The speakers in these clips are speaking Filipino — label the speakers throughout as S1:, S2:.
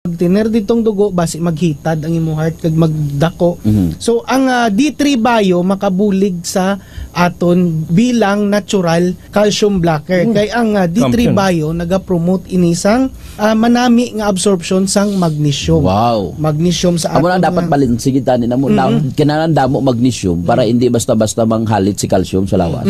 S1: Tiner ditong dugo basi maghitad ang imong heart kag magdako. So ang D3 Bio makabulig sa aton bilang natural calcium blocker. Kay ang D3 Bio naga-promote inisang manami nga absorption sang magnesium.
S2: Wow.
S1: Magnesium sa
S2: amo
S1: aton.
S2: na dapat balansigitan namo na kinahanglan damo magnesium para hindi basta-basta manghalit si calcium sa lawas.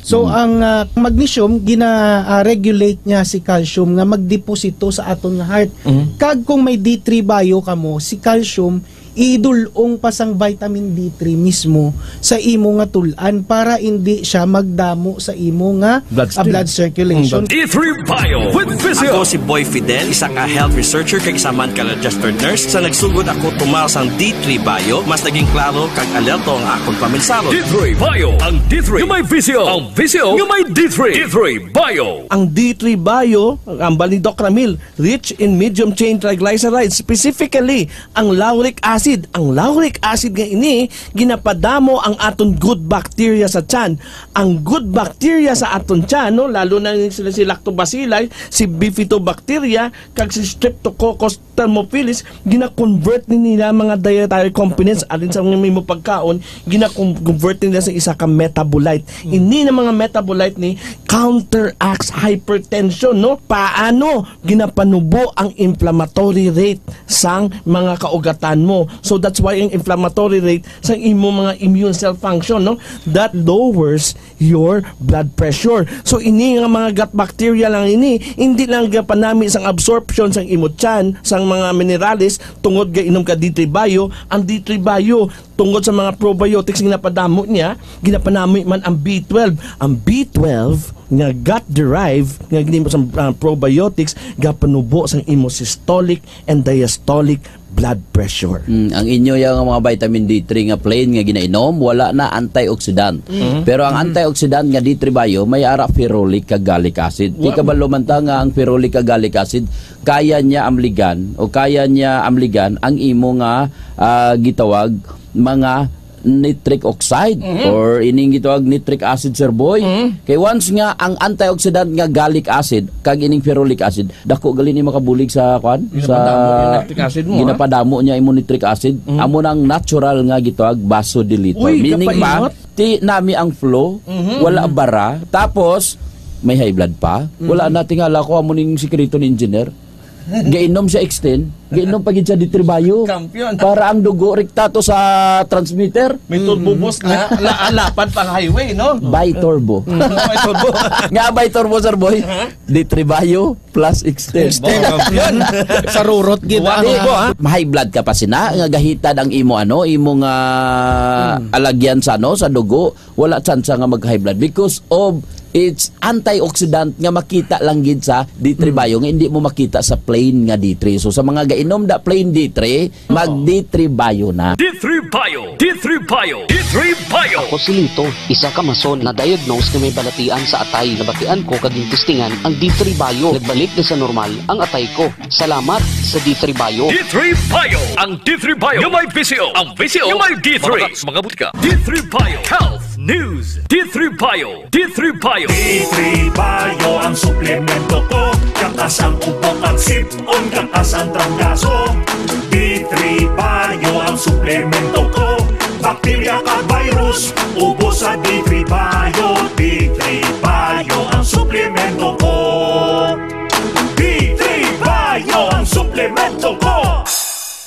S1: So ang magnesium gina-regulate niya si calcium nga magdeposito sa aton nga heart. Kag kung may D3 Bio kamo, si calcium idulong pasang vitamin D3 mismo sa imo nga tulan para hindi siya magdamo sa imo nga blood circulation.
S3: D3 Bio with Physio. Ako si Boy Fidel, isa ka health researcher kag isa man ka registered nurse. Sa nagsugod ako tumal sang D3 Bio, mas naging klaro kag alerto ang akong paminsaro. D3 Bio, ang D3 yung may Physio, ang Physio yung may D3. D3 Bio.
S4: Ang D3 Bio, ang bali Doc Ramil, rich in medium chain triglycerides, specifically ang lauric acid. Ang lauric acid nga ini ginapadamo ang aton good bacteria sa tiyan. Ang good bacteria sa aton tiyan, no, lalo na sila si Lactobacilli, si Bifidobacteria, kag si Streptococcus thermophilus, gina-convert nila mga dietary components alin sa mga mo pagkaon, gina-convert nila sa isa ka metabolite. Ini na mga metabolite ni counteracts hypertension, no? Paano ginapanubo ang inflammatory rate sang mga kaugatan mo. So that's why ang inflammatory rate sa imo mga immune cell function, no, that lowers your blood pressure. So ini nga mga gut bacteria lang ini, hindi lang gapanami sang absorption sang imo tiyan sang mga minerales tungod ga inom ka D3 Bio. Ang D3 Bio tungod sa mga probiotics nga napadamo niya, ginapanami man ang B12. Ang B12 nga gut-derived nga ginimo sa probiotics gapanubo sang imo systolic and diastolic blood pressure.
S2: Ang inyo yung mga vitamin D3 nga plain nga ginainom, wala na antioxidant. Pero ang antioxidant nga D3 Bio may ara ferulic kag gallic acid. Di ka ba lumanta nga ang ferulic kag gallic acid kaya niya amligan ang imo nga gitawag mga nitric oxide or ining gitawag nitric acid, sir boy. Kay once nga ang antioxidant nga gallic acid kag ining ferulic acid dako gali ni makabulig sa kwan sa ginapadamo niya imo nitric acid. Amo nang natural nga gitawag vasodilator. Meaning ba ti nami ang flow, wala bara, tapos may high blood pa, wala na tingala ko amo ning sikreto ni engineer. Gainom siya extend, gainom pagid siya D3 Bio. Para ang dugo rektato sa transmitter.
S4: May turbo boost na lapad pang highway, no?
S2: Bi-turbo.
S4: Bi-turbo.
S2: Nga bi-turbo, sir boy. D3 Bio plus extend.
S1: Sa rurot gid
S2: high blood ka pa sina nga gahitad ang imo imo nga alagyan sa sa dugo, wala tsansa nga mag high blood because of it's antioxidant nga makita lang gid sa D3 Bio nga hindi mo makita sa plain nga D3. So sa mga gainom da plain D3, mag D3 Bio na.
S3: D3 Bio, D3 Bio, D3 Bio.
S5: Ako si Lito, isa ka mason na diagnose na may balatian sa atay. Nabatian ko kaging testingan ang D3 Bio. Nagbalik na sa normal ang atay ko. Salamat sa D3 Bio.
S3: D3 Bio, ang D3 Bio yung may Physio, ang Physio yung may D3. Mga butika. D3 Bio, Health News. D3 Bio, D3 Bio.
S6: D3 Bio ang suplemento ko. Kakasang upok at sip-on, kakasang trangkaso. D3 Bio ang suplemento ko. Bakterya ka virus, ubo sa D3 Bio. D3 Bio ang suplemento ko. D3 Bio ang suplemento ko.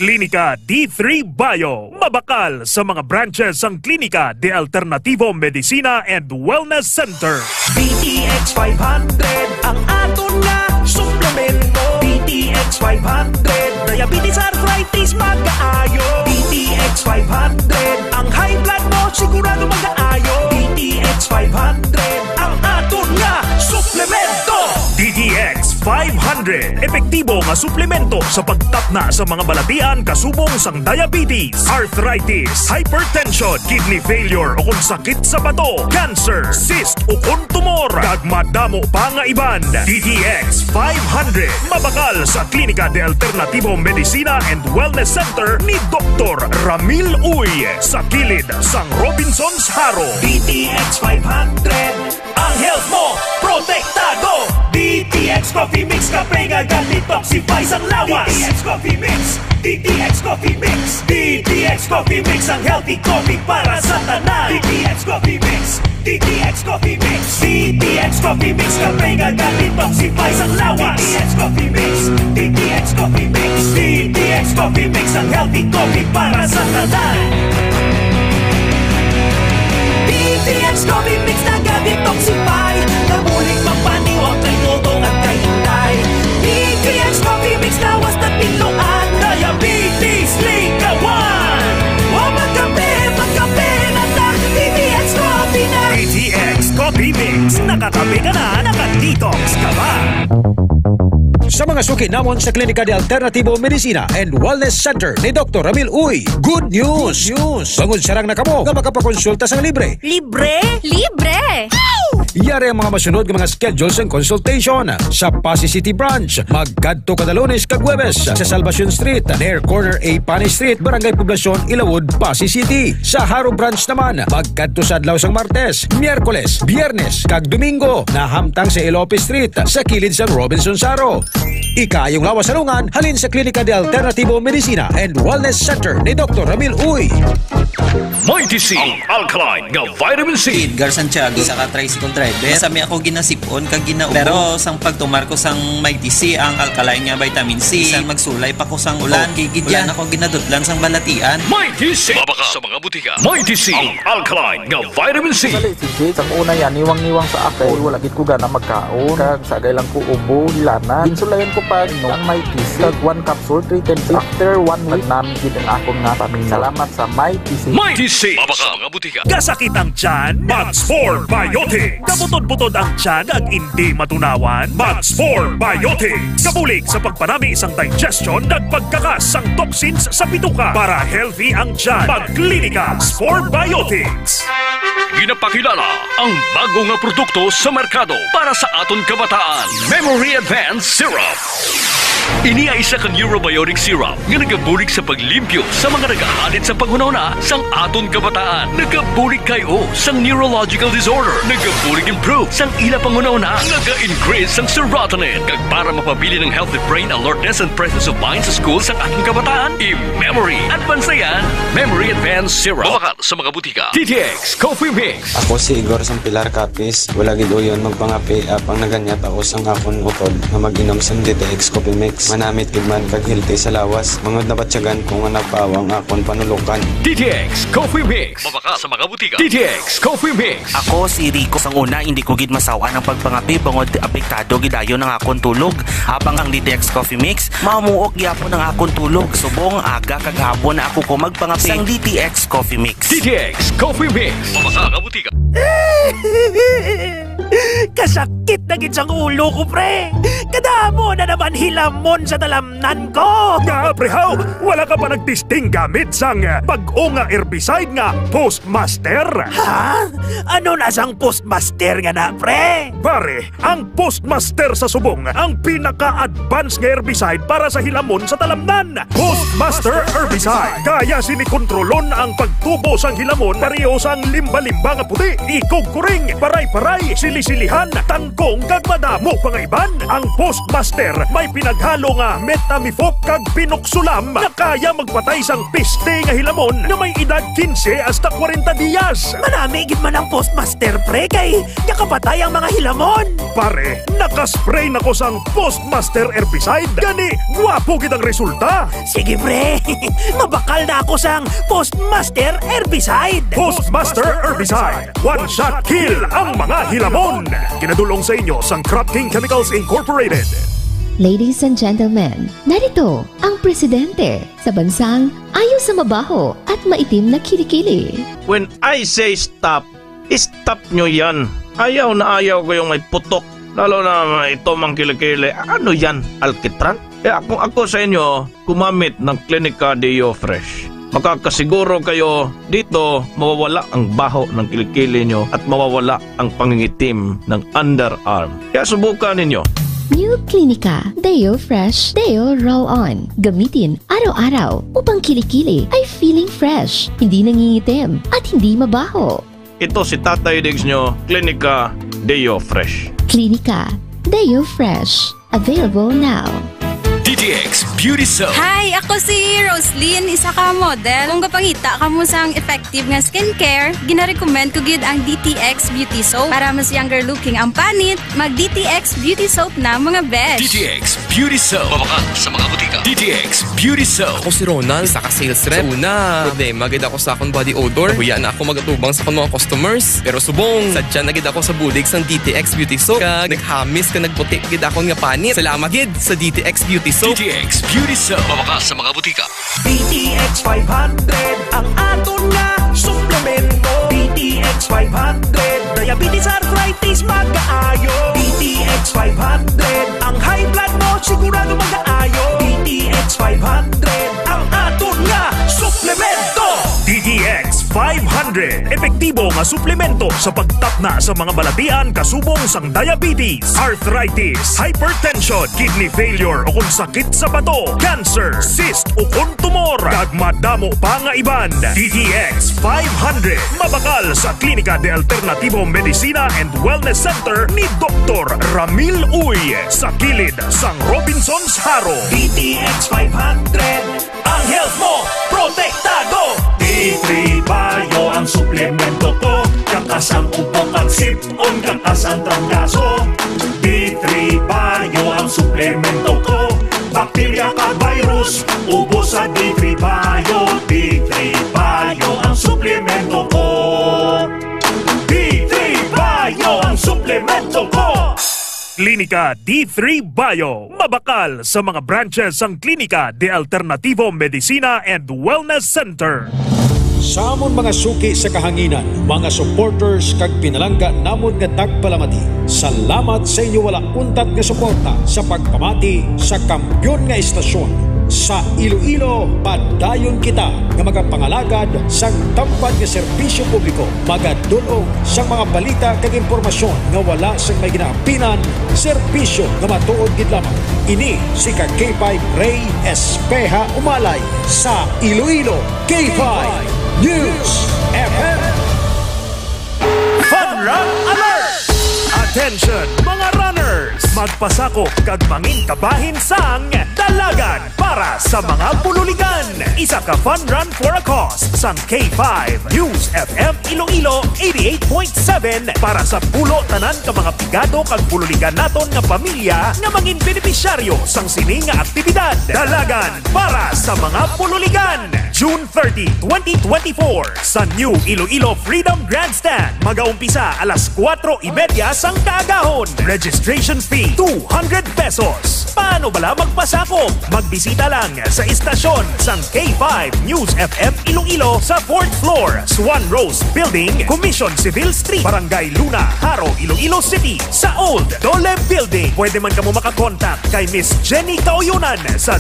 S6: Klinika D3 Bio. Mabakal sa mga branches ang Klinika de Alternativo Medicina and Wellness Center.
S7: BTX 500 ang aton nga suplemento. BTX 500 diabetes, arthritis, mag-aayo. BTX 500 ang high blood mo sigurado mag-aayo. BTX 500 ang aton nga suplemento.
S6: DTX 500. Epektibo nga suplemento sa pagtatna sa mga balatian kasubong sang diabetes, arthritis, hypertension, kidney failure o kung sakit sa bato, cancer, cyst o kung tumor, kag madamo pa nga iban. DTX 500. Mabakal sa Klinika de Alternativo Medicina and Wellness Center ni Dr. Ramil Uy sa kilid sang Robinson's Haro.
S7: BTX 500 ang health mo protektado. BTX
S6: DTX Coffee Mix, kape nga gal-detoxify sang lawas. DTX Coffee Mix, DTX Coffee Mix, DTX Coffee Mix, ang healthy coffee para sa tanan. DTX Coffee Mix, DTX Coffee Mix, DTX Coffee Mix, kape nga gal-detoxify sang lawas. DTX Coffee Mix, DTX Coffee Mix, DTX Coffee Mix, ang healthy coffee para sa tanan. DTX Coffee Mix na gal-detoxify, nabulig magpaniwag kay tutong at kay inday. DTX Coffee Mix, lawas na piluan, diabetes, ligawan. O magkape na ta, DTX Coffee na. DTX Coffee Mix, nakatabi ka na, nakadetox ka ba?
S8: Sa mga suki namon sa Klinika de Alternativo Medicina and Wellness Center ni Dr. Ramil Uy, good news! Bangod sarang na kamo nga makapakonsulta sang libre.
S9: Libre? Libre!
S8: Yari ang mga masunod ng mga schedules and consultation sa Pasay City Branch. Magkadto kada Lunes kag Huwebes sa Salvacion Street, near corner A Panay Street, Barangay Poblacion, Ilawod, Pasay City. Sa Haro Branch naman, magkadto sa adlaw sang Martes, Miyerkules, Biyernes kag Domingo na hamtang sa Ilope Street sa kilid sang Robinson Saro. Ikayong lawas salungan halin sa Klinika de Alternativo Medicina and Wellness Center ni Dr. Ramil Uy.
S6: Mighty C, ang alkaline nga vitamin C.
S10: Edgar Santiago sa tricycle driver. Sami ako ginasipon kag ginaubo. Pero sang pagtumar ko sang Mighty C ang alkaline nga vitamin C. Sang magsulay pa ko sang ulan. Ulan ako ginadutlan sang balatian.
S6: Mighty C, mabaka sa mga butika. Mighty C, ang alkaline nga vitamin C.
S11: Dali si Jade, ang una yan, niwang-niwang sa akin. Wala gid ko gana magkaon. Kag sagay lang ko ubo, hilana. Ginsulayan ko pa ang Mighty C. Kag 1 capsule, 3 times. After 1 week, namin gid ang akong nga pamilya. Salamat sa Mighty C.
S6: Mighty C, mabaka sa mga butika. Kasakit ang tiyan, Max4 Biotics. Kabutod-butod ang tiyan ag hindi matunawan, Max4 Biotics. Kabulig sa pagpanami isang digestion at pagkakas sang toxins sa bituka para healthy ang tiyan. Pagklinika, 4 Biotics. Ginapakilala ang bago nga produkto sa merkado para sa aton kabataan. Memory Advanced Syrup. Ini ay isa ka neurobiotic syrup nga nagabulig sa paglimpyo sa mga nagahalit sa panghunahuna sang aton kabataan. Nagabulig kayo sang neurological disorder. Nagabulig improve sang ila panghunahuna. Naga-increase sang serotonin. Kag para mapabili ng healthy brain alertness and presence of mind sa school sang ating kabataan, i-Memory Advance na yan. Memory Advance Syrup. Mabakal sa mga butika. TTX Coffee Mix.
S12: Ako si Igor Sampilar Capis. Wala gid uyon magpangapi apang naganyat ako sang akon utod na mag-inom sang TTX Coffee Mix. Manamit gid man kag healthy sa lawas. Mangod na batyagan kung nga nagpawang akon panulukan.
S6: TTX Coffee Mix. Mabaka sa mga butika. TTX Coffee Mix.
S13: Ako si Rico. Sang una, hindi ko gid masawa ng pagpangapi bangod apektado gidayo ng akon tulog. Habang ang DTX Coffee Mix, mamuok gyapon ng akon tulog. Subong aga kag hapon na ako ko magpangapi sang DTX Coffee Mix.
S6: DTX Coffee Mix. Mabaka ka butika.
S7: Kasakit na gid sang ulo ko, pre. Kadamo na naman hilamon sa dalamnan ko.
S6: Nga, prehaw, wala ka pa nagtisting gamit sang pag-o nga herbicide nga Postmaster?
S7: Ha? Ano na sang Postmaster nga na, pre?
S6: Pare, ang Postmaster sa subong ang pinaka-advanced nga herbicide para sa hilamon sa talamnan. Postmaster Herbicide. Kaya sinikontrolon ang pagtubo sang hilamon pareho sang limba-limba nga puti, ikog-kuring, paray-paray, sili-silihan, tangkong kag madamo pangaiban. Ang Postmaster may pinaghalo nga metamifop kag pinoksulam na kaya magpatay sang piste nga hilamon na may edad 15 hasta 40 diyas.
S7: Manami gid man ang Postmaster, pre, kay nakapatay ang mga hilamon.
S6: Pare, nakaspray na ko sang Postmaster Herbicide. Gani, guwapo gid ang resulta.
S7: Sige, pre. Mabakal na ako sang Postmaster Herbicide.
S6: Postmaster Herbicide. One shot kill ang mga hilamon. Kinadulong sa inyo sang Crop King Chemicals Incorporated.
S14: Ladies and gentlemen, narito ang presidente sa bansang ayaw sa mabaho at maitim na kilikili.
S4: When I say stop, stop nyo yan. Ayaw na ayaw ko yung may putok. Lalo na ito mang kilikili. Ano yan? Alkitran? Kaya kung ako sa inyo, kumamit ng Klinika Deo Fresh. Makakasiguro kayo dito mawawala ang baho ng kilikili nyo at mawawala ang pangingitim ng underarm. Kaya subukan ninyo.
S14: New Klinika Deo Fresh Deo Roll-On. Gamitin araw-araw upang kilikili ay feeling fresh, hindi nangingitim at hindi mabaho.
S4: Ito si Tatay Diggs nyo, Klinika Deo Fresh.
S14: Klinika Deo Fresh. Available now.
S15: DTX Beauty Soap.
S9: Hi, ako si Roslyn, isa ka model. Kung kapangita ka mo sa effective nga skincare, gina-recommend ko gid ang DTX Beauty Soap. Para mas younger looking ang panit, mag DTX Beauty Soap na mga besh.
S15: DTX Beauty Soap. Mabakal sa mga butika. DTX Beauty Soap.
S16: Ako si Ronald, isa ka sales rep. So una, problema gid ako sa akong body odor. Huya na ako magatubang sa akong mga customers. Pero subong, sadya na gid ako sa bulig sang DTX Beauty Soap. Kag naghamis ka nagputi gid akong nga panit. Salamat gid sa DTX Beauty Soap.
S15: DTX Beauty Soap. Mabakal sa mga butika.
S6: DTX 500 ang aton nga suplemento. DTX 500 diabetes arthritis magkaayo. DTX 500 ang high blood mo sigurado magkaayo. DTX 500 ang aton nga suplemento. DTX 500 epektibo nga suplemento sa pagtapna sa mga balatian kasubong sang diabetes, arthritis, hypertension, kidney failure o kung sakit sa bato, cancer, cyst o kung tumor, kag madamo pa nga iban. DTX 500 mabakal sa Klinika de Alternativo Medicina and Wellness Center ni Dr. Ramil Uy sa kilid sang Robinson's Haro. DTX 500 ang health mo protektado. D3 Bio ang suplemento ko. Kakas ang upo kag sipon, kakas ang trangkaso. D3 Bio ang suplemento ko. Bakterya ka virus, ubo sa D3 Bio. D3 Bio ang suplemento ko. D3 Bio ang suplemento ko. Klinika D3 Bio. Mabakal sa mga branches ang Klinika de Alternativo Medicina and Wellness Center.
S8: Sa amon mga suki sa kahanginan, mga supporters kag pinalangga namon nga tagpalamati. Salamat sa inyo wala untat nga suporta sa pagpamati sa kampyon nga istasyon. Sa Iloilo, padayon kita nga magapangalagad sa tampad nga serbisyo publiko. Magadulong sa mga balita kag impormasyon nga wala sa may ginaapinan, serbisyo nga matuod gid lamang. Ini si K5 Ray Espeja Umalay sa Iloilo K5 News FM.
S6: Fun Run Alert! Attention mga runners! Magpasakop kag mangin kabahin sang dalagan para sa mga pululigan. Isa ka fun run for a cause sang K5 News FM Iloilo 88.7 para sa pulo tanan ka mga pigado kag pululigan naton nga pamilya nga mangin benepisyaryo sang sining nga aktibidad. Dalagan para sa mga pululigan. June 30, 2024 sa New Iloilo Freedom Grandstand. Mag-aumpisa alas 4:30 sang kaagahon. Registration fee 200 pesos. Paano bala magpasakop? Magbisita lang sa istasyon sang K5 News FM Iloilo sa 4th floor, Swan Rose Building, Commission Civil Street, Barangay Luna, Haro, Iloilo City, sa Old Dole Building. Pwede man kamo makakontak kay Miss Jenny Kauyunan sa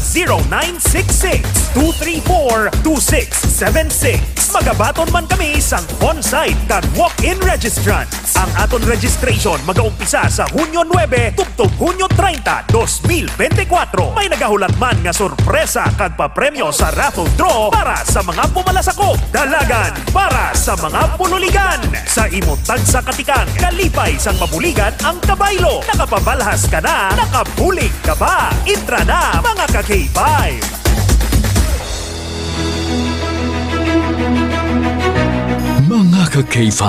S6: 0966-234-2676. Magabaton man kami sang on-site kag walk-in registrants. Ang aton registration mag-aumpisa sa Hunyo 9 tubtob Hunyo 30, 2024. May nagahulat man nga sorpresa kag papremyo sa raffle draw para sa mga pumalasakop. Dalagan para sa mga pululigan. Sa imo tagsa katikang kalipay sang mabuligan ang kabaylo. Nakapabalhas ka na, nakabulig ka ba? Intra na mga ka-K5.
S15: Mga ka-K5,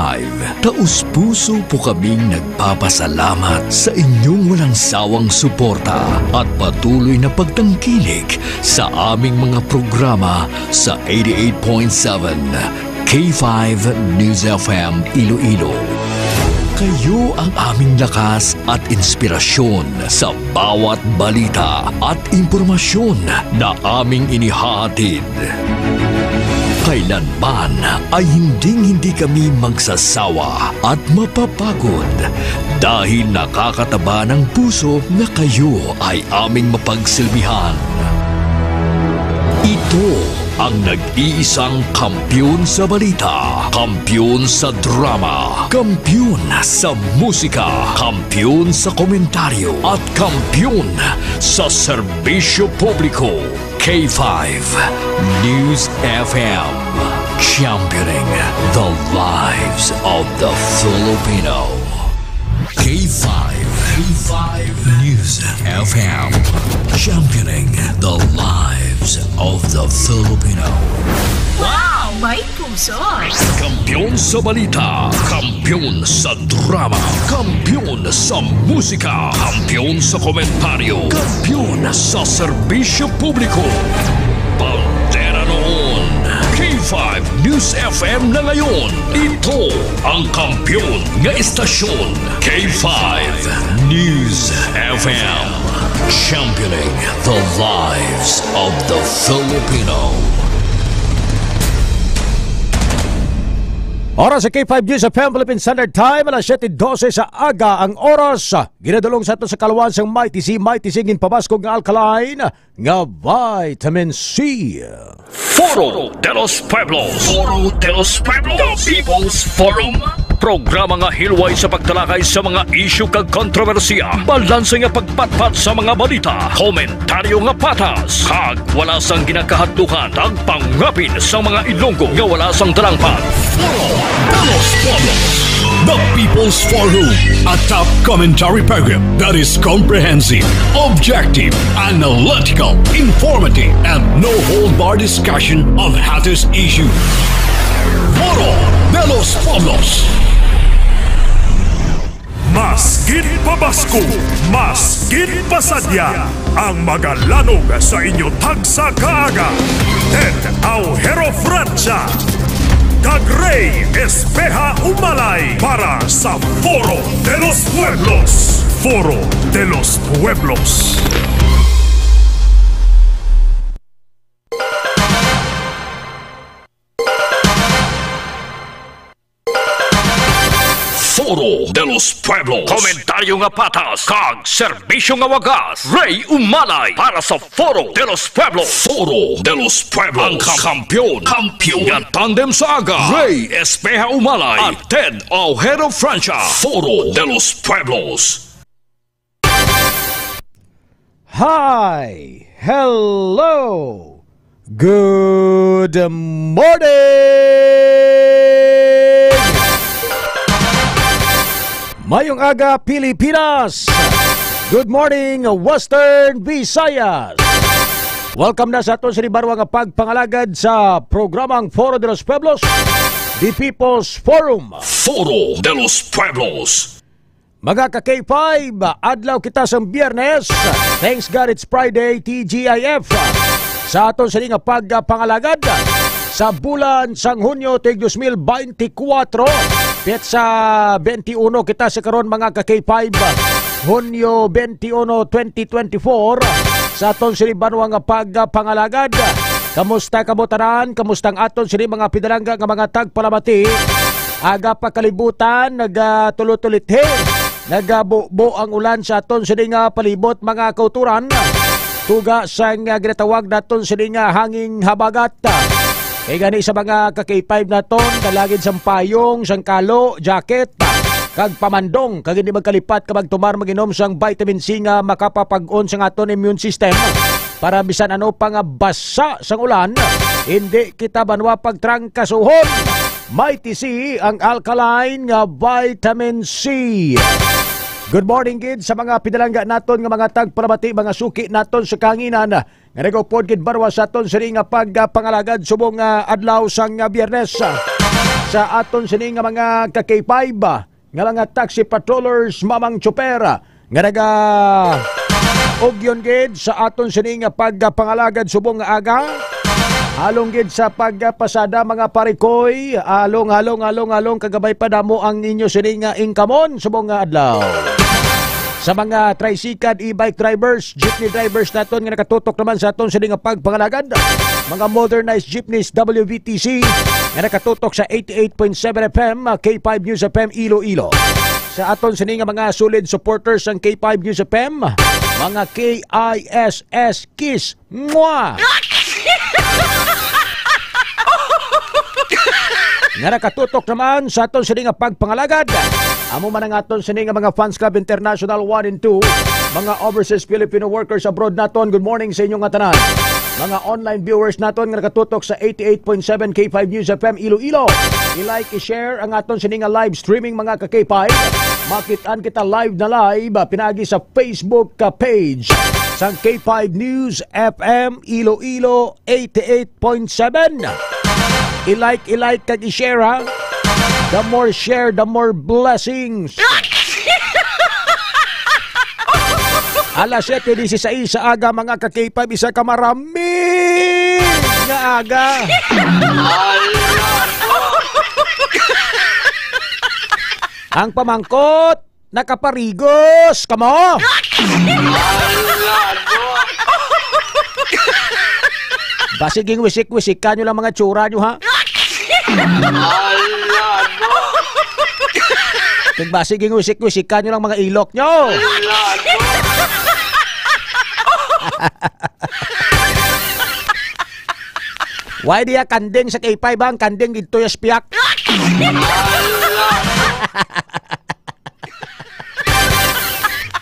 S15: taus-puso po kaming nagpapasalamat sa inyong walang sawang suporta at patuloy na pagtangkilik sa aming mga programa sa 88.7 K5 News FM Iloilo. Kayo ang aming lakas at inspirasyon sa bawat balita at impormasyon na aming inihahatid. Kailanman ay hindi kami magsasawa at mapapagod dahil nakakataba ng puso na kayo ay aming mapagsilbihan. Ito ang nag-iisang kampiyon sa balita, kampiyon sa drama, kampiyon sa musika, kampiyon sa komentaryo at kampiyon sa serbisyo publiko. K5 News FM, championing the lives of the Filipino. K5 K5 News FM, championing the lives of the Filipino.
S17: Wow! May puso!
S15: Kampiyon sa balita, kampiyon sa drama, kampiyon sa musika, kampiyon sa komentaryo, kampiyon sa serbisyo publiko. Pantera noon, K5 News FM na ngayon. Ito ang kampiyon nga istasyon, K5 News FM, championing the lives of the Filipino.
S8: Oras sa K5 News FM Philippine Standard Time, alas 7:12 sa aga ang oras. Ginadulong sa ito sa kalawan sang Mighty C ginpabaskog nga alkaline nga vitamin C.
S15: Foro de los Pueblos. Foro de los Pueblos. The People's Forum. Programa nga hilway sa pagtalakay sa mga isyu kag kontrobersiya. Balanse nga pagpatpat sa mga balita. Komentaryo nga patas. Kag wala sang ginakahatukan. Tagpangapin sa mga Ilonggo nga wala sang talangpan. Foro de los Pueblos. The People's Forum. A top commentary program that is comprehensive, objective, analytical, informative, and no-hold-bar discussion of hottest issues. Foro de los Pueblos.
S6: Maskin pabasko, maskin pasadya, ang magalanog sa inyo tagsa kaaga. Ted Aujero Francia, kag Rey Espeja Umalay para sa Foro de los Pueblos. Foro de los Pueblos.
S15: Foro de los Pueblos. Komentaryo nga patas, kag serbisyo nga wagas. Rey Umalay para sa Foro de los Pueblos. Foro de los Pueblos. Ang kampiyon. Kampiyon. Nga tandem sa aga. Rey Espeja Umalay at Ted Aujero Francia. Foro de los Pueblos.
S8: Hi! Hello! Good morning! Mayong aga, Pilipinas! Good morning, Western Visayas! Welcome na sa aton sa Barwa nga pagpangalagad sa programang Foro de los Pueblos, The People's Forum.
S15: Foro de los Pueblos.
S8: Mga ka-K5, adlaw kita sa Biyernes. Thanks God it's Friday, TGIF. Sa aton sa nga pagpangalagad sa bulan sang Hunyo tig 2024. Pet sa 21 kita sa karon mga ka-K5. Hunyo 21, 2024. Sa aton sa Banwa nga pagpangalagad. Kamusta kabotaran? Kamustang aton sa mga pidalangga nga mga tagpalamati? Aga pa kalibutan, nagatulotulit nagabubo ang ulan sa aton sa nga palibot mga kauturan. Tuga sa nga ginatawag naton sa nga hanging habagat. Kaya gani sa mga ka-K5 naton, kalagid sang payong, sang kalo, jacket, kag pamandong, kag hindi magkalipat kapag tumar maginom sang vitamin C nga makapapag-on sang aton immune system. Para bisan ano pa nga basa sang ulan, hindi kita banwa pagtrangkasuhon. Mighty C ang alkaline nga vitamin C. Good morning gid sa mga pidalangga naton nga mga tagparabati, mga suki naton sa kanginan. Nga nagopod gid barwa sa aton sini nga pagpangalagad subong adlaw sang Biyernes. Sa aton sini nga mga ka-K5 nga mga taxi patrollers, mamang tsoper nga naga ugyon gid sa aton sini nga pagpangalagad subong aga. Halong gid sa pagpasada mga parikoy, along kagabay pa damo ang inyo sini nga ingkamon subong adlaw. Sa mga tricycle, e-bike drivers, jeepney drivers naton nga nakatutok naman sa aton sini nga pagpangalagad. Mga modernized jeepneys WVTC nga nakatutok sa 88.7 FM, K5 News FM Iloilo. Sa aton sini nga mga solid supporters ng K5 News FM, mga KISS Kiss. Mwah! Nga nakatutok naman sa aton sini nga pagpangalagad. Amo man ang aton sini nga mga Fans Club International 1 and 2, mga overseas Filipino workers abroad naton, good morning sa inyong tanan. Mga online viewers naton nga nakatutok sa 88.7 K5 News FM Iloilo. I-like, i-share ang aton sini nga live streaming mga ka-K5.
S18: Makitaan kita live na live pinagi sa Facebook page sang K5 News FM Iloilo 88.7. I-like kag i-share ha. The more share, the more blessings. Alas 7:16 sa aga mga ka-K5, isa ka marami nga aga. Ang pamangkot, nakaparigos, kamo! Basiging wisik-wisik ka nyo lang mga tsura nyo, ha? Kung basiging wisik-wisik ka nyo lang mga ilok nyo. Why diya kandeng sa K5 bang? Kandeng dito yung spiyak.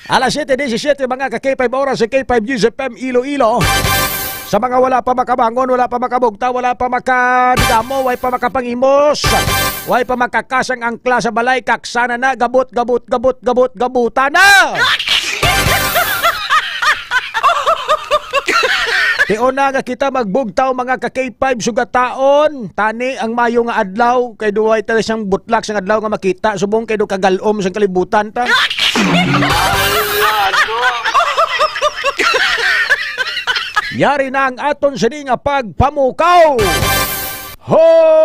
S18: Alas 7:17 mga ka-K5 oras sa K5 News FM Iloilo. Sa mga wala pa makabangon, wala pa makabugta, wala pa makadamo, wala pa makapangimos, wala pa makakasang angkla sa balay, kaksana na, gabutan na! Tiuna nga kita magbugtaw mga ka-K5 sugataon, tani ang mayo nga adlaw, kay duway tala siyang butlak sang adlaw nga makita, subong kay do kagalom sang kalibutan ta. Yari na ang aton sini nga pagpamukaw. Hoy!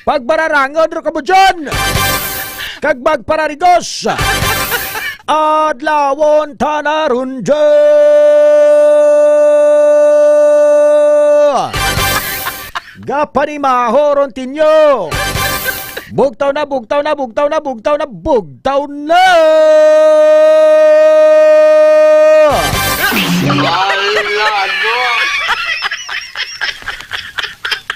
S18: Pagbararangod ro kamo dyan, kag magpararigos, adlawon tanarun dyan. Gapanimahoron tinyo. Bugtaw na.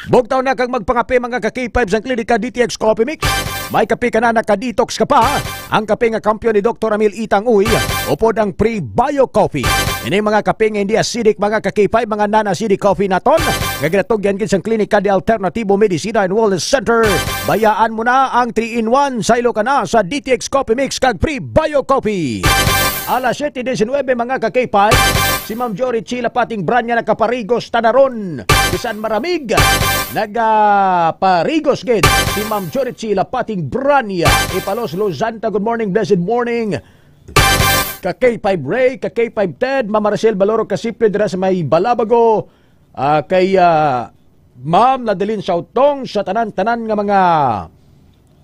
S18: Bugtaw na kang magpangape mga ka-K5 sang klinika DTX Coffee Mix. May kape ka na naka-detox ka pa. Ang kape nga kampiyon ni Dr. Amil Itang Uy, upod ang Pre-Bio Coffee. Ini mga kape nga hindi acidic mga ka-K5, mga non-acidic coffee naton. Nga ginatugyan gid sang klinika de Alternativo Medicina and Wellness Center. Bayaan mo na ang 3-in-1 saylo ka na sa DTX Coffee Mix kag Pre-Bio Coffee. Alas 7:19 mga ka-K5, si Ma'am Jory Chila pating branya nakaparigos tanaron. Bisan maramig, nagaparigos gid si Ma'am Jory Chila pating branya. Ipalos Lozanta, good morning, blessed morning. Ka-K5 Ray, ka-K5 Ted, Ma'am Maricel Baloro Kasipre dira sa may Balabago. Kay Ma'am Nadalin Sautong sa tanan-tanan nga mga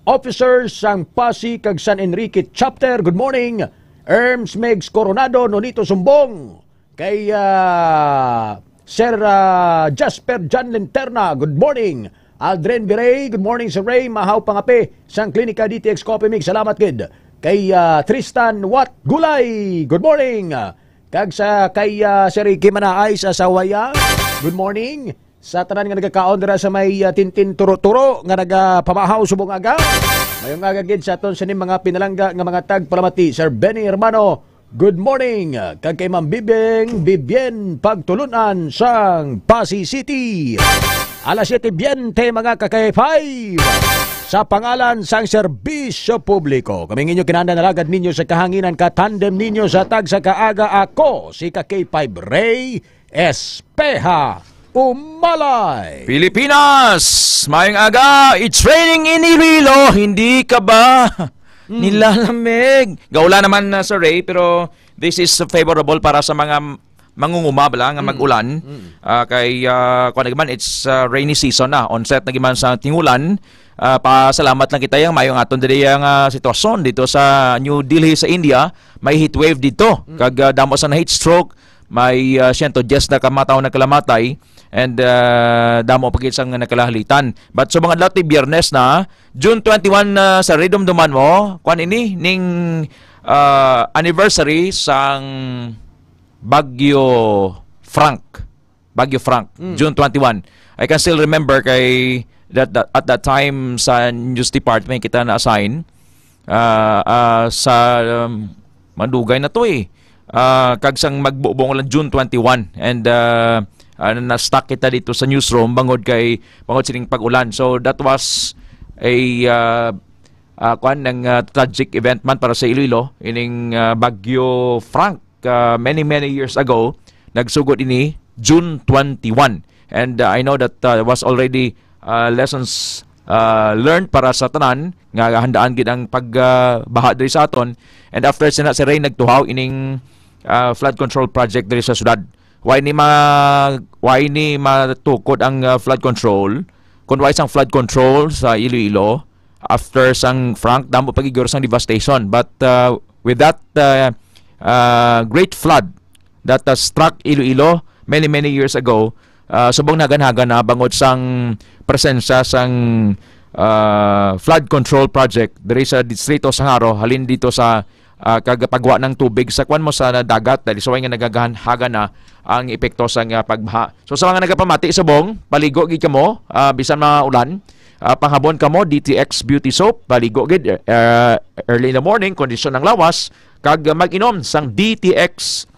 S18: officers sang Pasig kag San Enrique Chapter, good morning. Erms Megs Coronado, Nonito Sumbong. Kay Sir Jasper John Linterna, good morning. Aldren Viray, good morning Sir Ray. Mahaw pangape sang klinika DTX Coffee Mix, salamat kid. Kay Tristan Watt Gulay, good morning. Kag sa kay Sir Ricky Manaay sa Sawaya, good morning. Sa tanan nga nagkakaon dira sa may Tintin Turo-Turo nga nagapamahaw subong aga. Mayong agagid sa aton sa mga pinalangga nga mga tagpalamati. Sir Benny Hermano, good morning. Kag kay Ma'am Bibien Pagtulunan sang Pasig City. Alas 7:20 mga ka-K5. Sa pangalan sang serbisyo publiko, kaming inyo kinandanalagad ninyo sa kahanginan katandem ninyo sa tag sa kaaga, ako si ka-K5 Ray Espeha Umalay.
S19: Pilipinas, mayang aga, it's raining in Iloilo, hindi ka ba nilalamig? Gaula naman Sir Ray, pero this is favorable para sa mga mangungumabla nga mag-ulan. Kay kung naman, it's rainy season na, onset na giman sa tingulan. Pasalamat lang kita yung mayong aton diri ang sitwasyon dito sa New Delhi sa India. May heat wave dito, kag damo sa na heat stroke, may 110 na kamataw na kalamatay. And damo pagit sang nakalahalitan. But so mga adlaw Biyernes na June 21 sa ridumduman mo, kuan ini ning anniversary sang Bagyo Frank. June 21. I can still remember kay that at that time sa news department kita na assign sa Mandugay na to kag sang magbubong lang June 21 and na-stuck kita dito sa newsroom bangod sining pag-ulan. So that was a tragic event man para sa Iloilo ining Bagyo Frank many years ago. Nagsugod ini June 21 and I know that was already lessons learned para sa tanan nga handaan gid ang pagbaha diri sa aton. And after si Ray nagtuhaw ining flood control project diri sa syudad. Why ni matukod ang flood control? Kung why sang flood control sa Iloilo after sang Frank damo pagigor sang devastation. But with that great flood that struck Iloilo many years ago, subong naganhagan na bangod sang presensya sang flood control project diri sa distrito Sangaro halin dito sa kagapagwa ng tubig sa kwan mo sa dagat dahil sa nga nagagahanhaga na ang epekto sa pagbaha. So sa mga nagapamati subong, paligo gid kamo bisan mga ulan. Panghabon kamo DTX Beauty Soap, paligo gid early in the morning, kondisyon ng lawas kag mag-inom sang DTX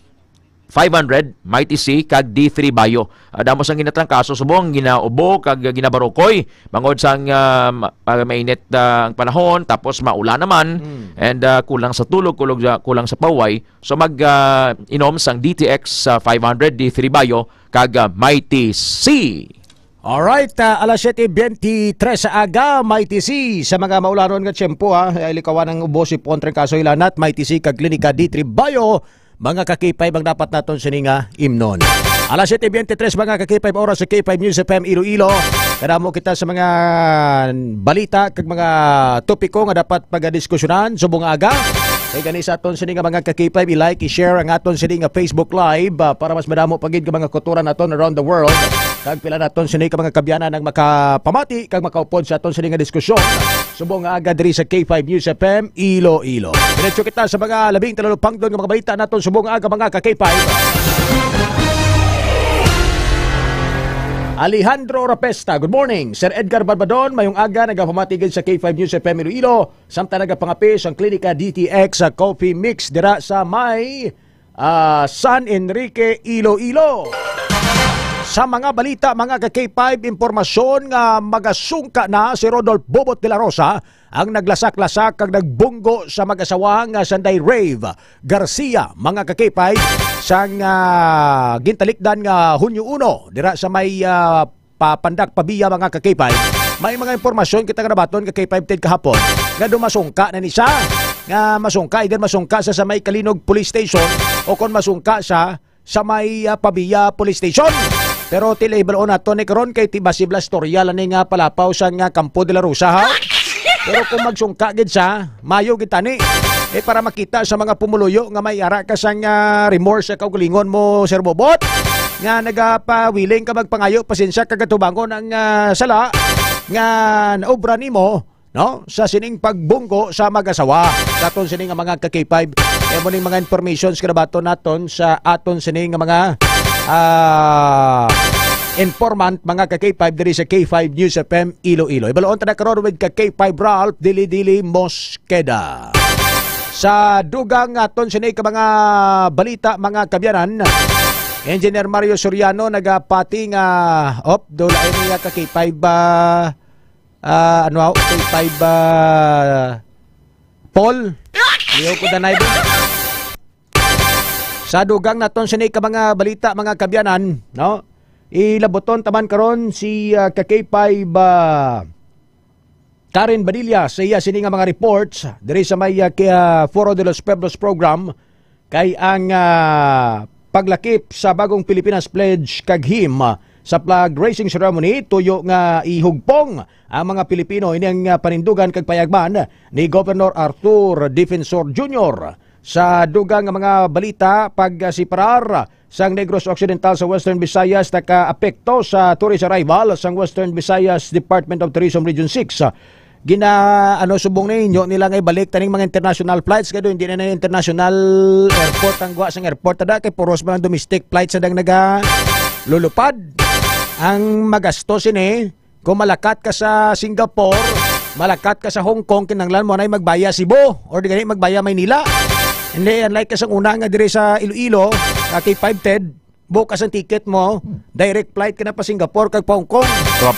S19: 500 Mighty C kag D3 Bio. Damo sang ginatrangkaso subong ginaubo kag ginabarokoy bangod sang mainit ang panahon tapos maulan naman and kulang sa tulog, kulang sa paway. So inom sang DTX 500 D3 Bio kag Mighty C.
S18: Alright, alas 7:23 sa aga, Mighty C. Sa mga maularon nga tiyempo, ilikawan ng ubo si Pontreng Kaso Ilanat, Mighty C kag Klinika D3 Bio. Mga kakipay bang dapat naton sininga imnon. Alas 7:23 mga kakipay oras sa K5 News FM Iloilo. Kadamo kita sa mga balita kag mga topiko nga dapat pagadiskusyonan subong aga. Kay gani sa aton sininga mga kakipay i-like, i-share ang aton sininga Facebook Live para mas madamo pagid ka mga kulturan naton around the world. Kag pila naton sininga mga kabyanan nang makapamati kag makaupod sa aton sininga diskusyon. Subong nga aga diri sa K5 News FM Iloilo. Diretso kita sa mga labing talalupang doon nga mga balita naton subong aga mga ka-K5. Alejandro Rapesta, good morning. Sir Edgar Barbadon, mayong aga nagapamatigid sa K5 News FM Iloilo. Samtang nagapangapis ang Klinika DTX sa Coffee Mix dira sa may San Enrique, Iloilo. Sa mga balita, mga ka-K5, impormasyon nga magasungka na si Rodolfo Bobot de la Rosa ang naglasak-lasak kag nagbunggo sa mag-asawa nga Sanday Rave Garcia, mga ka-K5, sang gintalikdan nga Hunyo 1 dira sa may papandak pabiya mga ka-K5. May mga impormasyon kita kanabaton ka-K5 ted kahapon nga dumasungka na ni siya nga masungka sa may Kalinog Police Station o kon masungka sa may pabiya Police Station. Pero tilibalo na to ni karon kay tibasibla storya lang nga palapaw sa nga Campo de la Rosa ha. Pero kung magsungka gid sa mayo gid tani para makita sa mga pumuluyo nga may ara ka sang remorse sa kaugalingon mo Sir Bobot nga nagapawiling ka magpangayo pasensya kagatubangon ang sala nga naobra nimo no sa sining pagbunggo sa mag-asawa. Sa aton sining nga mga ka-K5 mo ning mga informations kanabaton naton sa aton sining nga mga informant mga ka-K5 diri sa K5 News FM Iloilo. Ibaloon ta na karon with ka-K5 Ralph Dili Mosqueda. Sa dugang aton sini ka mga balita mga kabyanan, Engineer Mario Soriano nagapati nga dola niya ka-K5 K5 Paul liyo ko danay sa dugang naton sini ka mga balita mga kabyanan, no? Ilaboton taman karon si ka-K5 Karen Badilla sa iya sini nga mga reports diri sa may Foro de los Pueblos program kay ang paglakip sa bagong Pilipinas Pledge kag him sa flag raising ceremony tuyo nga ihugpong ang mga Pilipino ini ang panindugan kag payagman ni Governor Arthur Defensor Jr. Sa dugang nga mga balita pagsiparar sang Negros Occidental sa Western Visayas naka-apekto sa tourist arrival sang Western Visayas Department of Tourism Region 6. Subong ninyo nila ngay balik taning mga international flights kado hindi na international airport ang guwa sang airport tada kay puros mga domestic flights sadang naga lulupad. Ang magastos ini kung malakat ka sa Singapore, malakat ka sa Hong Kong kinanglan mo na magbaya Cebu or di gani magbaya Maynila. Hindi, unlike kasang una nga dire sa Iloilo, kay 510, bukas ang ticket mo, direct flight ka na pa Singapore kag pa Hong Kong.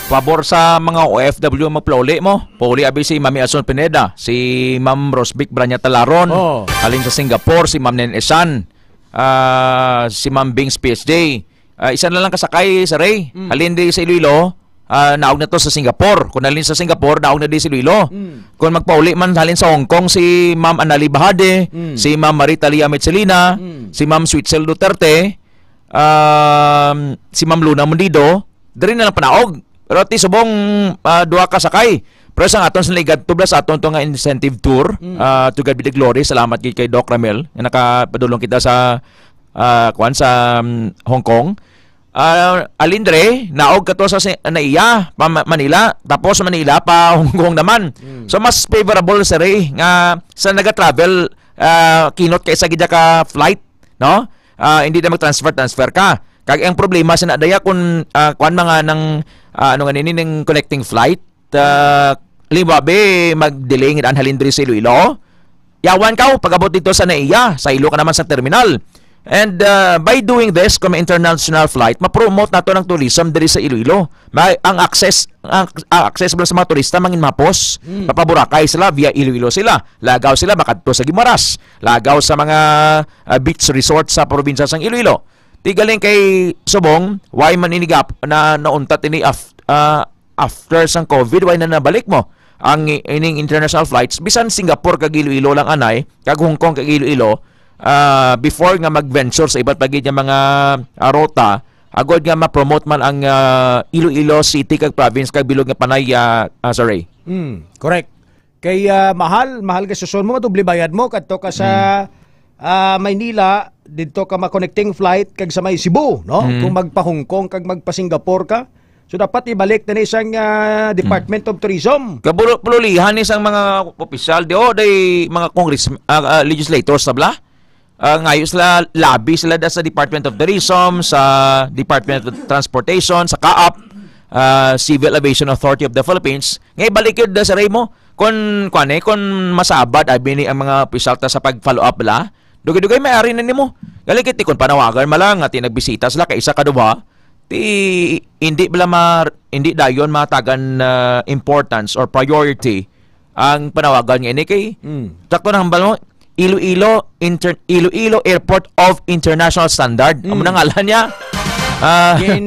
S19: Pabor sa mga OFW magplauli mo. Pauli abi si Mami Asun Pineda, si Ma'am Rosbic Branya Talaron, halin sa Singapore si Ma'am Nen Esan, si Ma'am Bings PhD. Isa na lang kasakay sa Ray. Halin di sa Iloilo, naog na to sa Singapore. Kung halin sa Singapore, naog na di sa Iloilo. Kung magpauli man halin sa Hong Kong si Ma'am Anali Bahade, si Ma'am Marita Lia Metzelina, si Ma'am Sweetsel Duterte, si Ma'am Luna Mundido, diri na lang panaog. Pero ti subong duha ka sakay. Pero sa aton sa ligad tubla sa aton to nga incentive tour, to God be the glory. Salamat kay Doc Ramel nga nakapadulong kita sa sa Hong Kong. Alindre, naog ka to sa naiya, Manila, tapos sa Manila pa Hong Kong naman. So mas favorable sa Ray nga sa naga-travel kinot kay sa gidya ka flight, no? Hindi na mag-transfer ka. Kag ang problema sa nadaya kung kuan mga ng ano nga nini ng connecting flight, libabe mag-delay ngid an halindri sa Iloilo. Yawan ka pagabot dito sa naiya, sa ilo ka naman sa terminal. And by doing this, kung may international flight, ma-promote nato ng tourism diri sa Iloilo. Ang access sa mga turista mangin mapos. Papaburakay sila via Iloilo sila. Lagaw sila makadto sa Guimaras. Lagaw sa mga beach resort sa probinsya sang Iloilo. Tigaling kay subong, why man inigap na nauntat ini after sang COVID, why na nabalik mo ang ining international flights bisan Singapore kag Iloilo lang anay, kag Hong Kong kag Iloilo. Before nga mag-venture sa iba't bagay nga mga rota, agad nga ma-promote man ang Iloilo City kag province kag bilog nga panay sa Ray.
S18: Correct. Kay mahal ka susun mo, dubli bayad mo kadto ka sa Maynila, dito ka ma-connecting flight kag sa may Cebu, no? Kung magpa Hong Kong kag magpa Singapore ka. So dapat ibalik na isang Department of Tourism.
S19: Kabulihan isang mga opisyal day mga legislators tabla. Ngayon sila lobby sila sa Department of Tourism, sa Department of Transportation, sa CAAP, Civil Aviation Authority of the Philippines. Ngayon balik yun sa Ray mo kung masabad abi ni ang mga opisyal ta sa pag-follow up la. Dugay-dugay may ari na nimo. Galing kiti kung panawagan malang at nagbisita sila kay isa ka duha. Hindi dayon matagan importance or priority ang panawagan nga ini kay sakto nang hambal mo Iloilo Airport of International Standard. Amo nang ngalan niya.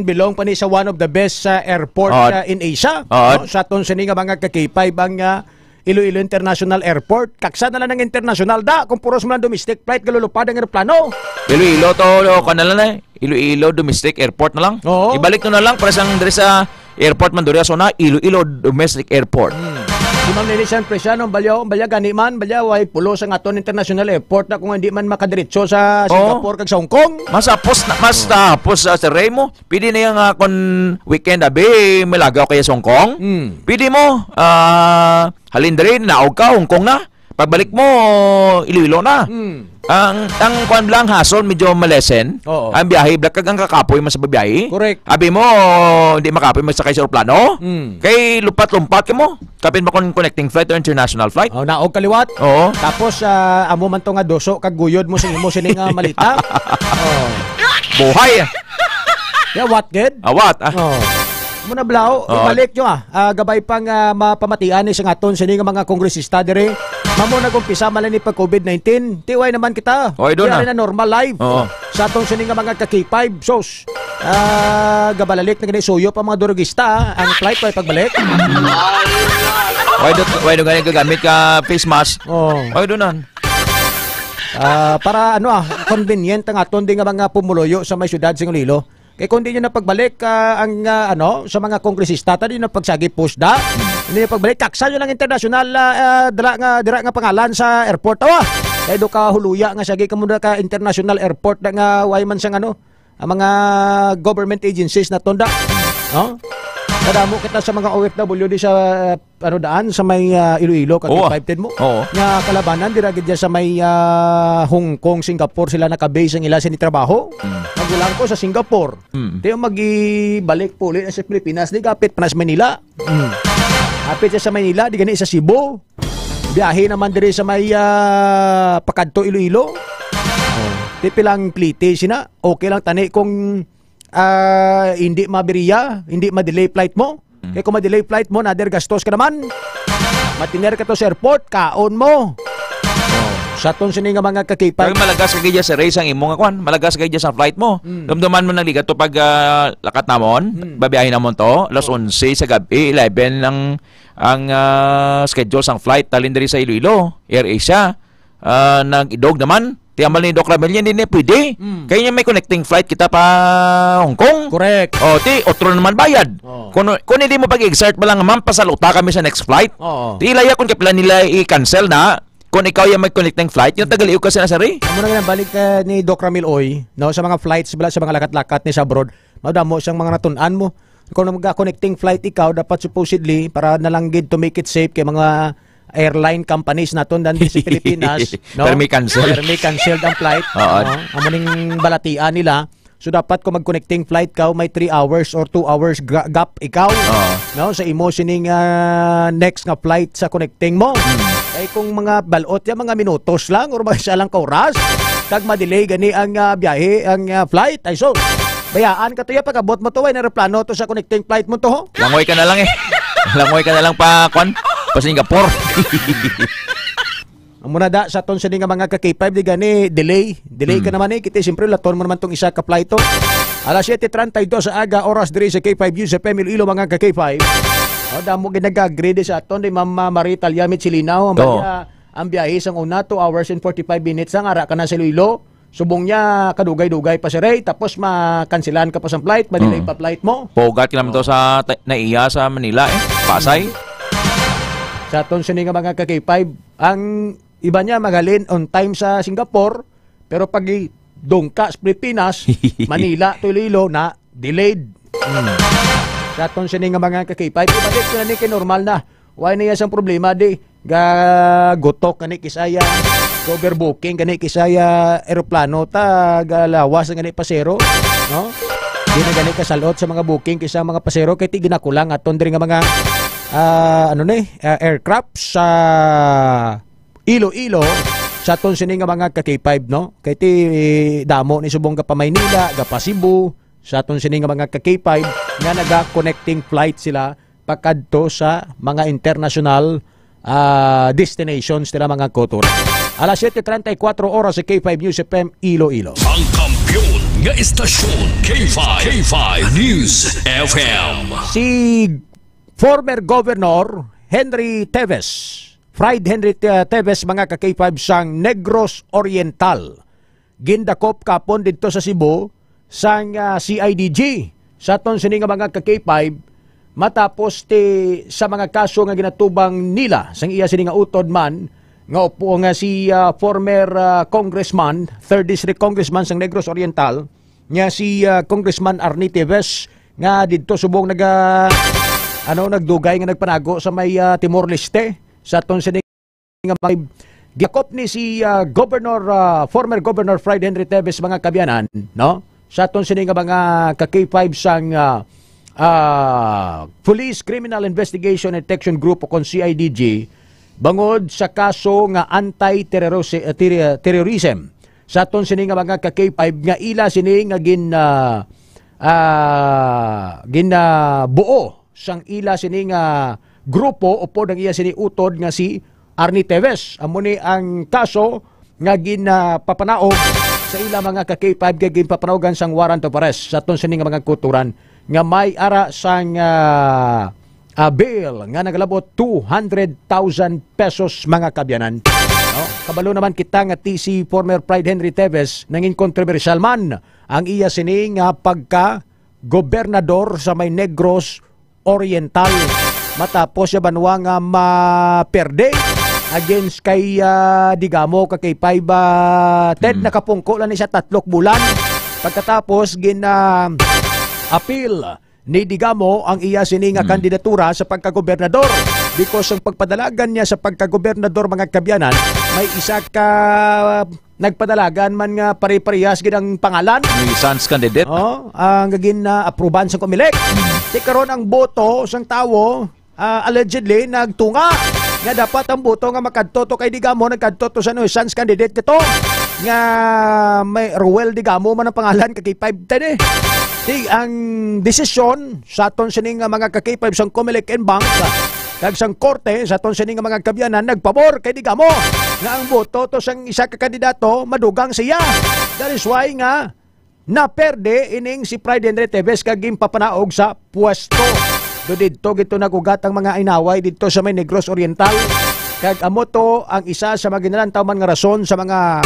S18: Belong pa ni sa one of the best airport in Asia. Sa aton sini nga mga ka-K5 ang Iloilo International Airport. Kaksa na lang ng international da kung puros man domestic flight galulupad ang aeroplano.
S19: Iloilo to kanala na Iloilo Domestic Airport na lang. Ibalik na lang para sang diri sa airport man diri sa Iloilo Domestic Airport.
S18: Di man nilisan presya balya gani man balya way pulo sa aton international airport na kung hindi man makadiretso sa Singapore kag sa Hong Kong. Mas
S19: tapos sa Remo. Pwede na yung kon weekend abi malagaw kaya sa Hong Kong. Pwede mo halindri naog ka Hong Kong na. Pagbalik mo Iloilo na. Ang kuan lang hassle medyo malesen. Ang biyahe kag ang kakapoy mas sa biyahe.
S18: Correct.
S19: Abi mo hindi makapoy masakay sa aeroplano. Kay lumpat ka mo. Kapin mo connecting flight or international flight.
S18: Naog kaliwat. Tapos amo man to nga doso kag guyod mo sing imo sining malita.
S19: Buhay.
S18: Yeah, what good?
S19: What?
S18: Muna blaw, ibalik nyo gabay pang mapamatian sa aton sini nga mga kongresista dire. Mamo nagumpisa man ni pag COVID-19. Tiway naman kita. Diyan na normal life. Sa atong sini nga mga ka-K5 sos. Gabalalik na gani suyo pa mga durugista. Ang flight ay pagbalik.
S19: Why do gani gagamit ka face mask? Why do nan?
S18: Para convenient ang aton di nga mga pumuloyo sa may syudad sing Iloilo. Kaya kung di nyo na pagbalik ang sa mga kongresista di na pagsagi post da. Hindi na pagbalik kaksa nyo lang international dira nga pangalan sa airport kaya do ka huluya nga sagi ka muna ka international airport da nga way man sang ang mga government agencies na tonda. Nadamo kita sa mga OFW di sa daan sa may Iloilo kag 510 mo. Nga kalabanan dira gid sa may Hong Kong, Singapore sila naka-base ang ila sa ni trabaho. Magulang ko sa Singapore. Tiyo magibalik po ulit sa Pilipinas di kapit pa sa Manila. Kapit sa Manila di gani sa Cebu. biyahe naman diri sa may Pakadto Iloilo. Pipilang plite sina. Okay lang tani kung hindi mabiriya, hindi ma-delay flight mo. Kaya kung ma-delay flight mo, nader gastos ka naman. Matiner ka to sa airport, kaon mo. Sa ton sini nga mga kakipay.
S19: Pero malagas ka kaya sa race ang imong kwan, malagas ka kaya sa flight mo. Dumduman mo nang ligat to pag lakat namon, babiyahin namon to, alas 11 sa gabi, 11 ang schedule sang flight talin diri sa Iloilo, Air Asia. Nag-idog naman. Tiyamal ni Doc Ramel yan, hindi pwede. Kaya niya may connecting flight kita pa Hong Kong.
S18: Correct.
S19: Otro naman bayad. Kung hindi mo pag-exert mo lang, ma'am, pasaluta kami sa next flight. Ilaya kung kapila nila i-cancel na, kung ikaw yung may connecting flight, yung tagaliw kasi na sari.
S18: Amo na nga balik ni Doc Ramil Oy, no, sa mga flights, sa mga lakat-lakat ni sa abroad, madamo siyang mga natunan mo. Kung mag-connecting flight ikaw, dapat supposedly, para nalanggid to make it safe kay mga airline companies naton dandi sa Pilipinas, no?
S19: Pero may cancel.
S18: Ang flight. Amo ning balatian nila. So dapat kung mag-connecting flight ka, may 3 hours or 2 hours gap ikaw, no, sa imo sining next nga flight sa connecting mo. Ay kung mga balot ya mga minutos lang or mga lang ka oras, kag ma-delay gani ang biyahe, ang flight, ay so bayaan ka to ya pagabot mo to ay aeroplano to sa connecting flight mo to ho.
S19: Langoy ka na lang Langoy ka na lang pa kwan. Pa Singapore.
S18: Muna da sa ton sa nga mga ka-K5 di gani delay ka naman kita siyempre laton mo naman tong isa ka flight to. Alas 7:32 sa aga oras diri sa K5 sa Iloilo mga ka-K5. Damo ginag-agree sa aton di Ma'am Marita Yamit Silinaw ang biyahe sang una 2 hours and 45 minutes ang ara ka na sa Iloilo. Subong niya kadugay-dugay pa si Ray tapos makansilan ka pa sa flight, ma-delay pa flight mo.
S19: Pogat ka naman to sa naiya sa Manila Pasay.
S18: Sa aton sini nga mga ka-K5, ang iba niya magalin on time sa Singapore, pero pag dongka sa Pilipinas, Manila to Iloilo na delayed. Sa aton sini nga mga ka-K5, ibalik na ni normal na. Why na yan problema di gutok kani kisaya overbooking kani kisaya eroplano ta galawas nga ni pasero, no? Di na gani kasalot sa mga booking kisa mga pasero kay ti ginakulang aton diri nga mga aircraft sa Iloilo sa aton sini nga mga ka-K5, no? Kay ti damo ni subong ka pa Maynila, ka pa Cebu, sa aton sini nga mga ka-K5 nga naga-connecting flight sila pakadto sa mga international destinations nila mga kotor. Alas 7:34 oras sa K5 News FM Iloilo.
S15: Ang kampiyon nga istasyon K5 News FM.
S18: Si former Governor Henry Teves, Fried Henry Teves mga ka-K5 sang Negros Oriental. Gindakop kapon dito sa Cebu sang CIDG. Sa ton sini nga mga ka-K5 matapos sa mga kaso nga ginatubang nila sang iya sini nga utod man nga upo nga si former congressman, 3rd District Congressman sang Negros Oriental, nga si Congressman Arnie Teves nga didto subong nagdugay nga nagpanago sa may Timor-Leste. Sa ton sini nga gakop ni si former Governor Fried Henry Teves mga kabyanan, no? Sa ton sini nga mga ka-K5 sang Police Criminal Investigation and Detection Group o kon CIDG bangod sa kaso nga anti-terrorism. Sa ton sini nga mga ka-K5 nga ila sini nga buo sang ila sini nga grupo upo ng iya sini utod nga si Arnie Teves. Amo ni ang kaso nga ginapapanaog sa ila mga ka-K5 nga ginpapanaogan sang warrant of arrest sa ton sini nga mga kuturan nga may ara sang bail nga nagalabot 200,000 pesos mga kabyanan. No? Kabalo naman kita nga si former Fried Henry Teves nanging kontrobersyal man ang iya sini nga pagka-gobernador sa may Negros Oriental matapos siya banwa nga maperde against kay digamo kay Paiba Ted nakapungko lang siya 3 bulan pagkatapos appeal ni Digamo ang iya sini nga kandidatura sa pagkagobernador because ang pagpadalagan niya sa pagkagobernador mga kabyanan may isa ka nagpadalagan man nga pare-parehas gid ang pangalan
S19: ni Sans candidate
S18: ang gagin na aproban sa Comelec. Di karon ang boto sang tawo allegedly nagtunga nga dapat ang buto nga makadto kay Digamo nagkadto to sa nuisance candidate nito nga may Ruel Digamo man ang pangalan kay 510 ang desisyon sa aton sining mga ka-K5 sang Comelec and Bank kag sang korte sa aton sining mga kabyanan nagpabor kay Digamo nga ang boto to sang isa ka kandidato madugang siya. That is why nga naperde ining si Pride Henry Teves kag papanaog sa pwesto. Do dito gito nagugat ang mga inaway dito sa may Negros Oriental. Kag amo to ang isa sa mga ginalantaw man nga rason sa mga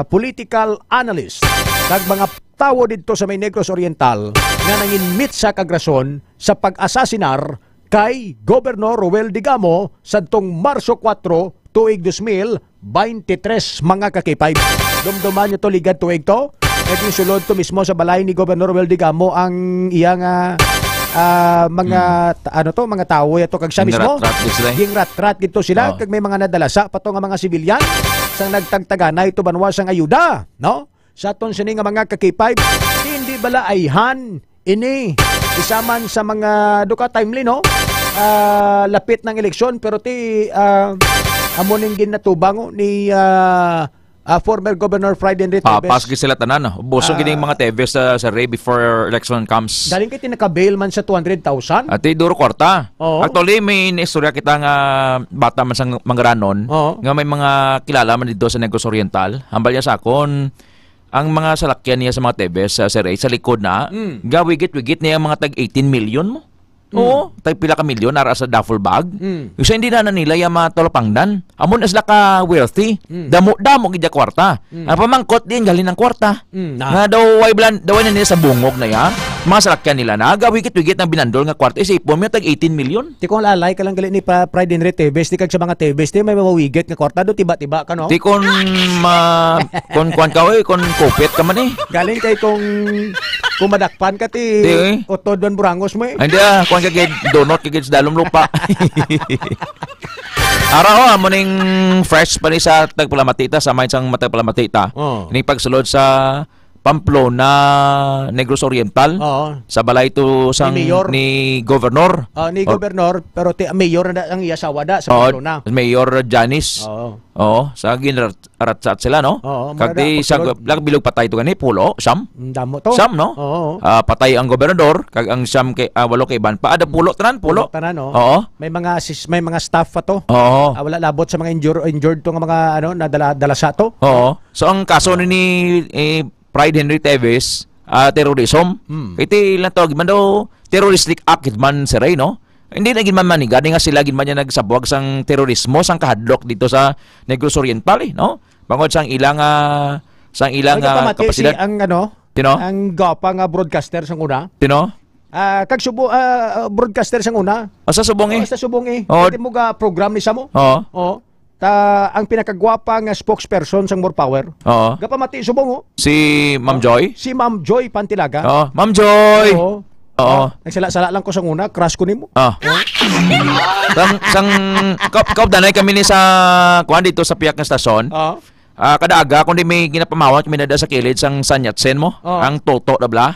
S18: political analyst kag mga tawo dito sa may Negros Oriental nga nanginmit sa kagrason sa pag-asasinar kay Gobernador Ruel Digamo sadtong Marso 4 tuig 2023 mga ka-K5. Dumduman nyo to ligad tuig to. Naging sulod to mismo sa balay ni Gobernador Ruel Digamo ang iyang mga tawo yato kag siya mismo. Ging rat-rat gito sila kag may mga nadalasa pato nga mga sibilyan sang nagtagtaganay to banwa sang ayuda, no? Sa aton sini nga mga ka-K5 hindi bala ayhan ini isaman sa mga duka timely no lapit ng eleksyon pero ti amo ning ginatubang ni former Governor Pride Henry Teves.
S19: Paski sila tanan. Busog gini mga Teves sa Ray before election comes.
S18: Galing kay tinaka-bail man sa 200,000.
S19: At duro kwarta. Actually may istorya kita nga bata man sang mangranon nga may mga kilala man dito sa Negros Oriental. Hambal niya sa akon ang mga salakyan niya sa mga Teves sa Ray sa likod na gawigit-wigit niya mga tag 18 million mo. Oo, tay pila ka milyon ara sa duffel bag. Isa hindi na nila yung mga tolopangdan. Amon sila ka wealthy. Damo gidya kwarta. Ang pamangkot din galing ng kwarta. Nga daw na nila sa bungog na yan. Mga salakyan nila na gawigit-wigit ng binandol nga kwarta. Isipon mo tag 18 million.
S18: Ti kung lalay ka lang galing ni Pride Henry Teves, ti kag sa mga Teves, ti may mawigit nga kwarta do tiba-tiba ka no.
S19: Ti kon kon ka kon kopet ka man eh.
S18: Galing kay kung madakpan ka ti Otto Don Burangos mo eh.
S19: Hindi kung kagid donut kagid sa dalom lupa. Ara amo ning fresh pa ni sa Tagpalamatita sa may sang Matagpalamatita. Ini pagsulod sa Pamplona, Negros Oriental. Sa balay to sang ni Governor.
S18: Ni Governor pero ti mayor na ang iyasawa da sa Pamplona.
S19: Mayor Janice. Sa ginratsat sila no. Kagdi sa bilog patay to gani pulo, Sam.
S18: Damo to.
S19: Sam no. Patay ang gobernador kag ang Sam kay walo kay ban pa ada pulo tanan. May mga staff pa to. Wala labot sa mga injured to nga mga nadala sa to. So ang kaso ni Pride Henry Teves terrorism. Kiti lang to man daw terroristic act man si Ray no. Hindi na ginman manigad nga sila ginman niya nagsabuag sang terorismo sang kahadlok dito sa Negros Oriental no. Bangod sang ilang kapasidad
S18: ang ang gapa nga broadcaster sang una. Kag subo broadcaster sang una.
S19: Sa subong
S18: sa subong Pwede mo ga program ni sa mo. Ang pinakagwapa nga spokesperson sang More Power. Gapamati subong
S19: si Ma'am Joy.
S18: Si Ma'am Joy Pantilaga.
S19: Ma'am Joy.
S18: Nagsala-sala lang ko sang una, crush ko nimo.
S19: Sang danay kami ni sa kuan dito sa piyak nga stasyon. Kada kundi may ginapamawat kami nada sa kilid sang Sanyatsen mo. Ang Toto na bla.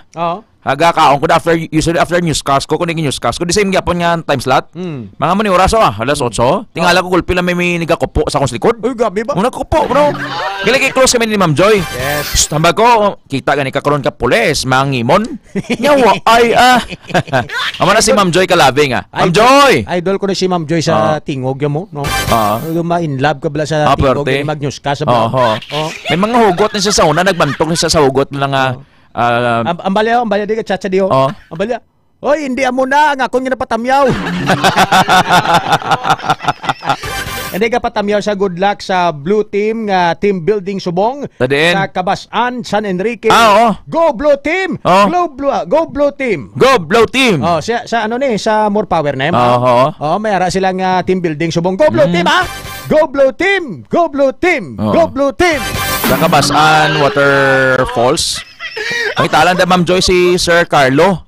S19: Haga kaon ko usually after newscast ko kundi newscast ko di same gyapon nga time slot. Mga mani oras alas 8. Tingala ko gulpi lang may nigakupo sa akong likod.
S18: Uy, gabi ba?
S19: Una kupo, bro. Kaya close kami ni Ma'am Joy. Yes. Tambag ko, kita gani ka karon ka pulis, mangimon. Nyawa ay Amo na si Ma'am Joy kalabing Ma'am Joy.
S18: Idol ko na si Ma'am Joy sa tingog mo, no? In love ka bala sa tingog ni mag-newscast sa
S19: may mga hugot na siya sa una, nagbantok na siya sa hugot lang
S18: ambalya di ka chacha di ambalya. Oy, hindi amo na nga akong ginapatamyaw. Hindi ka patamyaw sa good luck sa Blue Team nga team building subong sa Cabasan, San Enrique. Go Blue Team. Go Blue Team.
S19: Go Blue Team.
S18: Sa More Power na may ara silang team building subong. Go Blue Team Go Blue Team. Go Blue Team. Go Blue Team.
S19: Sa Cabasan Waterfalls. Ang italan da Ma'am Joy si Sir Carlo.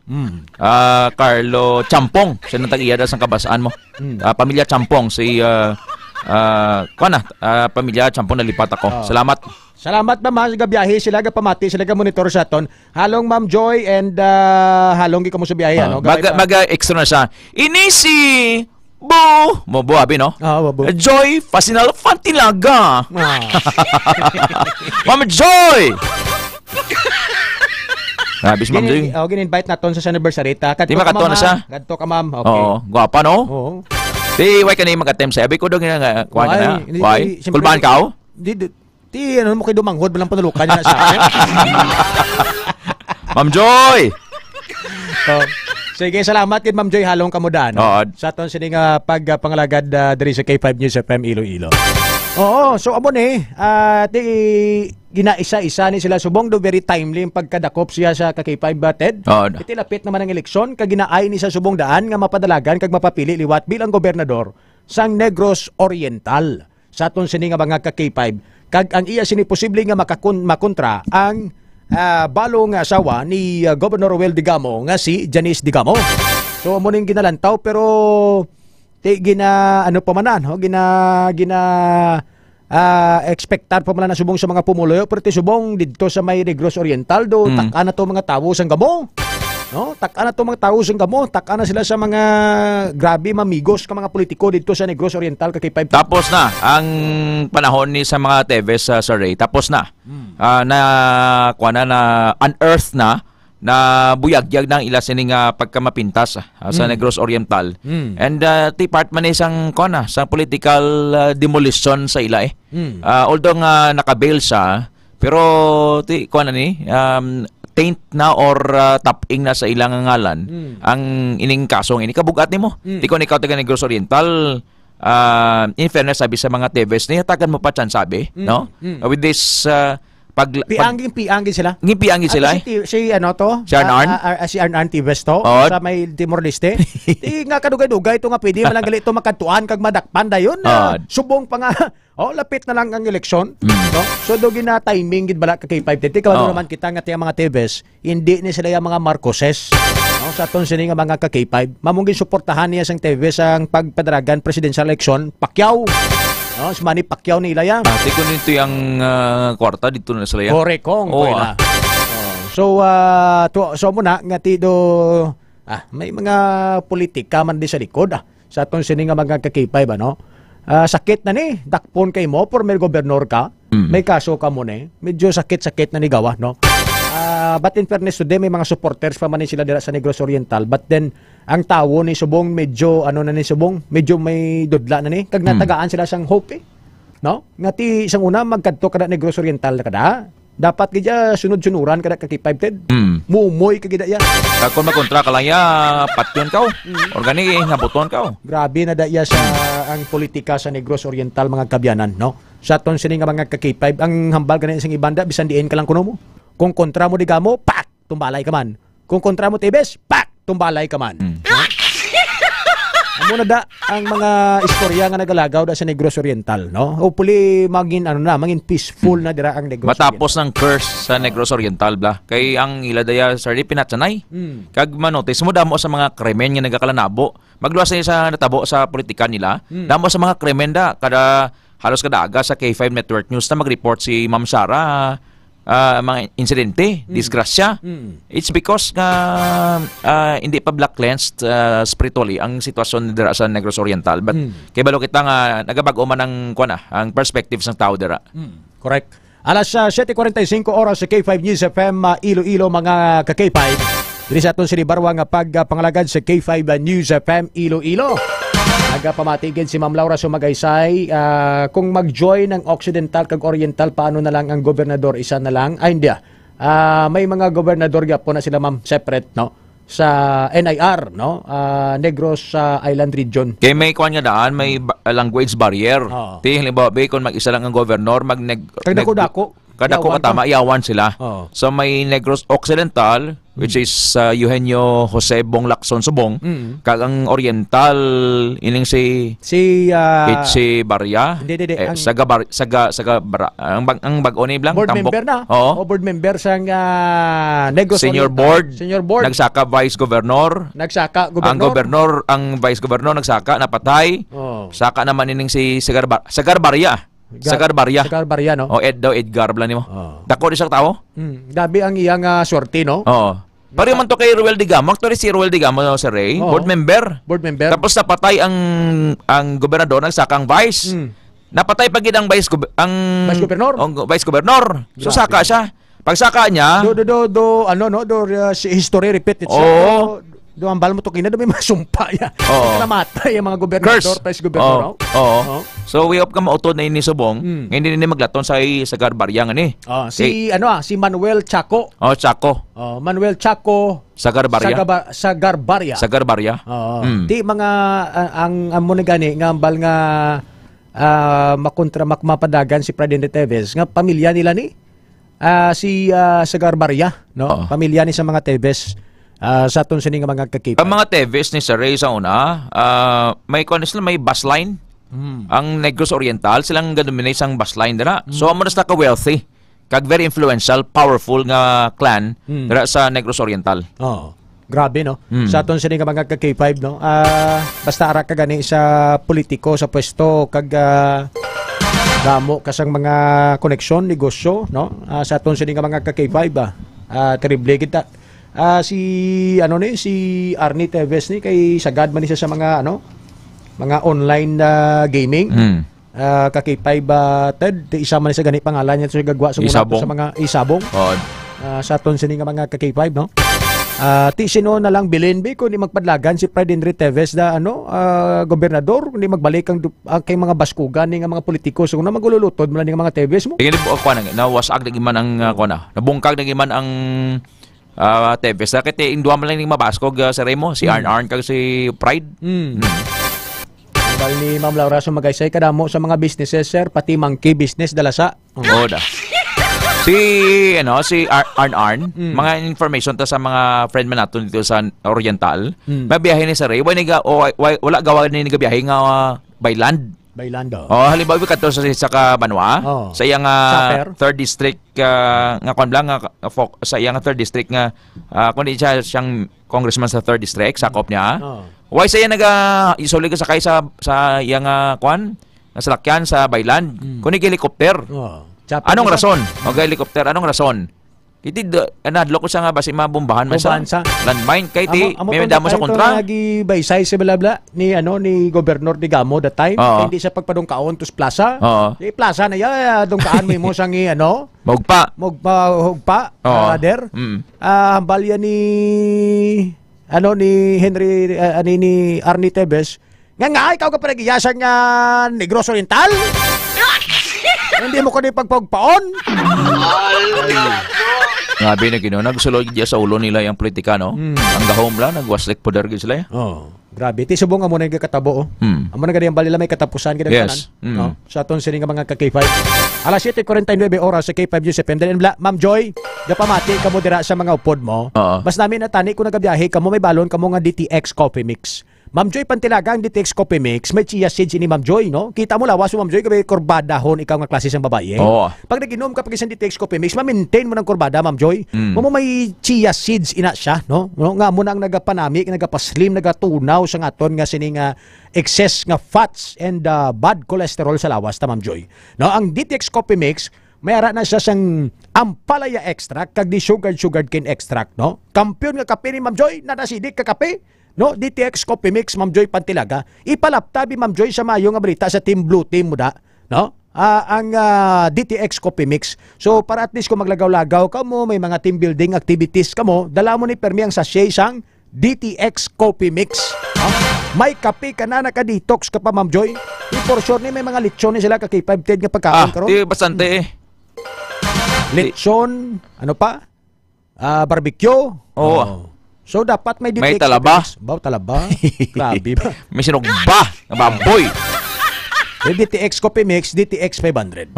S19: Carlo Champong. Siya nang tag-iya sa Kabasaan mo. Pamilya Champong si pamilya Champong nalipat ako. Salamat.
S18: Salamat ma'am, gabiyahe sila pamati sila monitor sa aton. Halong Ma'am Joy and halong gi kamo sa biyahe
S19: Baga extra na siya. Ini si Bo! Mabuhabi, no? Joy Fasinal Fantilaga. Ma'am Joy! Grabe si Ma'am Joy.
S18: Gin-invite naton sa anniversary ta.
S19: Di makato na siya?
S18: Kadto ka, ma'am. Okay.
S19: Oo, gwapa, no?
S18: Oo.
S19: Di, why ka na yung mag-attempt sa abi ko doon nga, kuha ka na. Why? Kulbahan ka, oh?
S18: Di, ano mo kayo dumanghod, walang panulukan niya sa akin.
S19: Ma'am Joy!
S18: Sige, salamat kid Ma'am Joy halong kamudan. Sa aton sining pagpangalagad diri sa K5 News FM Iloilo. Oo, so amo ni ginaisa-isa ni sila subong do very timely ang pagkadakop siya sa K5 Ted. Iti lapit naman ang eleksyon kag ginaay ni sa subong daan nga mapadalagan kag mapapili liwat bilang gobernador sang Negros Oriental. Sa aton sini nga mga K5 kag ang iya sini posible nga makontra ang balong asawa ni Governor Roel Digamo nga si Janice Digamo. So amo ning ginalantaw pero ano pa manan expectar pa man na subong sa mga pumuloy pero subong didto sa may Negros Oriental do taka na to mga tawo sang Gamo. No, taka na to mga tawo sang Gamo, taka na sila sa mga grabe mamigos ka mga politiko dito sa Negros Oriental kay 5.
S19: Tapos na ang panahon ni sa mga Teves sa Ray. Tapos na. Na kuha na unearth na buyagyag ng ila sining pagkamapintas sa Negros Oriental. And part man isang kuha sa political demolition sa ila although nga nakabail siya pero kuha na ni taint na or taping na sa ilang ngalan ang ining kasong ini kabugat nimo. Di ko ikaw taga Negros Oriental in fairness sabi sa mga Teves niya tagan mo pa chan sabi no with this piangin
S18: sila.
S19: Piangin sila.
S18: Si ano to?
S19: Si Arnarn?
S18: Si Arnarn Tives to. Sa may Timor-Leste. Di nga kadugay-dugay ito nga pwede malanggali ito makatuan kag madakpan dayon. Subong pa nga. Lapit na lang ang eleksyon. No? So do gina timing gid bala ka kay 550. Kawan naman kita nga tiya mga Teves, hindi ni sila yung mga Marcoses. No? Sa aton sini nga mga ka K5, mamungin suportahan niya sang Teves ang pagpadaragan presidential election, Pacquiao. Si Manny Pacquiao ni Ilaya.
S19: Ati ko nito yung kwarta dito na sila yan.
S18: Korekong. So muna nga tido may mga politika man di sa likod sa atong sini nga mga kakipay ba no. Sakit na ni dakpon kay mo former gobernador ka. May kaso ka mo ni. Medyo sakit na ni gawa no. But in fairness today may mga supporters pa man sila dira sa Negros Oriental but then ang tawo ni subong medyo medyo may dudla na ni kag natagaan sila sang hope no ngati isang una magkadto kada Negros Oriental kada dapat gidya sunod-sunuran kada kakipayted mumoy kagida ya
S19: kakon makontra ka lang ya patyon ka organi nga buton ka
S18: grabe na daya sa ang politika sa Negros Oriental mga kabyanan no sa ton sini nga mga kakipay ang hambal kanang isang ibanda bisan diin ka lang kuno mo kung kontra mo Digamo pak tumbalay ka man kung kontra mo Tebes pak tumbalay ka man. Amo na da ang mga istorya nga nagalagaw da sa Negros Oriental, no? Hopefully maging peaceful na dira ang Negros
S19: matapos ng curse sa Negros Oriental bla. Kay ang ila daya sarili pinatsanay. Kag manotis mo damo sa mga krimen nga nagakalanabo. Magluwas na sa natabo sa politika nila. Damo sa mga krimen da kada halos kada aga sa K5 Network News na mag-report si Ma'am Sara mga insidente, disgrasya. It's because hindi pa black cleansed spiritually ang sitwasyon dira sa Negros Oriental. But kay balo kita nga nagabag-o man ang ang perspectives ng tao dira.
S18: Correct. Alas 7:45 oras sa K5 News FM Iloilo mga ka-K5. Diri sa aton sinibarwa nga pagpangalagad sa K5 News FM Iloilo. Nagapamatigid si Ma'am Laura Sumagaysay kung mag-join ng Occidental kag Oriental paano na lang ang gobernador isa na lang hindi may mga gobernador po na sila ma'am separate no sa NIR no Negros Island Region
S19: kay may kuan nga daan may language barrier ti halimbawa kung mag-isa lang ang gobernador
S18: kadako
S19: kadako katama iyawan sila so may Negros Occidental which is Eugenio Jose Bong Lacson Subong kag ang Oriental ining si Barya saga ang bag-o ni blang
S18: board member na board member sang Negros
S19: senior board nagsaka vice governor ang vice governor nagsaka napatay saka naman ining si Sagar Barya no? Edgar blan nimo. Dako di sa tao?
S18: Dabi ang iyang swerte no?
S19: Pari man to kay Ruel Digamo. Actually si Ruel Digamo Sir Ray,
S18: Oo.
S19: board member.
S18: Board member.
S19: Tapos napatay ang gobernador nagsakang vice. Napatay pagid ang vice
S18: Vice-Governor?
S19: Vice-Governor. So
S18: Grabe.
S19: saka siya. Pagsaka niya,
S18: history repeat itself.
S19: Oo.
S18: Do ambal mo to kina do may masumpa ya.
S19: Oo.
S18: Namatay ang mga gobernador, vice-governor.
S19: Oo. So we hope ka mautod na ini subong. Hindi ni maglaton sa Garbarya ngani.
S18: Si Manuel Chaco.
S19: Chaco.
S18: Manuel Chaco
S19: Sa Garbarya.
S18: sa Garbarya.
S19: Sa Garbarya.
S18: Di mga ang mo gani nga ambal nga mapadagan si Presidente Teves nga pamilya nila ni sa Garbarya, no? Pamilya ni sa mga Teves. Sa aton sini nga mga kakita.
S19: Ang mga Teves ni Sir Ray sa una, may may bus line. Ang Negros Oriental silang gadominate sang bus line dira. So amo na ka wealthy, kag very influential, powerful nga clan dira sa Negros Oriental.
S18: Grabe no. Sa aton sini nga mga K5 no. Basta ara ka gani sa politiko sa pwesto kag damo kasang mga koneksyon, negosyo no. Sa aton sini nga mga K5 terrible kita. Si Arnie Teves ni kay sagad man siya sa mga mga online gaming. Kakipay ba Ted isa man sa gani pangalan niya sa gagwa sa mga Isabong. Sa aton sini nga mga kakipay no. Ti sino na lang bilin bi kun di magpadlagan si Presidente Teves da gobernador kundi magbalik ang kay mga baskugan ni nga mga politiko so na magululutod man ni nga mga Teves mo.
S19: Ingin po ako na wasag na giman ang nabungkag na giman ang Teves. Kaya indua man lang yung mabaskog sa Remo. Si Arn kag si Pride.
S18: Dahil ni Ma'am Laura so magaysay kadamo sa mga businesses sir. Pati monkey business dalasa.
S19: Da. Si Arn, mga information ta sa mga friend man nato dito sa Oriental. Mabiyahe ni sa Ray. Wala gawa ni gabiyahe nga by land.
S18: Bailando.
S19: Halimbawa kadto sa Banwa, sa iyang third district nga kon lang sa iyang third district nga kundi siya siyang congressman sa third district sakop niya. Why saya isulig sa kay sa iyang salakyan sa Bayland. Kundi helicopter. Anong rason? Helicopter, anong rason? Iti nadlo ko sa nga basi mabombahan man sa landmine kay ti may damo sa kontra.
S18: Lagi baysay sa blabla ni ni Governor Digamo that time hindi sa pagpadungkaon tos plaza. Di plaza na ya dungkaan mo sang
S19: Mogpa
S18: der. Hambal yan ni Henry ni Arnie Teves. Nga ikaw ka pa nagiyasang nga Negros Oriental? Hindi mo ko ni pagpagpaon.
S19: Grabe na gino, nagsulod diya sa ulo nila yung politika, no? Ang gahom lang, nagwaslik poder gid sila.
S18: Grabe. Ti subong amo na katabo. Amo na gani ang balila may katapusan gid
S19: yes.
S18: No? Sa aton sini nga mga K5. Alas 7:49 oras sa K5 USFM. Then Ma'am Joy, gapamati kamo dira sa mga upod mo. Mas namin natani ko nagabiyahe kamo may balon kamo nga DTX Coffee Mix. Ma'am Joy Pantilaga ang DTX Coffee Mix, may chia seeds ni Ma'am Joy, no? Kita mo lawas Ma'am Joy kay kurbadahon ikaw nga klase sang babae. Pag naginom ka pag isang DTX Coffee Mix, ma-maintain mo ng kurbada Ma'am Joy. Mo may chia seeds ina siya, no? Nga mo nang nagapanami, nagapaslim, nagatunaw sa aton nga sining excess nga fats and bad cholesterol sa lawas ta Ma'am Joy. No, ang DTX Coffee Mix may ara na siya sang ampalaya extract kag di sugar cane extract, no? Kampiyon nga kape ni Ma'am Joy, nadasidik ka kape. No, DTX Coffee Mix, Ma'am Joy Pantilaga. Ipalaptabi Ma'am Joy sa mayo nga balita sa Team Blue Team mo da, no? Ang DTX Coffee Mix. So para at least kung maglagaw-lagaw ka mo, may mga team building activities ka mo, dala mo ni permi ang sachet sang DTX Coffee Mix. No? May kape ka na naka-detox ka pa Ma'am Joy. For sure ni may mga lechon ni sila kaki 5 nga pagkaon karon.
S19: Di bastante
S18: Lechon, ano pa? Barbecue. So dapat may DTX.
S19: May talaba.
S18: Talaba. Grabe ba?
S19: May sinugba na baboy.
S18: DTX Coffee Mix, DTX 500.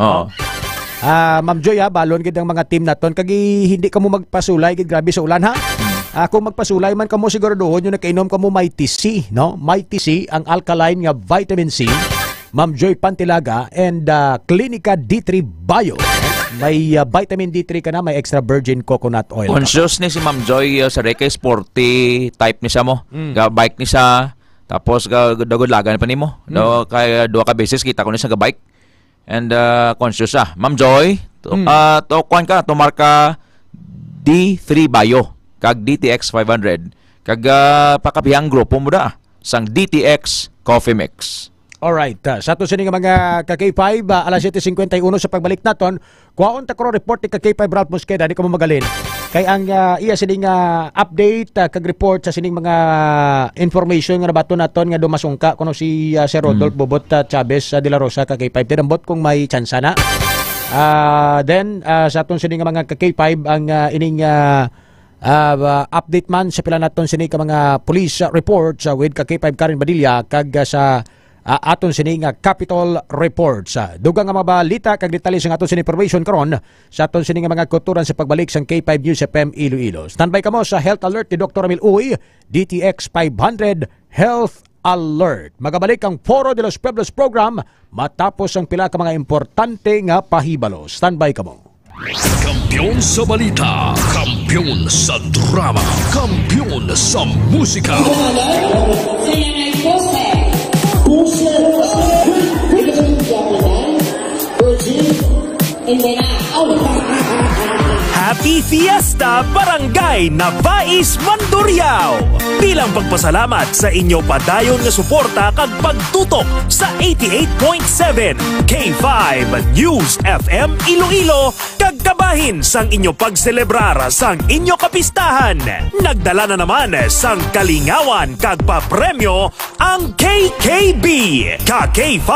S18: Ma'am Joy balon gid ang mga team naton kag hindi ka mo magpasulay gid grabe sa ulan ha. Kung magpasulay man kamo siguraduhon yung nakainom kamo Mighty C, no? Mighty C ang alkaline nga vitamin C. Ma'am Joy Pantilaga and Clinica D3 Bio. May vitamin D3 ka na, may extra virgin coconut oil.
S19: Conscious ni si Ma'am Joy sa reke sporty type ni siya mo. Ga-bike ni siya. Tapos dagod-lagan pa nimo. No, kaya duha ka beses kita ko ni sa ga-bike. And conscious siya. Ma'am Joy, kuan ka, tumar ka D3 Bio. kag DTX 500 kag pakabihang grupo mo da sang DTX Coffee Mix.
S18: Alright, sa ato sining mga ka-K5, alas 7:51 sa pagbalik naton, kuhaon ta ko report ni ka-K5 Ralph Mosqueda, di ko mo magalin. Kay ang iya sining update kag report sa sining mga information nga nabato naton nga dumasungka kuno si Sir Rodolfo Bobot Chavez de la Rosa ka-K5. Tinambot kung may tsansa na. Then sa aton sining mga ka-K5 ang ining update man sa pila naton sining mga police reports with ka-K5 Karen Badilla kag sa aton sining Capitol Reports. Dugang nga mabalita kag detalye sa aton sining information karon sa aton sining mga kuturan sa pagbalik sang K5 News FM Iloilo. Standby kamo sa Health Alert ni Dr. Ramil Uy, DTX 500 Health Alert. Magabalik ang Foro de los Pueblos program matapos ang pila ka mga importante nga pahibalo. Standby kamo.
S15: Kampiyon sa balita, kampiyon sa drama, kampiyon sa musika.
S6: Happy Fiesta Barangay Navais Mandurriao! Bilang pagpasalamat sa inyo padayon nga suporta kag pagtutok sa 88.7 K5 News FM Iloilo kag kabahin sang inyo pagselebrar sang inyo kapistahan. Nagdala na naman sang kalingawan kag papremyo ang KKB. Ka-K5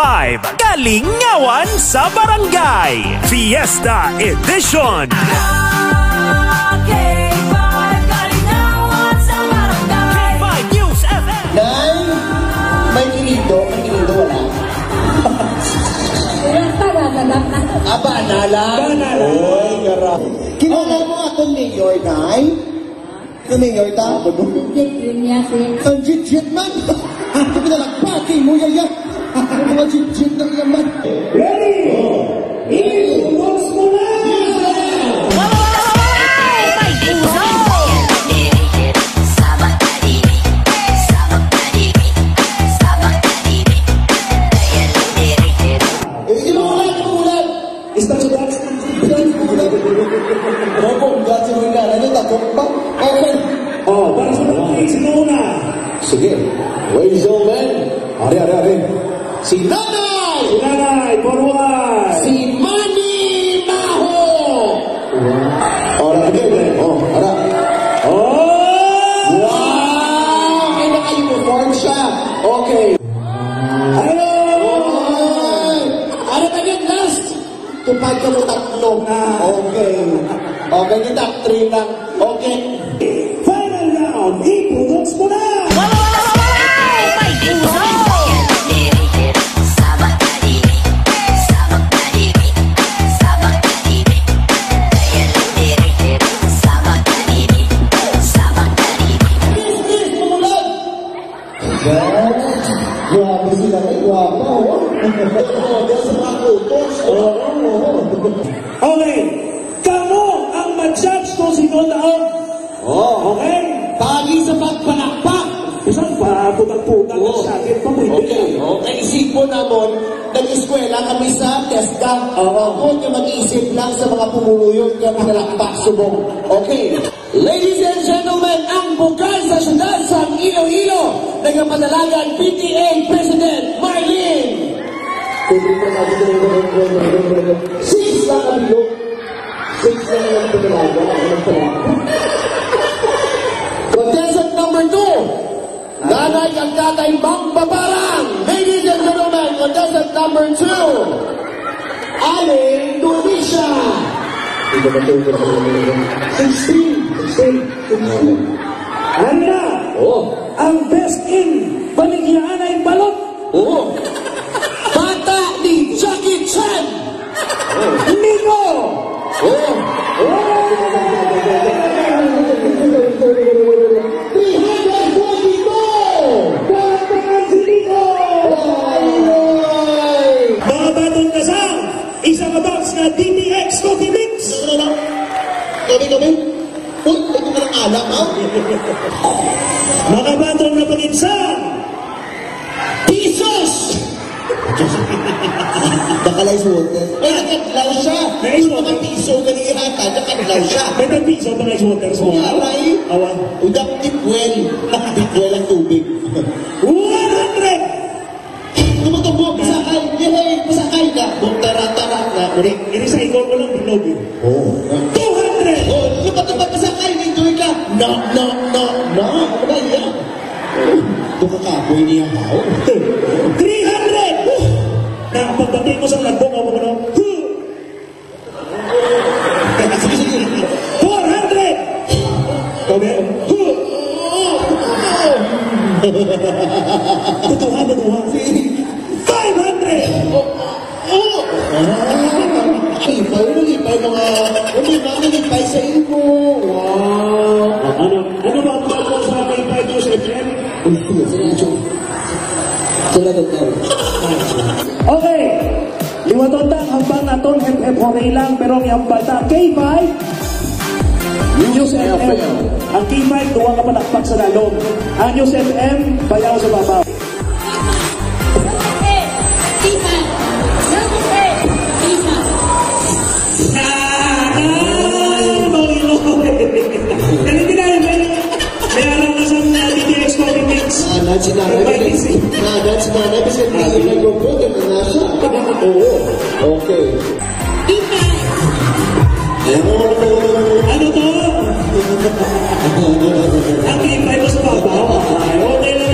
S6: Kalingawan sa Barangay Fiesta Edition.
S20: Nay, may kinido wala. Banala. Oy, gara. Kilala mo akong mayor, Nay? Ito mayor ta? Ang jit-jit man. Ito pinalagpaki mo yaya. Ang mga jit-jit na yaman. Ready? Iluwas mo na!
S21: Oh, para sa mga sino una? Sige. Ladies and gentlemen, ari. Si Nanay! Si Nanay, forward! Si Manny Maho! Ara. Wow! May naka-uniform siya. Okay. Hello! Ano na yun, last? Tupad ka mo tatlo. Okay. Okay, yung top 3 lang. Okay. Final round, i-products mo na! Grabe sila na guwapa, Okay. Kamu ang mag-judge kung sino taon. Okay? Pagi sa pagpanakpak. Isang pa, putang-putang sa akin. Okay. Naisip mo naman, nag-eskwela kami sa TESDA. Huwag ka mag-isip lang sa mga pumuluyong ka pinalakpak subong. Okay. Ladies and gentlemen, ang bukal sa syudad sa Iloilo, nagpapadalagan PTA President Marlene. Sis lang kami yun. Sis lang ang padalaga. Contestant number 2, Nanay ang Tatay Bang Babarang. Ladies and gentlemen, contestant number 2, Aling Dunisha. 16. Ano na? Ang best in Baligyan ay balot. Bata ni Jackie Chan. Nico. Mga batong kasang, isang box na DTX Coffee Mix. Kami? Uy, ito ka ng alam, ha? Mga batong na paginsan, Pisos! Bakalay sa water. Ay, nakadlaw siya. Ay, mga piso, ganihata, nakadlaw.
S20: na siya.
S21: May nag-visa ba na water sa mga?
S20: Aray, udap tipwell. Tipwell ang tubig.
S21: 100!
S20: Tumutubo, pasakay. Pasakay ka. Tara na.
S21: Ini sa ikaw ko lang binog eh.
S20: Oo.
S21: 200!
S20: Oh, lupat pasakay. Enjoy ka. No. Ano ba yan? Ito kakaboy niya ako.
S21: 300! Nakapagdating mo sa lagbong ako mo. 400! Kau meron? Tutuhan. 500!
S20: Lipay mga... Lipay sa imo. Wow.
S21: Ano ba ang bago sa lipay ko sa FM? Okay. Liwatondang hambang naton hep horay lang pero may ambata K5 News FM. Ang K5 duwa ka palakpak sa dalog. Ang News FM bayaw sa babaw.
S20: Okay.
S21: Ano to? Ang K5 ko sa babaw. Okay lang.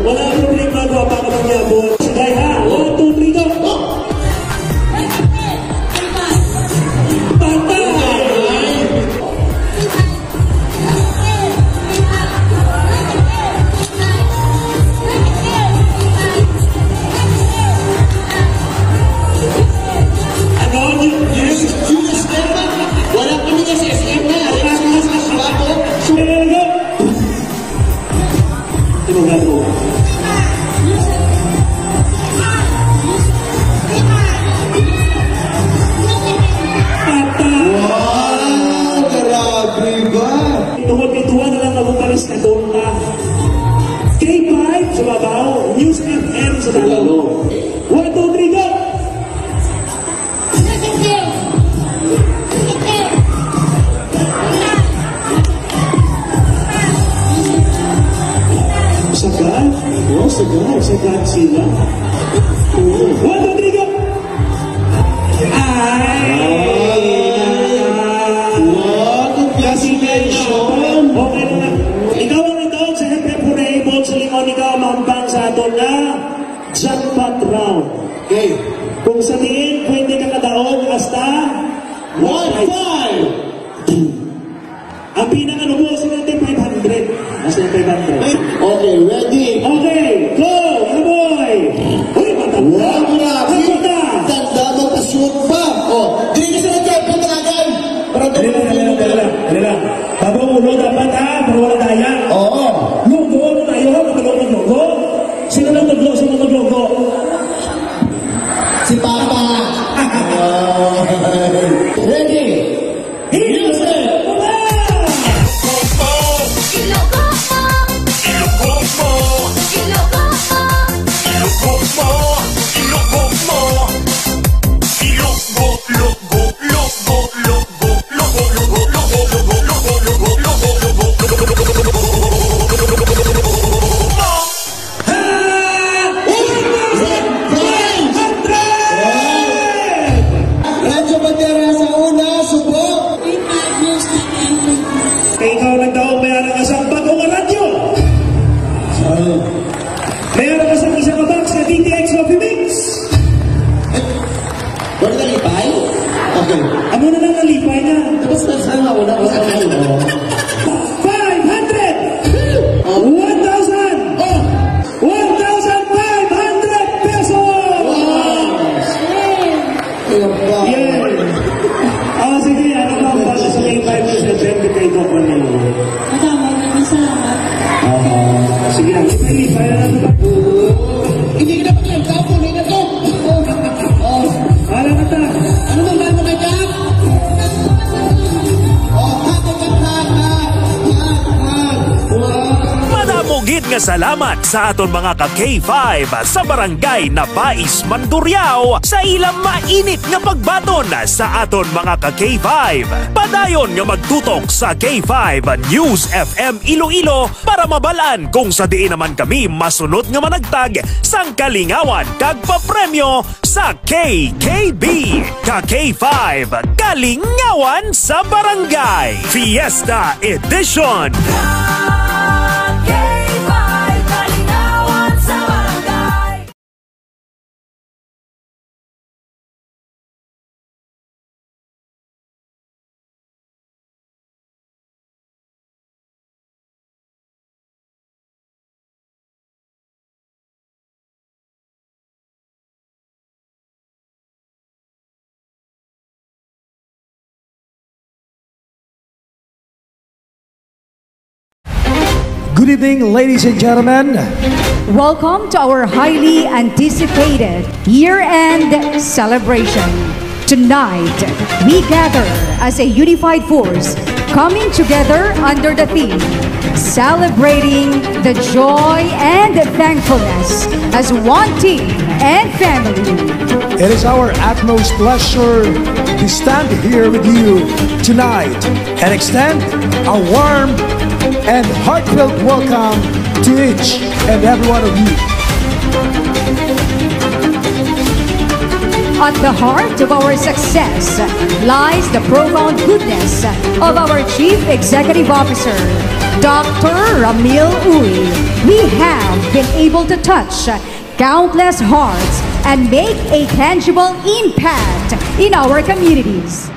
S21: Wala problema ko pa ka magyabot. Sige ha. 1, 2, 3 go. Tungkol-ituan na lang nabukalis na doon na K5 sa babaw, News FM sa dalaw. 1, 2, 3, go! Sagad? Oo, sagad. Sagad sila. 1, 2, 3, go! Congratulations! Okay na. Ikaw ang itaon sa Hepe Puree Bolt sa Limon. Ikaw ang mahambang sa ato na jackpot round. Okay. Kung sa tiin, pwede ka kadaog hasta 1,500. Ang pinang-ano mo, sila natin 500. Hasta 500.
S20: Okay, ready?
S21: Okay, go! Yaboy! Uy, matanda! Matanda!
S20: Tanda, magpashoot pa! Oh, dito sa nagkapit na agad!
S21: Dali. Bago ulo dapat ha, pero wala daya.
S20: Oo.
S21: Lugo, ano tayo? Nakalong lugo? Sino lang naglogo?
S20: Si Papa. Ready? Music!
S21: Ikaw nagdaong mayroon ka sa bagong radyo. Mayroon ka sa isang box na DTX Coffee Mix.
S20: Wala nalipay? Okay.
S21: Ano na lang nalipay na?
S20: Tapos saan nga una ko sa kanil mo?
S21: 500! 1,000! 1,500 pesos!
S20: Wow!
S21: Yeah! Sige, ano ba ang basta sa may 5% kay Doc Ramil?
S17: Madamay naman salamat.
S21: Sige lang, lipay na natin ba?
S20: Hindi ka na pag-lang kapo, hindi na to!
S21: Wala na ta!
S20: Ano bang gano kay Jack?
S21: Madamugid
S6: nga salamat sa aton mga ka-K5 sa barangay na Bais, Mandurriao sa ilang mainit nga pagbaton sa aton mga ka-K5. Padayon nga magtutok sa K5 News FM Iloilo para mabalaan kung sa diin naman kami masunod nga managtag sang kalingawan kag papremyo sa KKB. Ka-K5 Kalingawan sa Barangay Fiesta Edition.
S18: Good evening, ladies and gentlemen.
S1: Welcome to our highly anticipated year-end celebration. Tonight, we gather as a unified force, coming together under the theme, celebrating the joy and thankfulness as one team and family.
S18: It is our utmost pleasure to stand here with you tonight and extend a warm and heartfelt welcome to each and every one of you.
S1: At the heart of our success lies the profound goodness of our Chief Executive Officer, Dr. Ramil Uy. We have been able to touch countless hearts and make a tangible impact in our communities.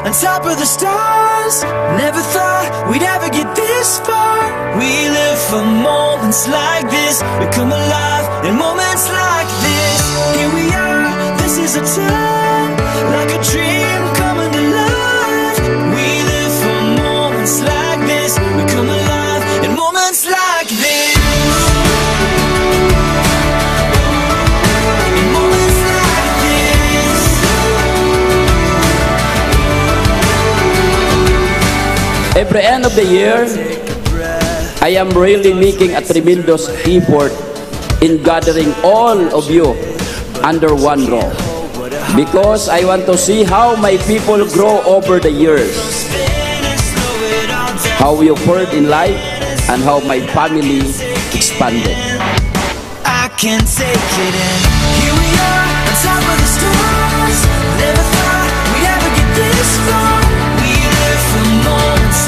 S22: On top of the stars, never thought we'd ever get this far. We live for moments like this, we come alive in moments like this. Here we are, this is a time, like a dream coming to life. We live for moments like this, we come alive in moments like this.
S2: Every end of the year, I am really making a tremendous effort in gathering all of you under one roof because I want to see how my people grow over the years, how we occurred in life, and how my family expanded.
S22: I can't take it in. Here we are, on top of the stars. Never thought we'd ever get this far. We live for moments.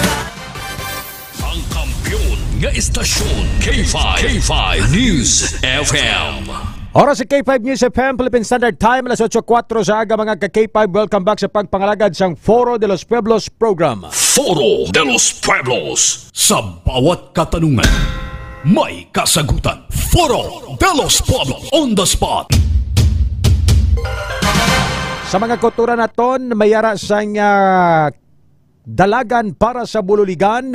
S15: Ang kampiyon nga istasyon K5 News FM.
S18: Oras sa K5 News FM, Philippine Standard Time, alas 8:04 sa aga mga ka-K5. Welcome back sa pagpangalagad sang Foro de los Pueblos program.
S15: Foro de los Pueblos. Sa bawat katanungan, may kasagutan. Foro de los Pueblos on the spot.
S18: Sa mga kultura naton, mayara sang dalagan para sa bululigan,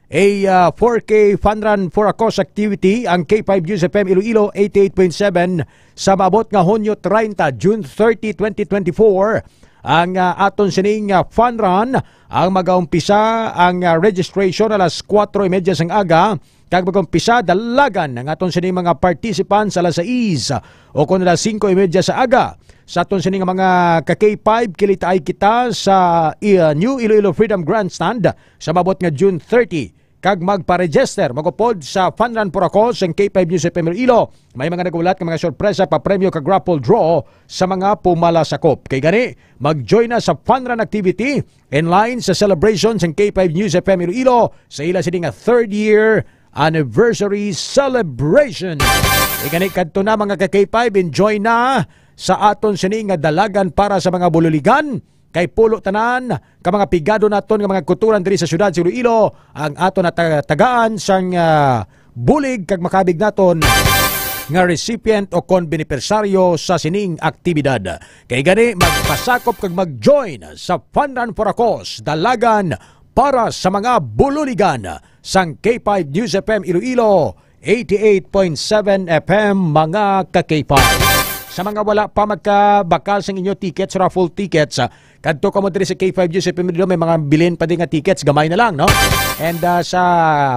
S18: a 4K Fun Run for a Cause activity ang K5 News FM Iloilo 88.7 sa maabot nga Hunyo 30, June 30, 2024. Ang aton sining Fun Run ang mag-aumpisa ang registration alas 4:30 sang aga kag mag-umpisa dalagan ang aton sining mga participants alas 6 o kun alas 5:30 sa aga. Sa aton sining mga ka-K5 kilitaay kita sa New Iloilo Freedom Grandstand sa maabot nga June 30. Kag magpa-register, magupod sa Fun Run for a Cause ang K5 News FM Iloilo. May mga nagulat ng mga sorpresa pa premyo kag raffle draw sa mga pumalasakop. Kay gani, mag-join na sa Fun Run activity in line sa celebrations ng K5 News FM Iloilo sa ila sining 3rd year anniversary celebration. Kay gani kadto na mga ka-K5, enjoy na sa aton sining dalagan para sa mga bululigan. Kay pulo tanan ka mga pigado naton nga mga kulturan diri sa syudad sa Iloilo ang aton tagaan sang bulig kag makabig naton nga recipient o kon benepisaryo sa sining aktibidad. Kay gani magpasakop kag mag-join sa Fun Run for a Cause dalagan para sa mga bululigan sang K5 News FM Iloilo 88.7 FM mga ka-K5. Sa mga wala pa magkabakal sa inyo tickets, raffle tickets, kadto ka mo diri sa K5 Giuseppe Milo, may mga bilin pa din nga tickets, gamay na lang, no? And sa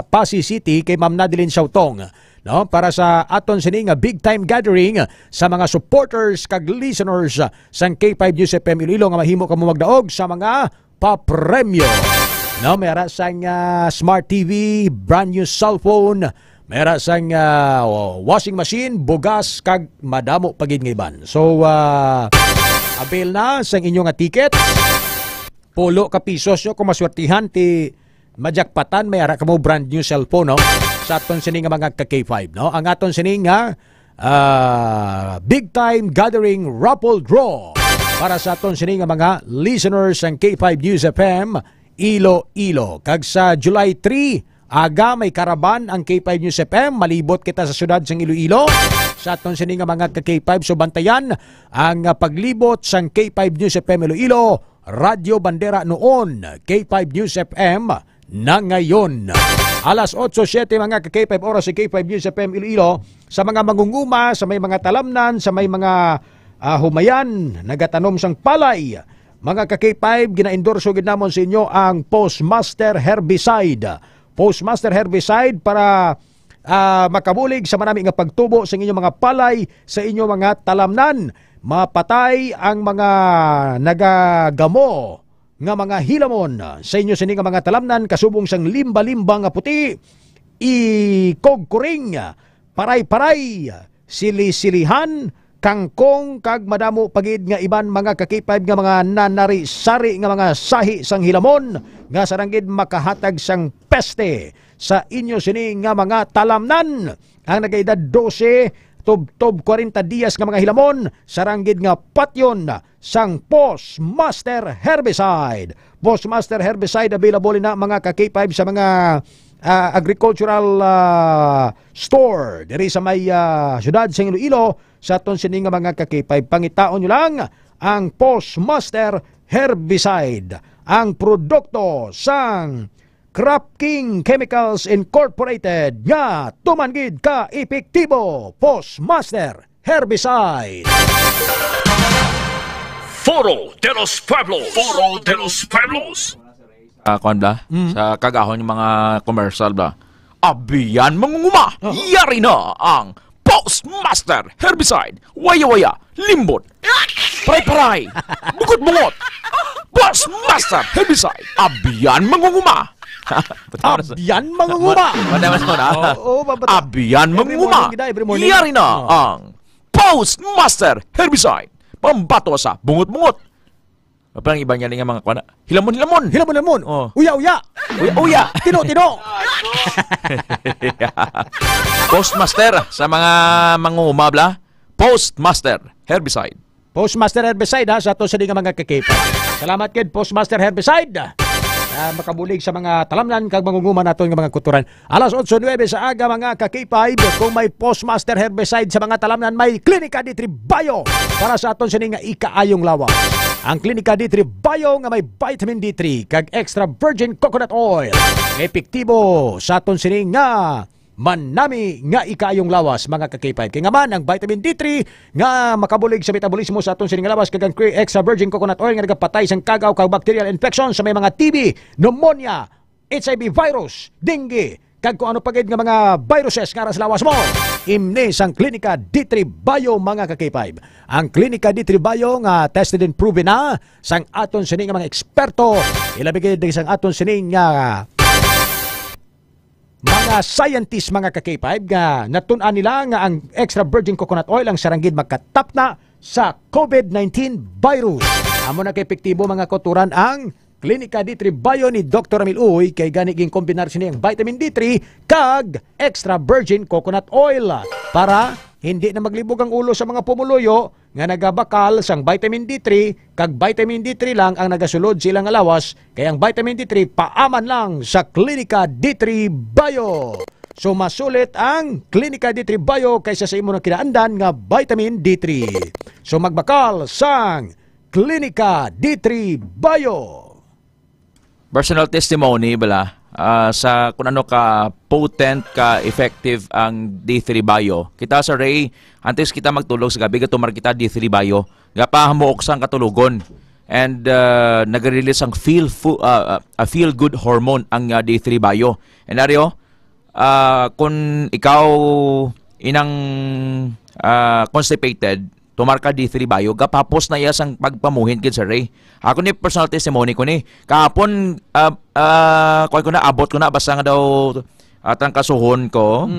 S18: Pasig City, kay Ma'am Nadilin Sautong, no? Para sa aton sini nga big time gathering sa mga supporters kag listeners sa K5 Giuseppe Milo nga mahimo ka mo magdaog sa mga papremyo. No, mayara sang smart TV, brand new cellphone, mayara sang washing machine, bugas kag madamo pagid nga iban. So avail na sang inyo nga ticket. Pulo ka pisos yo kung maswertihan ti majakpatan, mayara ka mo brand new cellphone, no? Sa aton sini nga mga ka-K5, no? Ang aton sini nga big time gathering raffle draw para sa aton sini nga mga listeners ng K5 News FM Iloilo. Kag sa July 3, aga may karaban ang K5 News FM, malibot kita sa syudad sang Iloilo. Sa aton sini nga mga ka-K5, so bantayan ang paglibot sang K5 News FM Iloilo, Radio Bandera noon, K5 News FM na ngayon. Alas 8:07 mga ka-K5 oras sa K5 News FM Iloilo, sa mga mangunguma, sa may mga talamnan, sa may mga humayan, nagatanom sang palay. Mga ka-K5, gina-endorso gid namon sa inyo ang Postmaster Herbicide. Postmaster Herbicide para makabulig sa marami nga pagtubo sa inyong mga palay, sa inyong mga talamnan. Mapatay ang mga nagagamo nga mga hilamon sa inyo sini nga mga talamnan, kasubong sang limba-limba nga puti, ikogkuring, paray-paray, sili-silihan, kangkong kag madamo pagid nga iban mga ka-K5 nga mga nanari-sari nga mga sahi sang hilamon nga saranggid makahatag sang peste sa inyo sini nga mga talamnan. Ang nagaedad 12 tub 40 dias nga mga hilamon saranggid nga patyon sang Postmaster Herbicide. Postmaster Herbicide available na mga ka-K5 sa mga agricultural store diri sa may syudad sa Iloilo. Sa aton sini nga mga ka-K5, pangitaon nyo lang ang Postmaster Herbicide, ang produkto sang Crop King Chemicals Incorporated nga tumanggid ka epektibo. Postmaster Herbicide.
S15: Foro de los Pueblos. Foro de los Pueblos.
S19: Sa kagahon yung mga commercial ba? Abiyan mangunguma, yari na ang Postmaster Herbicide. Waya-waya, limbot, paray-paray, bugot-bungot. Postmaster Herbicide. Abiyan mangunguma.
S18: Abiyan mangunguma.
S19: Abiyan mangunguma. Yari na ang Postmaster Herbicide. Pambato sa bungot-bungot. Parang iba niya nga mga kwana. Hilamon. Uya. Tino. Postmaster sa mga mangungumabla. Postmaster Herbicide.
S18: Postmaster Herbicide sa ato sa nga mga ka-K5. Salamat kid Postmaster Herbicide. Makabulig sa mga talamnan kag mangunguma naton nga mga kuturan. Alas 8:09 sa aga mga ka-K5, kung may Postmaster Herbicide sa mga talamnan, may Klinika D3 Bio para sa aton sini nga ikaayong lawas. Ang Klinika D3 Bio nga may vitamin D3 kag extra virgin coconut oil. Epektibo sa aton sini nga manami nga ikaayong lawas mga ka-K5. Kaya nga man ang vitamin D3 nga makabulig sa metabolismo sa aton sining lawas kag ang extra virgin coconut oil nga nagapatay sang kagaw kag bacterial infection sa may mga TB, pneumonia, HIV virus, dengue kag kung ano pagid nga mga viruses nga sa lawas mo. Imni sang Klinika D3 Bio mga ka-K5. Ang Klinika D3 Bio nga tested and proven na sang aton sining nga mga eksperto. Ilabigid sang aton sining nga mga scientist mga ka-K5 nga natun-an nila nga ang extra virgin coconut oil ang saranggid makatapna sa COVID-19 virus. Amo na ka-epektibo mga kuturan ang Klinika D3 Bio ni Dr. Ramil Uy kay ganiging kombinar sini ang vitamin D3 kag extra virgin coconut oil para hindi na maglibog ang ulo sa mga pumuluyo nga nagabakal sang vitamin D3 kag vitamin D3 lang ang nagasulod silang alawas kay ang vitamin D3 paaman lang sa Klinika D3 Bio. So masulit ang Klinika D3 Bio kaysa sa imo na kinaandan nga vitamin D3. So magbakal sang Klinika D3 Bio.
S19: Personal testimony bala sa kung ano ka potent ka effective ang D3 Bio. Kita sa Ray, antes kita magtulog sa gabi gatumar kita D3 Bio, gapahamuok sang katulugon. And nag-release ang feel good hormone ang D3 Bio. And Ario, kung ikaw inang constipated, tumarka D3 Bio, gapapos na iya sang pagpamuhin kid sa Ray. Ako ni personal testimony ko ni. Kahapon, ko na, abot ko na, basta nga daw atang kasuhon ko,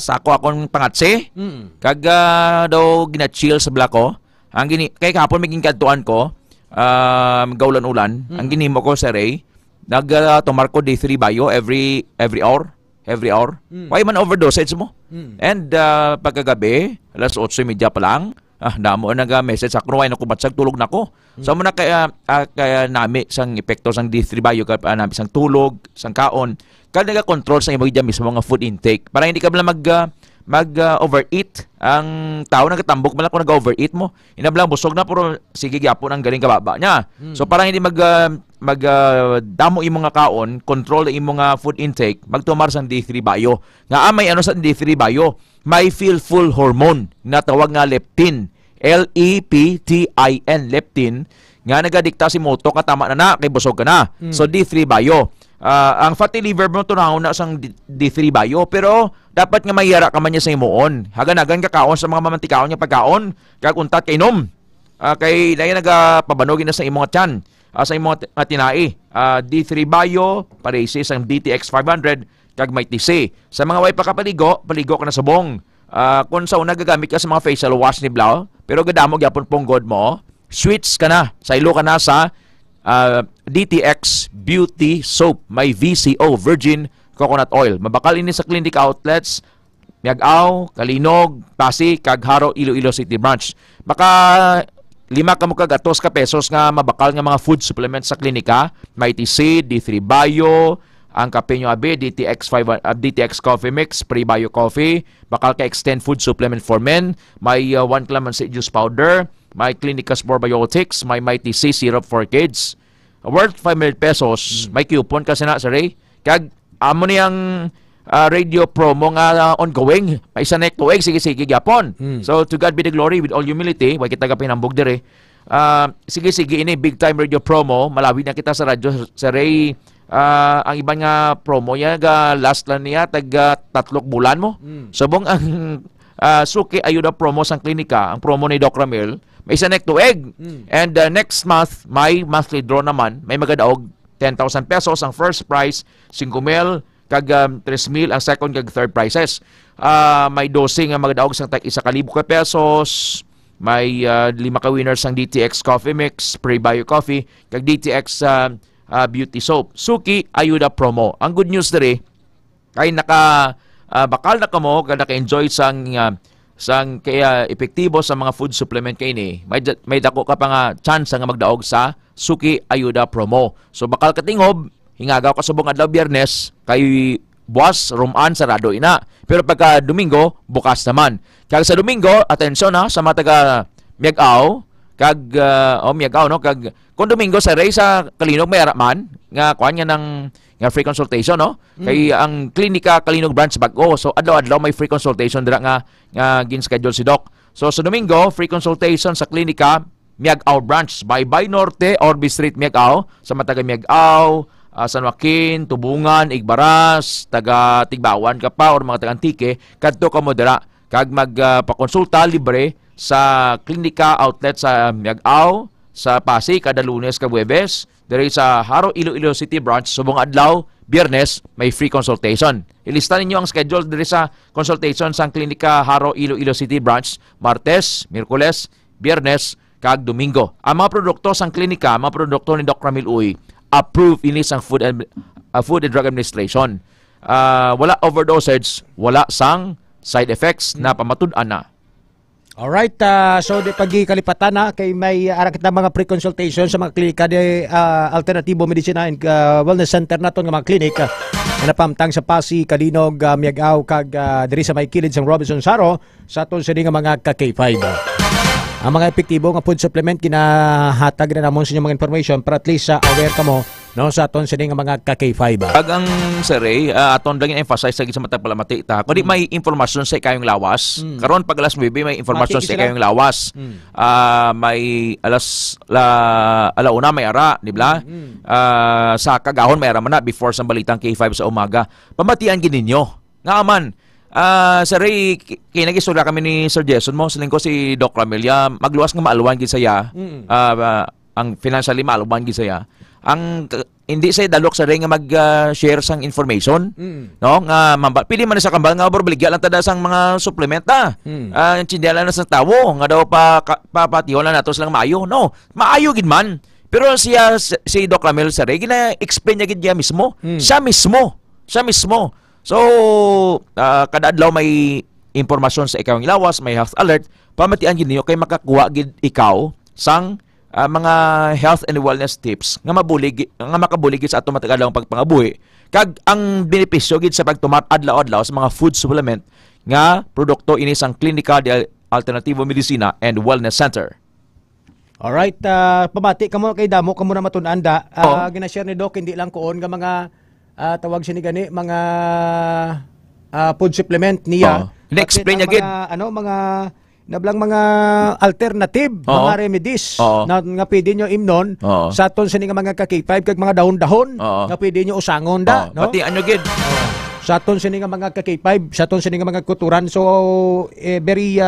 S19: sako akong pangatsi, kag daw gina-chill sa black ko. Kaya kahapon may ginkantuan ko, gaulan-ulan, ang ginimo ko sa Ray, tumarko D3 Bio every hour. Why man overdosage mo? And pagkagabi, alas 8:30 pa lang, damo nag-message ako, why nakubatsag, tulog na ko. So muna kaya nami sang epekto sang D3 Bio, nami sang tulog, sang kaon, kaya nag-control sa imong mismo nga food intake, para hindi ka bala mag-overeat. Ang tao nagkatambok mo lang kung nag-overeat mo. Inablang busog na, pero sige gyapon ang galing kababa niya. So parang hindi damo imong nga kaon, control imong nga food intake, magtumar sang D3 Bio. Nga may ano sa D3 Bio, may feel full hormone na tawag nga leptin. Leptin, leptin, nga nagadikta si moto ka tama na kay busog ka na. So D3 Bio. Ang fatty liver mo tunahon na sang D3 Bio, pero dapat nga mayara ka man niya sa imuon. Hagan-hagan ka kaon sa mga mamantikaon niya pagkaon, kag untat kay inom. Kay dahil nagapabanogin na sa imong tiyan, sa imong tinai. D3 Bio, paresis ang DTX 500, kag may TC. Sa mga way pagkapaligo, paligo ka na sa bong. Kung sa una gagamit ka sa mga facial wash ni Blau, pero gadamo gyapon ponggod mo, switch ka na, saylo ka na sa DTX Beauty Soap. May VCO, Virgin Coconut Oil. Mabakal ini sa clinic outlets, Miag-aw, Kalinog, Pasig, Kagharo, Iloilo City Branch. Baka 5 ka mo kag 2 pesos nga mabakal nga mga food supplements sa klinika. May TC, D3 Bio, ang kape nyo abi, DTX Coffee Mix, Pre-Bio Coffee, bakal ka Extend Food Supplement for Men, may 1 calamansi juice powder, may Clinicas Probiotics, may TC Syrup for Kids. Worth 500 pesos, may coupon kasi na sa Ray. Kag amo niyang radio promo nga ongoing. May isa na tuig, sige-sige gyapon. So to God be the glory with all humility, way kita gapinambog dire. Sige-sige ini big time radio promo, malawid na kita sa radyo sa Ray. Ang iban nga promo niya last lang niya tag 3 bulan mo. Subong ang suki ayuda promo sang klinika, ang promo ni Doc Ramil, may isa next tuig. And next month, may monthly draw naman, may magadaog 10,000 pesos ang first prize, 5,000 kag 3,000 ang second kag third prizes. May dosing nga magadaog sang tag 1,000 pesos. May 5 ka winners ang DTX Coffee Mix, Pre-Bio Coffee, kag DTX Beauty Soap. Suki ayuda promo. Ang good news dere kay bakal na kamo kag naka-enjoy sang kaya epektibo sa mga food supplement kay ni. May dako ka pa nga chance nga magdaog sa Suki ayuda promo. So bakal katingob, hingagaw ka subong adlaw Biyernes kay buwas ruman sarado ina. Pero pagka Domingo bukas naman. Kag sa Domingo, atensyon ha sa mga taga Miag-aw, kag Miag-aw no, kag kung Domingo sa Ray sa Kalinog may araman nga kuan nga ng nga free consultation no. Kay ang klinika Kalinog branch Bag-o. So adlaw-adlaw may free consultation dira nga gin-schedule si Doc. So sa Domingo, free consultation sa klinika Miag-aw branch, Baybay Norte, Orbe Street, Miag-aw. Sa mga taga Miag-aw, San Joaquin, Tubungan, Igbaras, taga Tigbawan ka pa or mga taga Antique, kadto ka mo dira kag magpakonsulta libre sa klinika outlet sa Miag-aw, sa Pasig kada Lunes kag Huwebes, diri sa Haro Iloilo City branch subong adlaw Biyernes may free consultation. Ilista ninyo ang schedule diri sa consultation sa klinika Haro Iloilo City branch Martes, Miyerkules, Biyernes kag Domingo. Ang mga produkto sang klinika, mga produkto ni Doc Ramil Uy, approved ini sang Food and Drug Administration. Wala overdosage, wala sang side effects na pamatud-an na.
S18: Alright, so di pagkalipatan na kay may ara kita mga pre-consultation sa mga klinika de Alternatibo Medicina and Wellness Center naton nga mga klinik na napamtang sa Pasig, Kalinog, Miag-aw kag diri sa may kilid sang Robinson Saro sa aton sini nga mga ka-K5. Ang mga epektibo nga food supplement kinahatag na namon sa inyong mga information para at least aware ka mo no sa aton sini nga mga ka-K5.
S19: Agang Sir Ray, aton lang emphasize lagi sa matag palamati ta. Kundi may informasyon sa ikayong lawas. Karon pag alas 9 may informasyon sa ikayong lawas. May alauna may ara, di ba? Sa kagahon may ara man na before sa balitang K5 sa umaga. Pamatian gid ninyo. Nga man. Sir Ray, kinagisula kami ni Sir Jason mo, siling ko si Doc Ramelia, magluwas nga maalwan gid saya. Ang financially maalwan gid saya. Ang hindi say dalok sa ring nga mag-share sang information, no? Nga pili man sa kambal nga berbaligya lang tada sang mga supplement ta. Tsindala na sa tawo nga daw papatihon na nato silang maayo. No, maayo gid man. Pero siya si Doc Ramel sa ring gina-explain niya gid niya mismo. Siya mismo. So, kada adlaw may impormasyon sa ikawang lawas, may health alert, pamatian gid niyo kay makakuha gid ikaw sang mga health and wellness tips nga makabulig sa ato matagalong pagpangabuhi. Kag ang benepisyo gid sa pagtumat adlaw-adlaw sa mga food supplement nga produkto ini sang Clínica de Alternativo Medicina and Wellness Center.
S18: Alright, pamati kamo kay damo kamo na matun-anda. Gina-share ni Doc hindi lang kuon nga mga tawag siya ni gani mga food supplement niya.
S19: Explain niya gid.
S18: Mga nablang mga alternative, mga remedies na nga pwede nyo imnon sa aton sini nga mga ka-K5 kag mga dahon-dahon nga pwede nyo usangon da, no?
S19: Pati ano gid.
S18: Sa aton sini nga mga ka-K5, sa aton sini nga mga kuturan. So very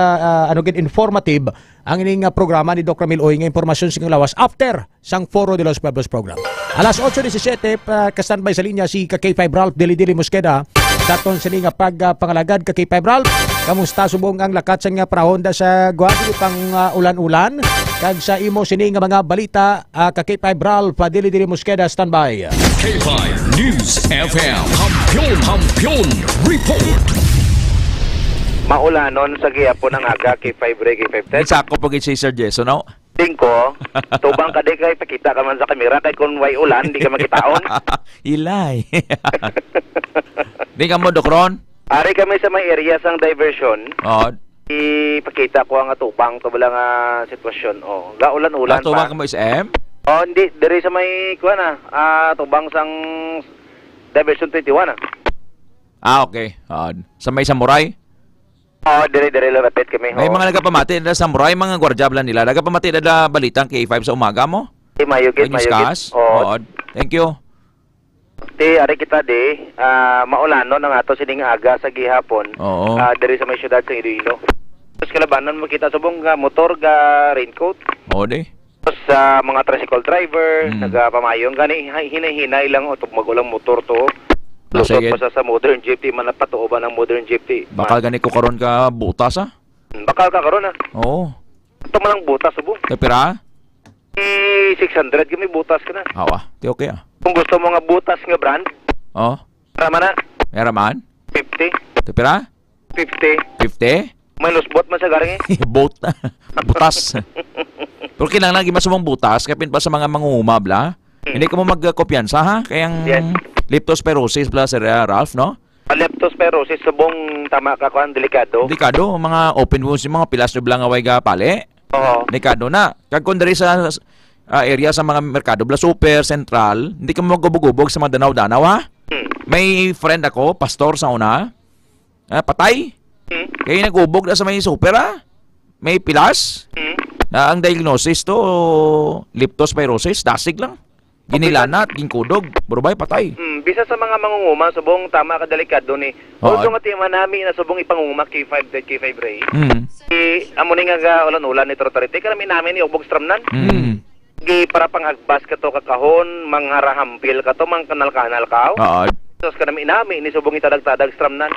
S18: gid informative ang ining programa ni Dr. Ramil Oy nga impormasyon sing lawas after sang Foro de los Pueblos program. Alas 8:17 ka-standby sa linya si ka-K5 Ralph Dili Mosqueda. Sa aton sini nga pangalagad ka-K5 Ralph. Kamusta subong ang lakat sa nga panahon da sa Guadi pang ulan-ulan kag sa imo sini nga mga balita ka-K5 Ralph Dili Mosqueda standby.
S15: K5 News FM Kampiyon Report.
S3: Maulanon sa gihapon ang aga K5 Ray K5
S19: Sako po si Sir Jason, no?
S3: Tingko, tubang ka di kay pakita ka man sa kamera kay kung way ulan di ka makitaon.
S19: Ilay. Di ka mo Dokron?
S3: Ari kami sa may area sang diversion. Ipakita ko ang atubang to bala nga sitwasyon. Gaulan-ulan pa.
S19: Atubang ka mo SM?
S3: Hindi diri sa may kuan tubang sang diversion 21
S19: okay. Sa may samurai?
S3: Dire lapit kami.
S19: May mga nagapamati na samurai, mga gwardya bala nila. Nagapamati na balitang K5 sa umaga mo?
S3: Mayugit.
S19: Thank you.
S3: Ari kita maulanon ang ato sining aga sa gihapon. Dire sa may syudad sa Iloilo. Tapos kalabanan mo kita subong motor ga raincoat. Tapos sa mga tricycle driver, nagapamayong gani hinay-hinay lang o magulang motor to. Lusot pa sa modern jeepney, manapatuoban ng modern jeepney.
S19: Bakal gani ko karon ka butas
S3: Bakal ka karon
S19: Oo.
S3: Ito man ang butas subong.
S19: Kapira?
S3: 600 kami butas ka na.
S19: Di okay
S3: Kung gusto mo nga butas nga brand. Rama na.
S19: Meraman?
S3: 50.
S19: Kapira?
S3: 50. May lusbot man sa garing
S19: butas. Pero kinahanglan gi masumong butas kapin pa sa mga mangungumabla. Hindi ka mo magkopiyansa ha? Kayang leptospirosis bla Sir Ralph, no?
S3: Leptospirosis subong tama ka kuan delikado.
S19: Delikado, mga open wounds, mga pilas nyo blang away ga pali. Delikado na. Kag kung dari sa area sa mga merkado bla super central, hindi ka mo magubog-ubog sa mga danaw-danaw ha? May friend ako, pastor sa una. Patay. Kaya nag-ubog na sa may super ha? May pilas. Ang diagnosis to leptospirosis, dasig lang. Ginilanat, ginkudog, burubay, patay.
S3: Bisa sa mga mangunguma, subong tama ka delikado ni. Also nga timan namin na subong ipangunguma K5 Ray. Amo ni nga ulan-ulan ni Trotarite, kami namin ni ubog stramnan. Para pangagbas ka to kakahon, mangharahampil ka to, mangkanal-kanal ka. Tapos kami namin ni subong itadag-tadag stramnan.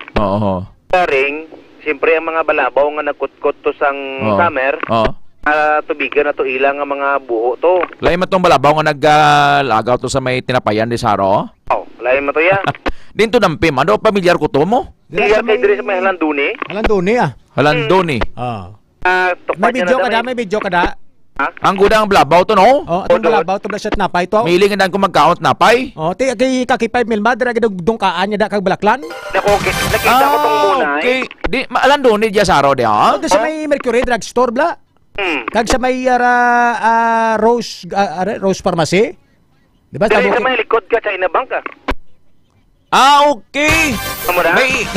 S3: Karing, siyempre ang mga balabaw nga nagkutkot to sang summer. Tubigan na to ilang ang mga buho to.
S19: Lain mo itong balabaw nga naglagaw to sa may tinapayan di Saro?
S3: Lain mo to ya.
S19: Din to nampim. Ano, pamilyar ko to mo?
S3: Pamilyar kay diri sa may Halanduni.
S19: Halanduni.
S18: May video ka da.
S19: Ang gudang balabaw to, no?
S18: Itong balabaw to sa napay to.
S19: Miling nga ko mag-count napay.
S18: Kay kaki 5 mil madra dungkaan niya da kag balaklan.
S3: Nakita ko tong munay.
S19: Okay. Di Halanduni di Saro di ha?
S18: Sa may Mercury Drugstore bla. Kag sa may Rose Pharmacy. Diba,
S3: Dali sa may likod ka, China Bank ka.
S19: Okay.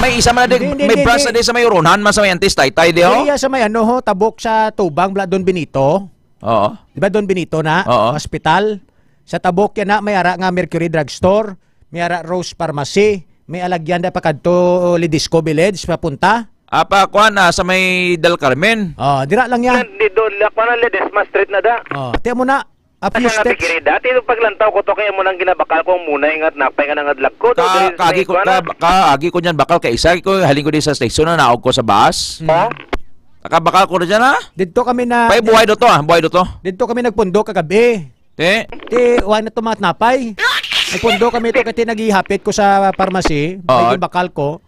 S19: May isa man na din,
S18: Hindi,
S19: may
S18: hindi,
S19: branch na
S18: hindi.
S19: din sa may Ronhan, man sa may Antis Taytay di ho.
S18: Iya sa may ano ho, tabok sa Tubang, Don Benito.
S19: Oo.
S18: Di ba Don Benito na?
S19: Oo.
S18: Hospital. Sa tabok yan na, may ara nga Mercury Drugstore, may ara Rose Pharmacy, may alagyan na pa kadto Lidisco Village, papunta.
S19: Apa kuan na sa may Del Carmen.
S18: Oh, dira lang yan.
S3: Di doon, lakwa na Ledesma Street na da.
S18: Oh, tiyan mo na. A few
S3: Asa nga
S18: steps.
S3: bigiri dati nung paglantaw ko to kaya mo nang ginabakal ko muna ingat napay ka nang adlak ko.
S19: Kaagi ko niyan bakal kay isa ko haling ko di sa station na naog ko sa bus. Bakal ko na dyan ha.
S18: Dito kami na.
S19: Pay buhay do to ha, buhay do to.
S18: Dito kami nagpundo kagabi.
S19: Te.
S18: Wa na tumat napay. Nagpundo kami to kasi naghihapit ko sa pharmacy, may bakal ko.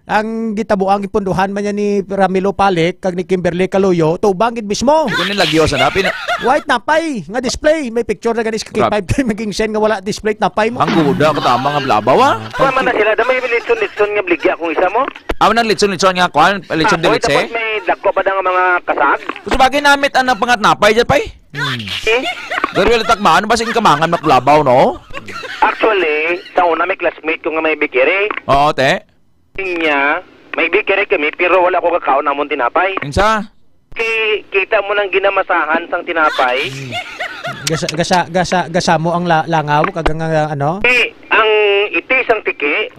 S18: Ang gitabuang ipunduhan man niya ni Ramilo Palik kag ni Kimberly Caloyo, tubang gid mismo.
S19: Kunin lagyo sa napin.
S18: White napay nga display, may picture na ganis kay 5 kay maging send nga wala display napay mo.
S19: Ang guda ka tama nga blabaw ha.
S3: Tama na sila, damay litson nga bligya kung isa mo.
S19: Amo nang litson nga kuan, litson de litse.
S3: Tapos may dagko pa da nga mga kasag.
S19: Gusto bagay namit ang pangat napay dyan pay. Pero wala takmaan ba sing kamangan makulabaw no?
S3: Actually, sa una may classmate ko nga may bikiri.
S19: Oo, te.
S3: Niya, may bikiri kami pero wala ko kakaon namon tinapay.
S19: Insa?
S3: Kita mo nang ginamasahan sang tinapay.
S18: Gasa mo ang langaw kag ano?
S3: Ang iti sang tiki.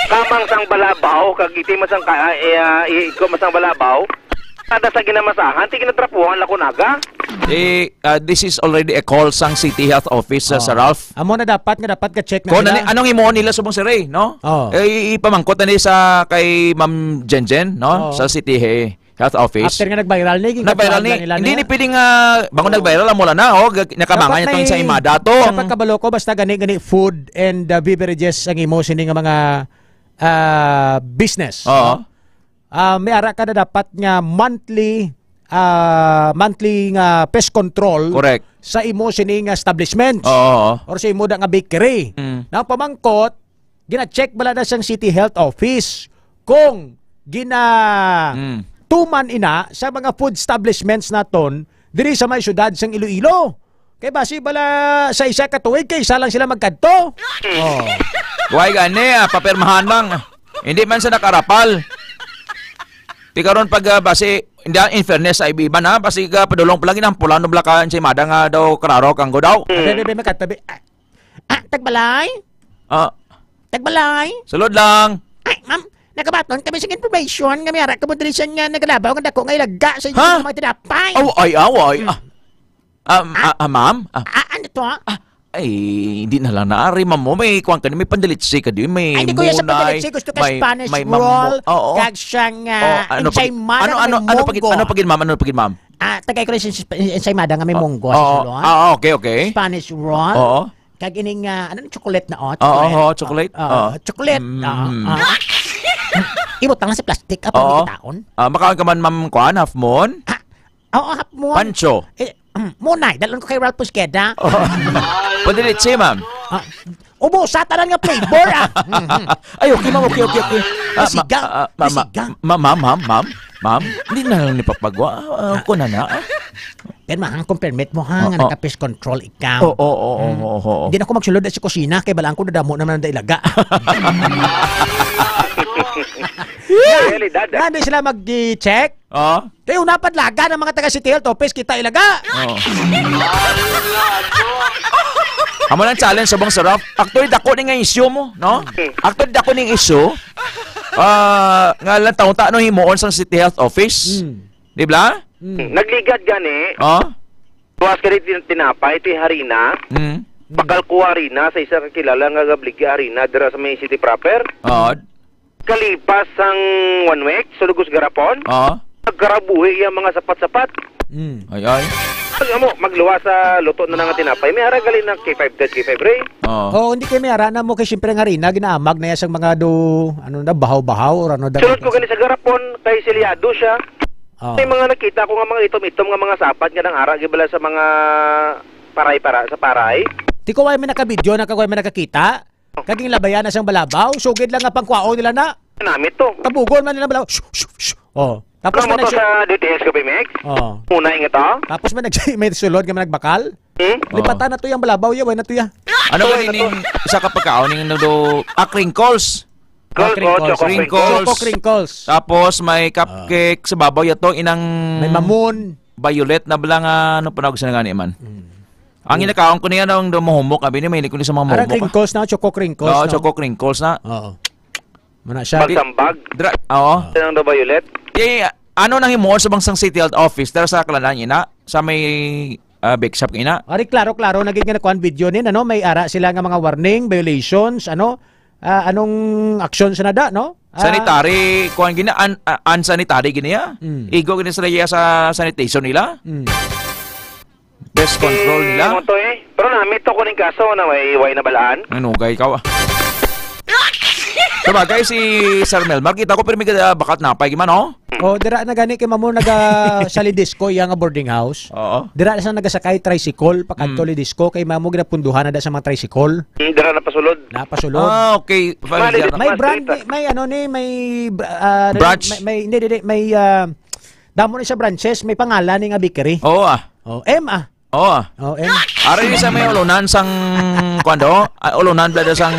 S3: Kamang sang balabaw kag iti masang iko masang balabaw. Kada sa ginamasahan, ti ginatrapuhan la ko naga.
S19: This is already a call sang City Health Office sa Ralph.
S18: Amo na dapat ka-check na
S19: Kung
S18: nila.
S19: anong imo nila subong si Ray, no? Ipamangkot na ni sa kay Ma'am Jenjen, no? Sa City Health Office.
S18: After nga nag-viral ni,
S19: nag-viral ni. Hindi ni pwedeng bangon nag-viral mo lang na, nakamangan niya tong sa imada to.
S18: Dapat kabalo ko basta gani food and beverages ang imo sini nga mga business.
S19: Oo.
S18: May ara ka na dapat nga monthly nga pest control.
S19: Correct.
S18: Sa imo sini nga establishments.
S19: Oo.
S18: Or sa imo da nga bakery. Nang pamangkot, gina-check bala na sang City Health Office kung tuman ina sa mga food establishments naton diri sa may syudad sang Iloilo. Kay basi bala sa isa ka tuig kay isa lang sila magkadto.
S19: Why gani papirmahan lang. Hindi man sa nakarapal. Di karon pag basi hindi in fairness sa iba na basi ka padulong palagi nang pula no blakan si mada nga daw kararo kang go daw.
S18: Bebe makatabi. Tagbalay? Tagbalay?
S19: Sulod lang.
S18: Ay, ma'am, nakabaton kami sa information kami ara kabudrisan nga nagalabaw nga dako nga ilaga sa inyo mga tinapay.
S19: Ma'am?
S18: Ano to?
S19: Ay, hindi na lang naari, ma'am mo. May kuwan ka, may pandalitsi ka din, may
S18: hindi ko yan sa pandalitsi. Gusto ka Spanish roll, kag siyang ensaymada nga may munggo.
S19: Ano pagin, ma'am?
S18: Tagay ko rin sa ensaymada nga may munggo.
S19: Okay.
S18: Spanish roll.
S19: Oo.
S18: Kag ining, chocolate na
S19: chocolate?
S18: Chocolate. Ibot lang sa plastic, apang itaon.
S19: Makaon ka man, ma'am, kuwan, half moon?
S18: Oo, half moon.
S19: Pancho?
S18: Munay, dalon ko kay Ralph Pusqueda.
S19: Pandalitsi, ma'am.
S18: Ubusa, tanan nga flavor,
S19: Ay, okay, ma'am, okay.
S18: Masiga.
S19: Ma'am, hindi na lang nipapagwa. Ako na.
S18: Pero mahang kung permit mo nga naka-pest control ikaw.
S19: Oo.
S18: Hindi na ako magsulod sa kusina kay balang ko nadamo naman na ilaga. Hindi sila mag-check. Kaya unapad laga ng mga taga City Health Office kita ilaga.
S19: Amo lang challenge sa bang sarap. Actually, dako ni nga issue mo, no? Actually, dako ni issue. Nga lang taon-taon no himuon sa City Health Office. Di ba?
S3: Nagligad gani. Tuwas ka rin tinapay, ito harina. Bakal ko harina sa isa kakilala nga gabligya harina dira sa may city proper. Kalipas ang 1 week, sulugos garapon. Nagkarabuhi yung mga sapat-sapat.
S19: Ay.
S18: Mo magluwa sa luto na nga tinapay. May ara gali na K5 Ray.
S4: Oh, hindi kay may ara na mo kay syempre nga rin na ginaamag na yang mga do ano na bahaw-bahaw or ano da.
S18: Sulod ko gani sa garapon kay siliado siya. May mga nakita ko nga mga itom-itom nga mga sapat nga nang ara gibala sa mga sa paray.
S4: Ti ko way may nakabidyo na kagway may nakakita. Kaging labayan na siyang balabaw, sugid lang nga pangkwao nila na.
S18: Namit to.
S4: Kabugon man nila balaw. Oh, tapos
S18: man sa DTS ko Max. Muna ing ito.
S4: Tapos may sulod nga nagbakal.
S18: Lipatan na to yung balabaw ya, na to ya.
S19: Ano ba ning isa ka pagkaon ning do crinkles.
S18: Crinkles.
S19: Tapos may cupcake sa babaw yato inang
S18: may mamon,
S19: violet na bala nga ano panawag sa ngani man. Ang inakaon ko niya nang mahumok abi ni may ko ni sa mga
S18: momok. Crinkles na choco crinkles.
S19: Oo, choco crinkles na.
S18: Oo. Mana siya.
S3: Pagsambag.
S19: Oo.
S3: Nang do violet.
S19: Ano nang himo sa bangsang City Health Office dara sa Kalanan ina sa may bake shop ina.
S18: Ari klaro naging nga nakuan video nin ano may ara sila nga mga warning, violations, anong action sa nada no?
S19: Sanitary kuan gina unsanitary gina. Igo gina sila sa sanitation nila. Best control nila.
S3: Pero namit ko ning kaso na way na balaan.
S19: Ano gay ikaw? Sabagay si Sir Melmar, kita ko pero may bakat napay giman, oh?
S18: Dira na gani kay mamo sali disco yang boarding house.
S19: Oo.
S18: Dira sa nagasakay tricycle pakadto li disco kay mamo ginapunduhan na da sa mga tricycle.
S3: Dira napasulod.
S19: Okay.
S18: May brand may
S19: branch.
S18: May damo ni sa branches may pangalan ni nga bakery.
S19: Oo
S18: M
S19: Oo.
S18: M.
S19: Ari ni sa may ulunan sang kwando, ulunan blada sang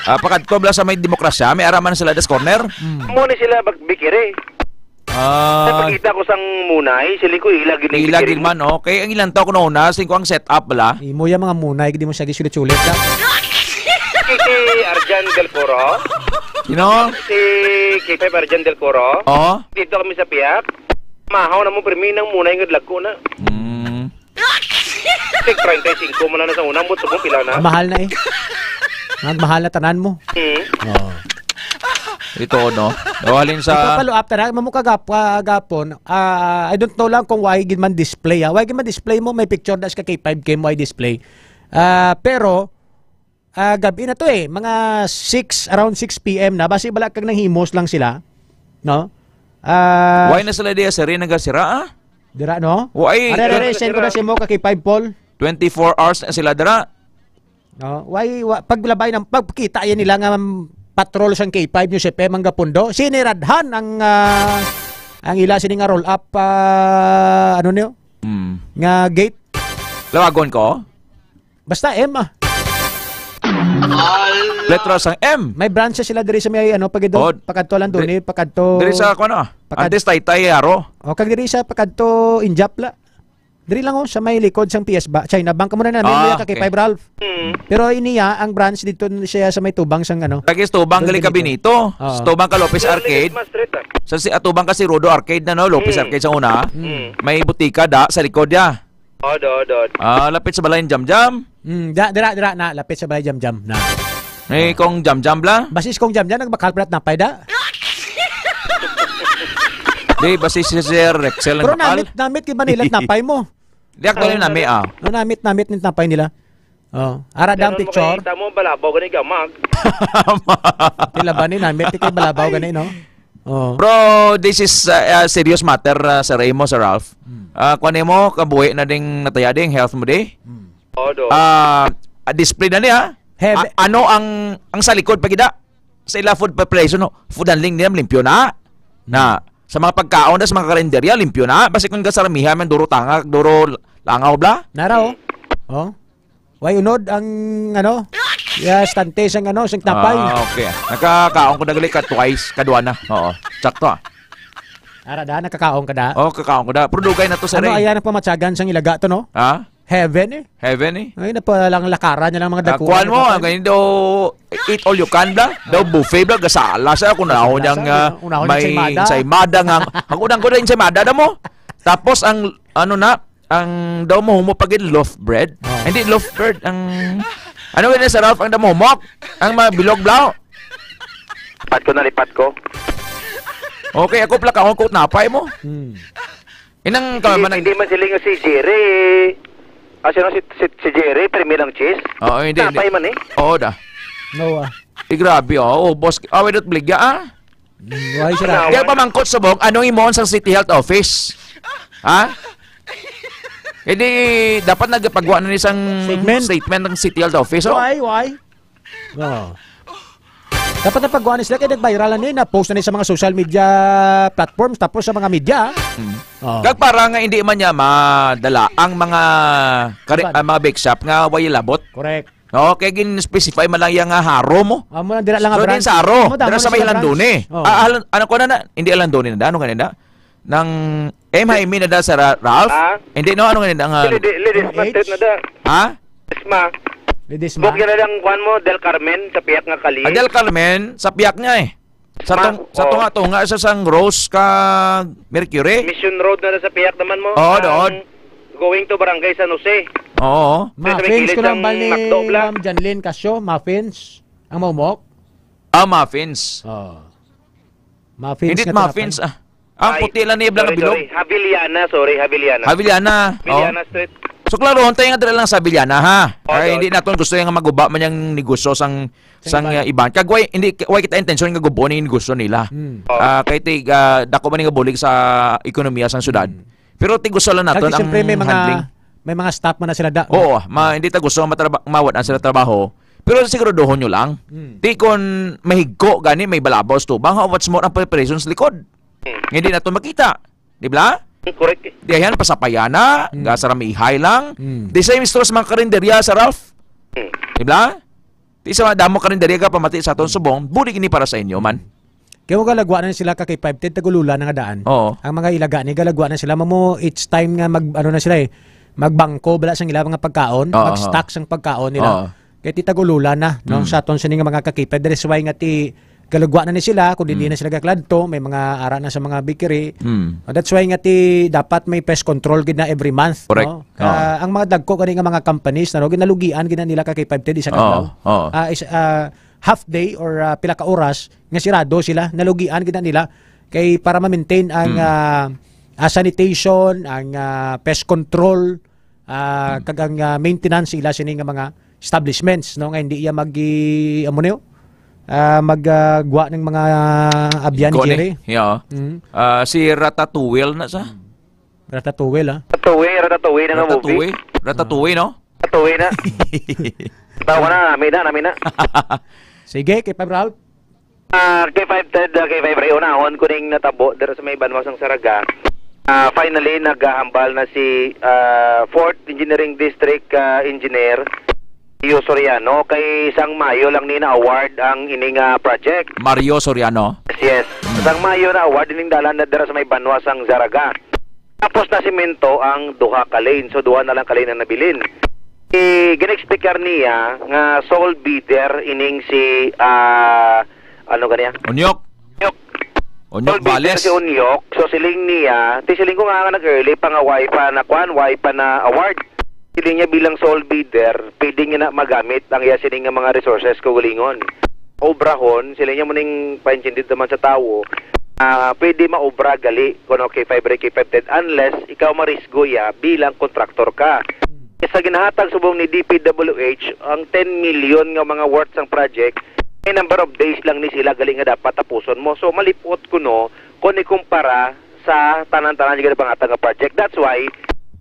S19: pakadto bla sa may demokrasya, may araman sila des corner.
S3: Mo ni sila bagbikiri. Pagkita ko sang munay, sila ko ilagin
S19: man, okay. Ang ilang taon ko na una, sing ko ang setup bala.
S18: Imo yung mga munay, di mo siya gisulit-sulit ka.
S3: Si Arjan Del Coro. Si K5 Arjan Del Coro. Dito kami sa Piak. Mahaw na mo perminang munay ng lag ko na. 35 mo na sa unang buto mo pila na.
S18: Mahal na eh. Magmahal na tanan mo.
S19: Ito, no? Nawalin sa...
S18: Ipapalo up na, mamukagapon. I don't know lang kung why gid man display. Why gid man display mo, may picture das ka kay 5 game why display. Pero, gabi na to eh. Mga 6, around 6 p.m. na. Basi bala kag nang himos lang sila. No?
S19: Why na sila diya, sir? Nagasira,
S18: Dira, no?
S19: Why?
S18: Send ko na si mo ka kay 5 Paul.
S19: 24 hours na sila dira.
S18: No, why paglabay ng pagkita yan nila nga patrol sang K5 nyo si Pemang Gapundo, siniradhan ang ila sini nga roll up ano niyo? Nga gate.
S19: Lawagon ko?
S18: Basta M
S19: Letra sang M.
S18: May branches sila diri sa may pakadto lang duni, pakadto.
S19: Diri sa kuno? Antes Taytay Aro.
S18: Kag diri sa pakadto Injapla. Diri lang sa may likod sang PS ba China Bank mo na namin kay 5 Ralph. Pero iniya ang branch dito siya sa may Tubang sang
S19: Tagis Tubang gali ka Benito. Sa Tubang ka Lopez Arcade. Sa Tubang ka si Rodo Arcade na no, Lopez Arcade sa una. May butika sa likod ya. Lapit sa balay Jam-Jam.
S18: Dira na lapit sa balay Jam-Jam na.
S19: Kong Jam-Jam bla.
S18: Basis kong Jam-Jam nagbakalprat na payda.
S19: Di basis si Sir Rexel
S18: ang bakal. Pero namit kay Manila napay mo.
S19: Di actually nami
S18: No namit ni napay nila. Ara dang picture.
S3: Tamo balabaw gani gamag.
S18: Tila ba ni namit kay balabaw gani no?
S19: Bro, this is a serious matter sa Raymo, Sir Ralph. Kuan mo kabuhi na ding nataya ding health mo di. Display na niya. Ano ang sa likod pagida sa ila food preparation no. Food handling nila limpyo na. Sa mga pagkaon sa mga kalenderya limpyo na. Basi kung kasaramihan man duro tangak, duro langaw bla.
S18: Nara Why unod ang stante sang sang tapay.
S19: Okay. Nakakaon ko dagali ka twice, kadua na. Oo. Sakto
S18: Ara da nakakaon ka da.
S19: Kakaon ko da. Pero dugay na to sa
S18: ayan pamatsagan sang ilaga to no? Heaven eh.
S19: Ay,
S18: napalang lakaran niya lang mga dakuan.
S19: Kuan mo, ganyan daw, eat all you can bla. Daw buffet bla, gasala siya. Kung naho niyang may ensaymada nga. Ang unang ko na ensaymada na mo. Tapos, ang daw mo humupagin loaf bread. Hindi loaf bread, ano ganyan sa Ralph, ang daw mo humok? Ang bilog bla.
S3: Lipat ko.
S19: Okay, ako plaka, ako napay mo. Inang kamaman.
S3: Hindi man sila nga si Jerry. Si Jerry, premilang cheese.
S19: Hindi.
S3: Napay man eh.
S19: Oo da.
S18: No
S19: grabe boss. Wedot bligya
S18: Why sila?
S19: Kaya pamangkot subong, anong imon sa City Health Office? Hindi, dapat nagpagawa na isang statement ng City Health Office.
S18: Why? Dapat na pagguan sila kaya nag-viral na post na sa mga social media platforms tapos sa mga media.
S19: Kag para nga hindi man niya madala ang mga mga bake shop nga way labot.
S18: Correct.
S19: No, kaya gin-specify man lang yung haro mo.
S18: Amo lang dira lang
S19: so,
S18: branch.
S19: So, sa haro. Dira sa may Landone. Ano ko na? Hindi Landone na. Ano ganun na? Nang Jaime na da sa Ralph? Hindi, no? Ano ganun na?
S3: Lidisma state na da.
S19: Ha?
S3: Lidisma. Bukyan na lang kuhan mo, Del Carmen, sa piyak nga kali.
S19: Del Carmen, sa piyak niya eh. Sa tunga sa sang Rose ka Mercury.
S3: Mission Road na sa piyak naman mo.
S19: Oo, doon.
S3: Going to Barangay San Jose.
S19: Oo.
S18: Muffins ko lang ba ni Ma'am Janlyn Casio? Muffins? Ang maumok?
S19: Muffins.
S18: Muffins.
S19: Hindi muffins. Ang puti lang ni Iblang Bilog.
S3: Haviliana.
S19: Haviliana
S3: Street.
S19: So klaro, tayo nga lang sa Haviliana ha. Ay, hindi naton gusto yung maguba man yung negosyo sang iban. Kagway hindi kita intention nga gubo ni negosyo nila. Kay ti dako man nga bulig sa ekonomiya sang syudad. Pero ti gusto lang naton ang handling.
S18: May mga staff man na sila da.
S19: Oo, hindi ta gusto mawad na sila trabaho. Pero siguraduhon nyo lang. Ti kon mahigko gani may balabos to. Bang what's more ang preparations likod. Hindi naton makita. Di ba?
S3: Correct.
S19: Di ayan, pasapayana, sa ramihay lang. Di sa imistos mga karinderya sa Ralph. Diba? Di sa mga damo karinderya ka pamati sa atong subong, budi gini para sa inyo man.
S18: Kaya mo galagwa na sila kay 510 tagulula na nga daan.
S19: Oo.
S18: Ang mga ilaga ni galagwa na sila mo each time nga na sila magbangko bala sang ila mga pagkaon, mag-stock sang pagkaon nila. Kaya ti tagulula na no sa aton sini nga mga kakiped that's why nga ti galagwa na ni sila kung hindi na sila gakladto, may mga ara na sa mga bakery. That's why nga ti dapat may pest control gid na every month.
S19: Correct.
S18: No? Ang mga dagko kani nga mga companies na ginalugian gid nila kay 510 sa kadlaw. Half day or pila ka oras nga sirado sila, nalugian gid nila kay para ma-maintain ang sanitation, ang pest control, kag ang maintenance ila sini nga mga establishments no nga hindi iya maggwa ng mga abyan ni Jerry.
S19: Yeah. Si Ratatouille na sa?
S18: Ratatouille, ha?
S3: Ratatouille na nga movie.
S19: Ratatouille, no?
S3: Ratatouille na. Tawa na, namin na.
S18: Sige, kay Ralph.
S3: Kay 5 Ray, unahon ko ning natabo dito sa may banwasang Saraga. Finally, naghahambal na si 4th Engineering District Engineer Mario Soriano kay isang Mayo lang ni na award ang ining project.
S19: Mario Soriano?
S3: Yes. Isang Mayo na award ining dalan na dira sa may banwasang Zaraga. Tapos na simento ang duha ka lane. So duha na lang ka lane na nabilin. Gina-explicar niya nga sole bidder ining si ano ganiya?
S19: Unyok Bales.
S3: Si Unyok. So siling niya, siling ko nga nag-early pa nga wifi na award. Siling niya bilang sole bidder, pwede niya na magamit ang iya siling nga mga resources ko gulingon. Obrahon, siling niya muning paintindid naman sa tao, pwede maobra gali kung okay, K510 unless ikaw marisgo ya bilang kontraktor ka. Sa ginahatag subong ni DPWH, ang 10 million nga mga worth ng project, may number of days lang ni sila galing nga dapat tapuson mo. So malipot ko no, kung ikumpara sa tanan-tanan nga pangatang nga project. That's why,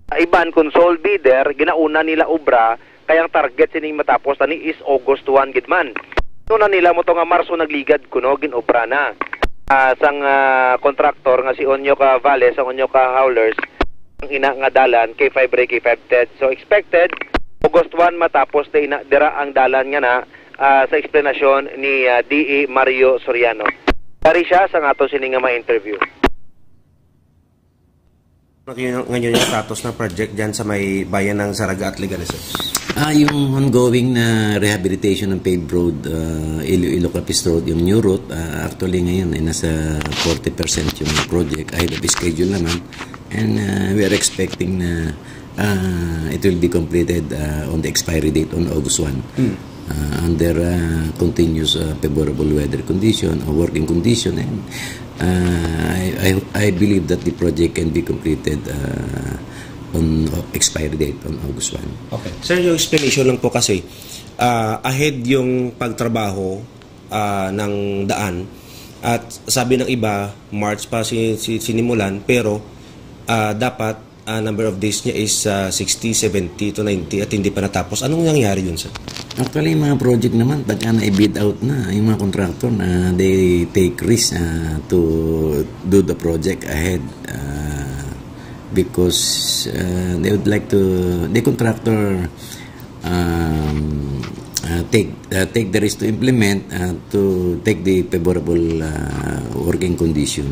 S3: iban kung sole bidder, ginauna nila obra, kayang target sining matapos tani is August 1 gidman. So na nila mo to nga Marso nagligad kuno ginobra na. Sang kontraktor nga si Onyoka Valles, ang Onyoka Howlers, ang ina nga dalan K5 Ray K510. So expected August 1 matapos na dira ang dalan nga na sa explanation ni DE Mario Soriano. Dari siya sa ato sining nga ma-interview.
S5: Ngayon yung status ng project dyan sa may bayan ng Saraga at Legalization?
S10: Yung ongoing na rehabilitation ng paved road, Iloilo Capiz Road, yung new route, actually ngayon ay nasa 40% yung project, ahead of schedule naman. And we are expecting na it will be completed on the expiry date on August 1. Under continuous favorable weather condition or working condition, and I believe that the project can be completed on expiry date on August 1.
S5: Okay. Sir, yung explanation lang po kasi ahead yung pagtrabaho ng daan at sabi ng iba March pa sinimulan pero dapat number of days niya is 60, 70 to 90 at hindi pa natapos. Anong nangyari yun, sir?
S10: Actually, yung mga project naman, pagka na-bid out na, yung mga contractor na they take risk to do the project ahead because they would like to, the contractor take the risk to implement to take the favorable working condition.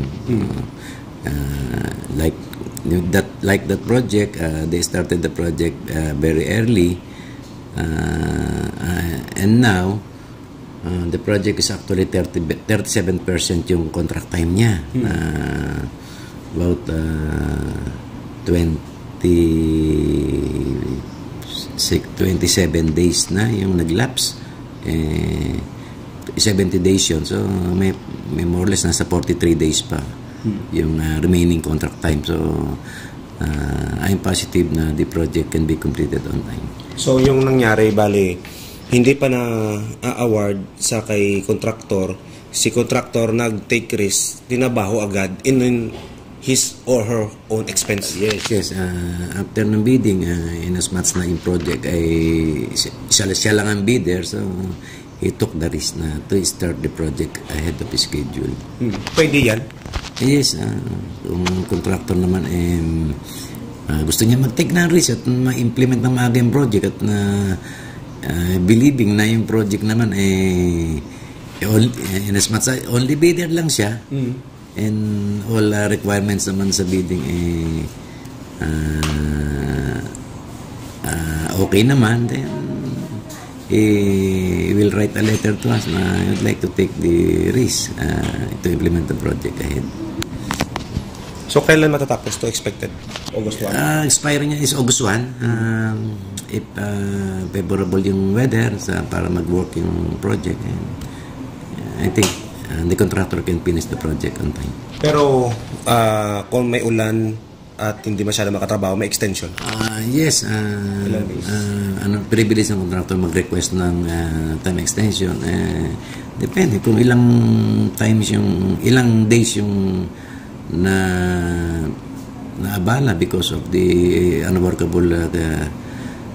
S10: Like that project, they started the project very early. And now, the project is actually 37% yung contract time niya. About 27 days na yung nag-lapse. 70 days yun. So, may more or less nasa 43 days pa yung remaining contract time. So, I'm positive na the project can be completed on time.
S5: So yung nangyari, bali, hindi pa na award sa kay contractor, si contractor nag-take risk, dinabaho agad in his or her own expense.
S10: Yes. After ng bidding, in as much na yung project ay siya lang ang bidder, so he took the risk na to start the project ahead of his schedule.
S5: Pwede yan?
S10: Yes, kung contractor naman gusto niya mag-take ng risk at ma-implement ng maaga yung project at believing na yung project naman in as much as only bidder lang siya and all requirements naman sa bidding okay naman, then he will write a letter to us na he would like to take the risk to implement the project ahead.
S5: So, kailan matatapos to expected? August 1?
S10: Expiring niya is August 1. If favorable yung weather para mag-work yung project, I think the contractor can finish the project on time.
S5: Pero, kung may ulan at hindi masyado makatrabaho, may extension?
S10: Yes. Privilege ng contractor mag-request ng time extension. Depende kung ilang days yung na abala because of the unworkable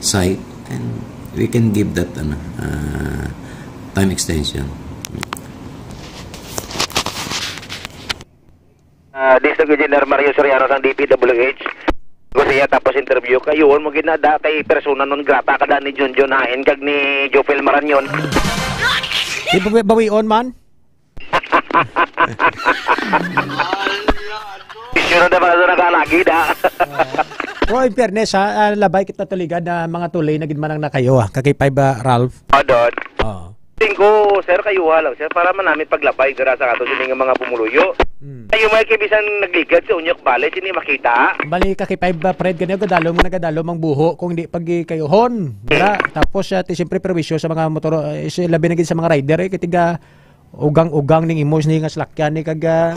S10: site, and we can give that time extension.
S3: District Engineer Mario Soriano ng DPWH. Gusto siya tapos interview kayo mo ginada kay persona non grata kada ni John Hain kag ni Jofel Maranyon.
S18: Di ba bawion man?
S3: Sure na ba na lagi da.
S18: Bro, in fairness labay kita tuligad na mga tulay na gidmanang na kayo kakipay ba Ralph?
S3: Adot. Tingko sir kayo lang sir para man namin paglabay gara sa ato sining mga pumuluyo. Kayo may kibisan nagligad sa unyok bale sini makita.
S18: Bali kakipay ba Fred ganyo gadalo mo nagadalo mang buho kung hindi pag kayohon. Dira tapos ti siyempre perwisyo sa mga motor labi na gid sa mga rider kitiga ugang-ugang ning imos ni nga slakyan ni kaga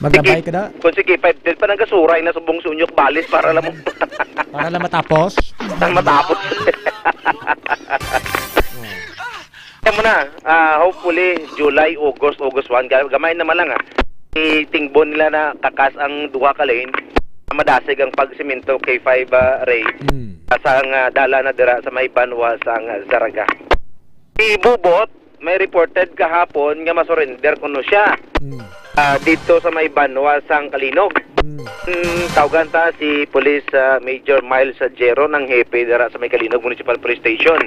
S18: maglabay ka da.
S3: Kung sige 5 pa nang kasuray na subong sa unyok balis para lang
S18: para lang matapos.
S3: Matapos. Mo na, hopefully July, August 1 gamay naman lang itingbon nila na kakas ang duha ka lane madasig ang pagsimento K5 Ray sang dala na dira sa may Banwa sang Zaraga. Ibubot may reported kahapon nga masurrender kuno siya dito sa may Banwa sang Kalinog. Tawagan ta si Police Major Miles Jero ng Hepe dira sa may Kalinog Municipal Police Station.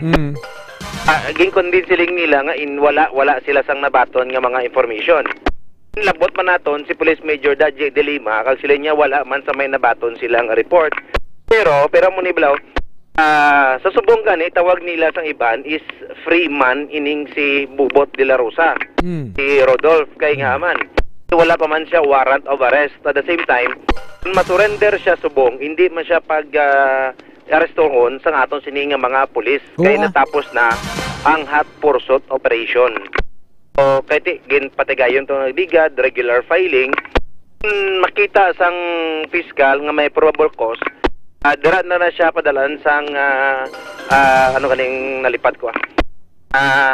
S3: Ginconvince nila nga wala sila sang nabaton nga mga information. Labot man naton si Police Major Daje de Lima kag sila niya wala man sa may nabaton silang report. Pero mo ni Blaw sa subong gani tawag nila sang iban is free man ining si Bubot de la Rosa. Si Rodolph kay nga man. Wala pa man siya warrant of arrest. At the same time, masurrender siya subong, hindi man siya pag arestohon sa atong sininga mga pulis. Kaya natapos na ang hot pursuit operation. So, kaya ginpatigayon itong nagdigad, regular filing. Makita sang fiscal nga may probable cause, dira na siya padalan sang ano kaning nalipad ko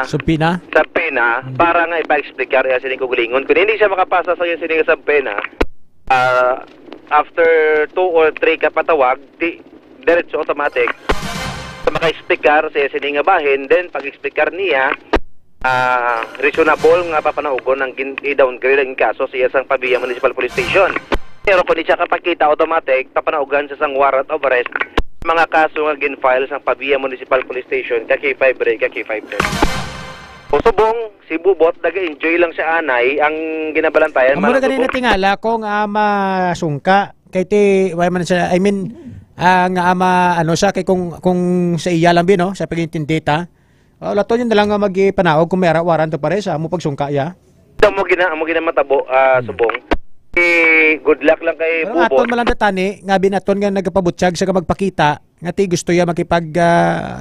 S18: Subpina?
S3: Subpina, para nga ipa-explicar yung sining kugulingon. Kung hindi siya makapasa sa yung sining subpina, after 2 or 3 kapatawag, diretso automatic sa maka-explicar sa sining nga bahin, then pag-explicar niya, reasonable nga papanaugon ng i-downgrade ang kaso sa isang Pabia Municipal Police Station. Pero kung di siya kapakita automatic, papanaugan sa isang warrant of arrest, mga kaso nga gin-file sa Pabia Municipal Police Station, ka K5 Ray, ka K5 10. O subong, si Bubot, naga-enjoy lang siya anay, ang ginabalantayan.
S18: Muna ganina tingala kung ama sungka, kay ti, I mean, nga ama, ano siya, kay kung sa iya lang no, sa pagintindita, lato yun na lang magpanaog kung may waran to pare sa mo pagsungka ya.
S3: Ito mo ginamatabo, subong. Good luck lang kay
S18: Pero
S3: Bubot.
S18: aton malanda tani, nga binaton nga nagpabutyag sa magpakita, nga ti gusto ya makipag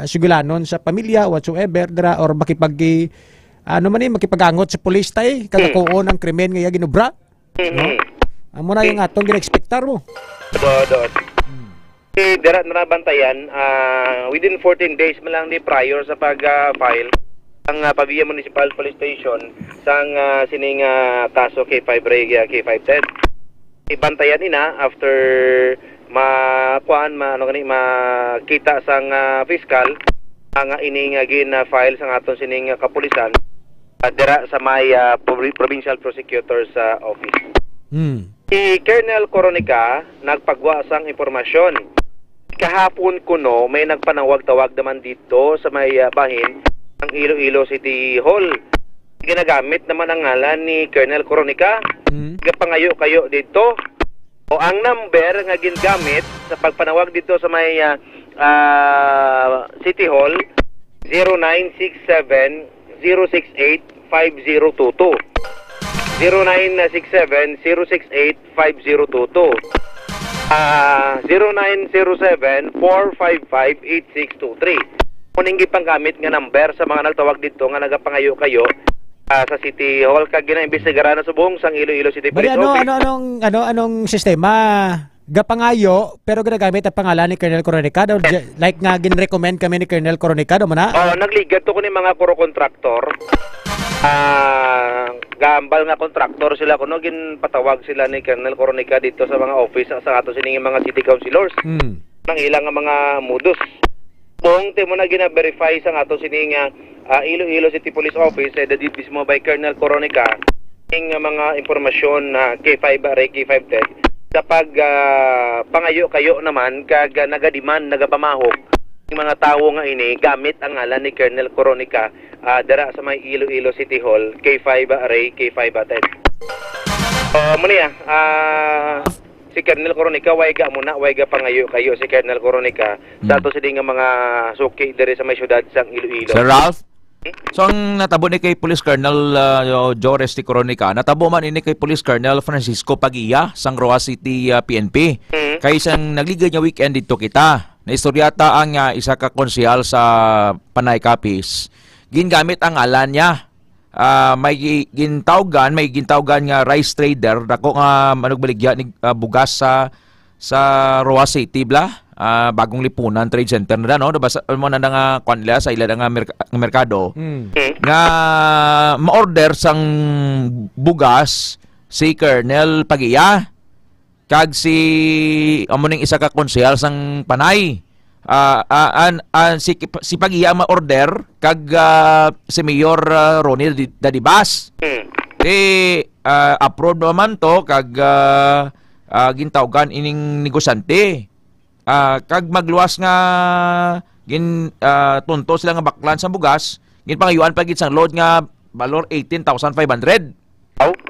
S18: sigulanon sa pamilya whatsoever dra or makipag makipagangot sa pulis tay kagakuon ang krimen nga ginubra. No? Amo na yung aton gina-expectar mo.
S3: Dara na bantayan, within 14 days man lang di prior sa pag-file ang Pabia Municipal Police Station sang sining kaso K5 Ray, K5 10. Ibantayan ina after makita sang fiscal ang ining gin-file sang aton sining kapulisan dira sa may Provincial Prosecutor's Office. Si Colonel Coronica nagpagwa sang impormasyon. Kahapon kuno may nagpanawag-tawag naman dito sa may bahin ang Iloilo City Hall. Ginagamit naman ang ngalan ni Colonel Coronica. Gapangayo kayo dito. O ang number nga ginagamit sa pagpanawag dito sa may City Hall 0967-068-5022. 0967-068-5022. 0907-455-8623. Kuning gipanggamit nga number sa mga nagtawag dito nga nagapangayo kayo sa City Hall kag ginaimbestigaran na subong sang Iloilo City Police Office.
S18: Anong sistema gapangayo pero ginagamit ang pangalan ni Colonel Coronica like nga gin-recommend kami ni Colonel Coronica mo na?
S3: Nagligad to ko ni mga kuro kontraktor. Gambal nga kontraktor sila kuno ginpatawag sila ni Colonel Coronica dito sa mga office sa ato sining mga city councilors. Nang ilang nga mga modus. Kung timo na gina-verify sa ato sining Iloilo City Police Office the deed mismo by Colonel Coronica ng mga impormasyon na K5 Ray, K5 10 kapag pangayo kayo naman kag nagapamahog ng mga tao nga ini gamit ang ngalan ni Colonel Coronica dara sa may Iloilo City Hall K5 Ray, K5 10. Muna si Colonel Coronica wayga pangayo kayo si Colonel Coronica sa ato sila nga mga suki diri sa may syudad sang Iloilo.
S19: Sir Ralph? So ang natabo ni kay Police Colonel Jores T. Coronica, natabo man ini kay Police Colonel Francisco Pagia sang Roa City PNP. Kay isang nagligay nga weekend dito kita. Naistoryata ang isa ka konsyal sa Panay Capiz. Gingamit ang ngalan niya. May gintawgan nga rice trader dako nga manugbaligya ni bugas sa Roa City bagong lipunan trade center na no basta mo na nga kanila sa ila nga merkado nga ma-order sang bugas si Colonel Pagia kag si amuning isa ka konsyal sang Panay si Pagia ma-order kag si Mayor Ronnie Dadibas approve naman to kag gintawgan ining negosyante kag magluwas nga tunto sila nga baklan sa bugas ginpangayuan pagit sang load nga valor 18,500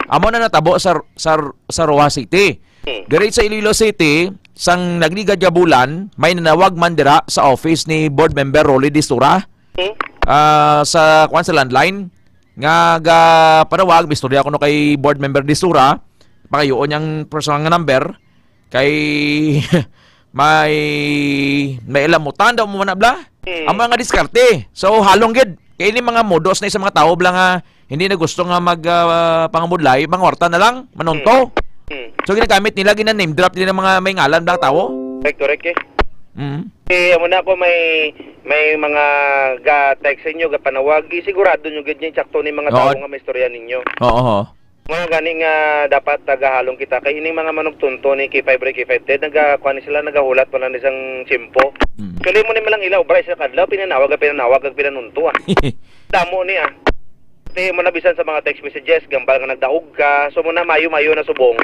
S19: amo na natabo sa Roa City. Diri sa Iloilo City sang nagligad nga bulan may nanawag man dira sa office ni board member Rolly Distura sa landline nga panawag bistorya ko no kay board member Distura pakayoon yang personal nga number kay may ilamutan daw mo na bla ang mga diskarte so halong gid kay ini mga modos na sa mga tao bla nga hindi na gusto nga pangambudlay mga warta na lang manunto. So ginagamit nila name drop nila mga may ngalan blang tao.
S3: Correct amo na ako may mga ga-text inyo ga panawag sigurado nyo gid sakto ni mga tao nga may istorya ninyo. Mga gani nga dapat tagahalong kita kay ining mga manugtunto ni K5 Ray K5 Ted nagakuan sila nagahulat wala ni isang simpo. Kali mo ni malang ilaw bray sa kadlaw pinanawag ag pinanunto ah. Damo ni ah. Te mo nabisan sa mga text messages gambal nga nagdaog ka so mo na mayo-mayo na subong.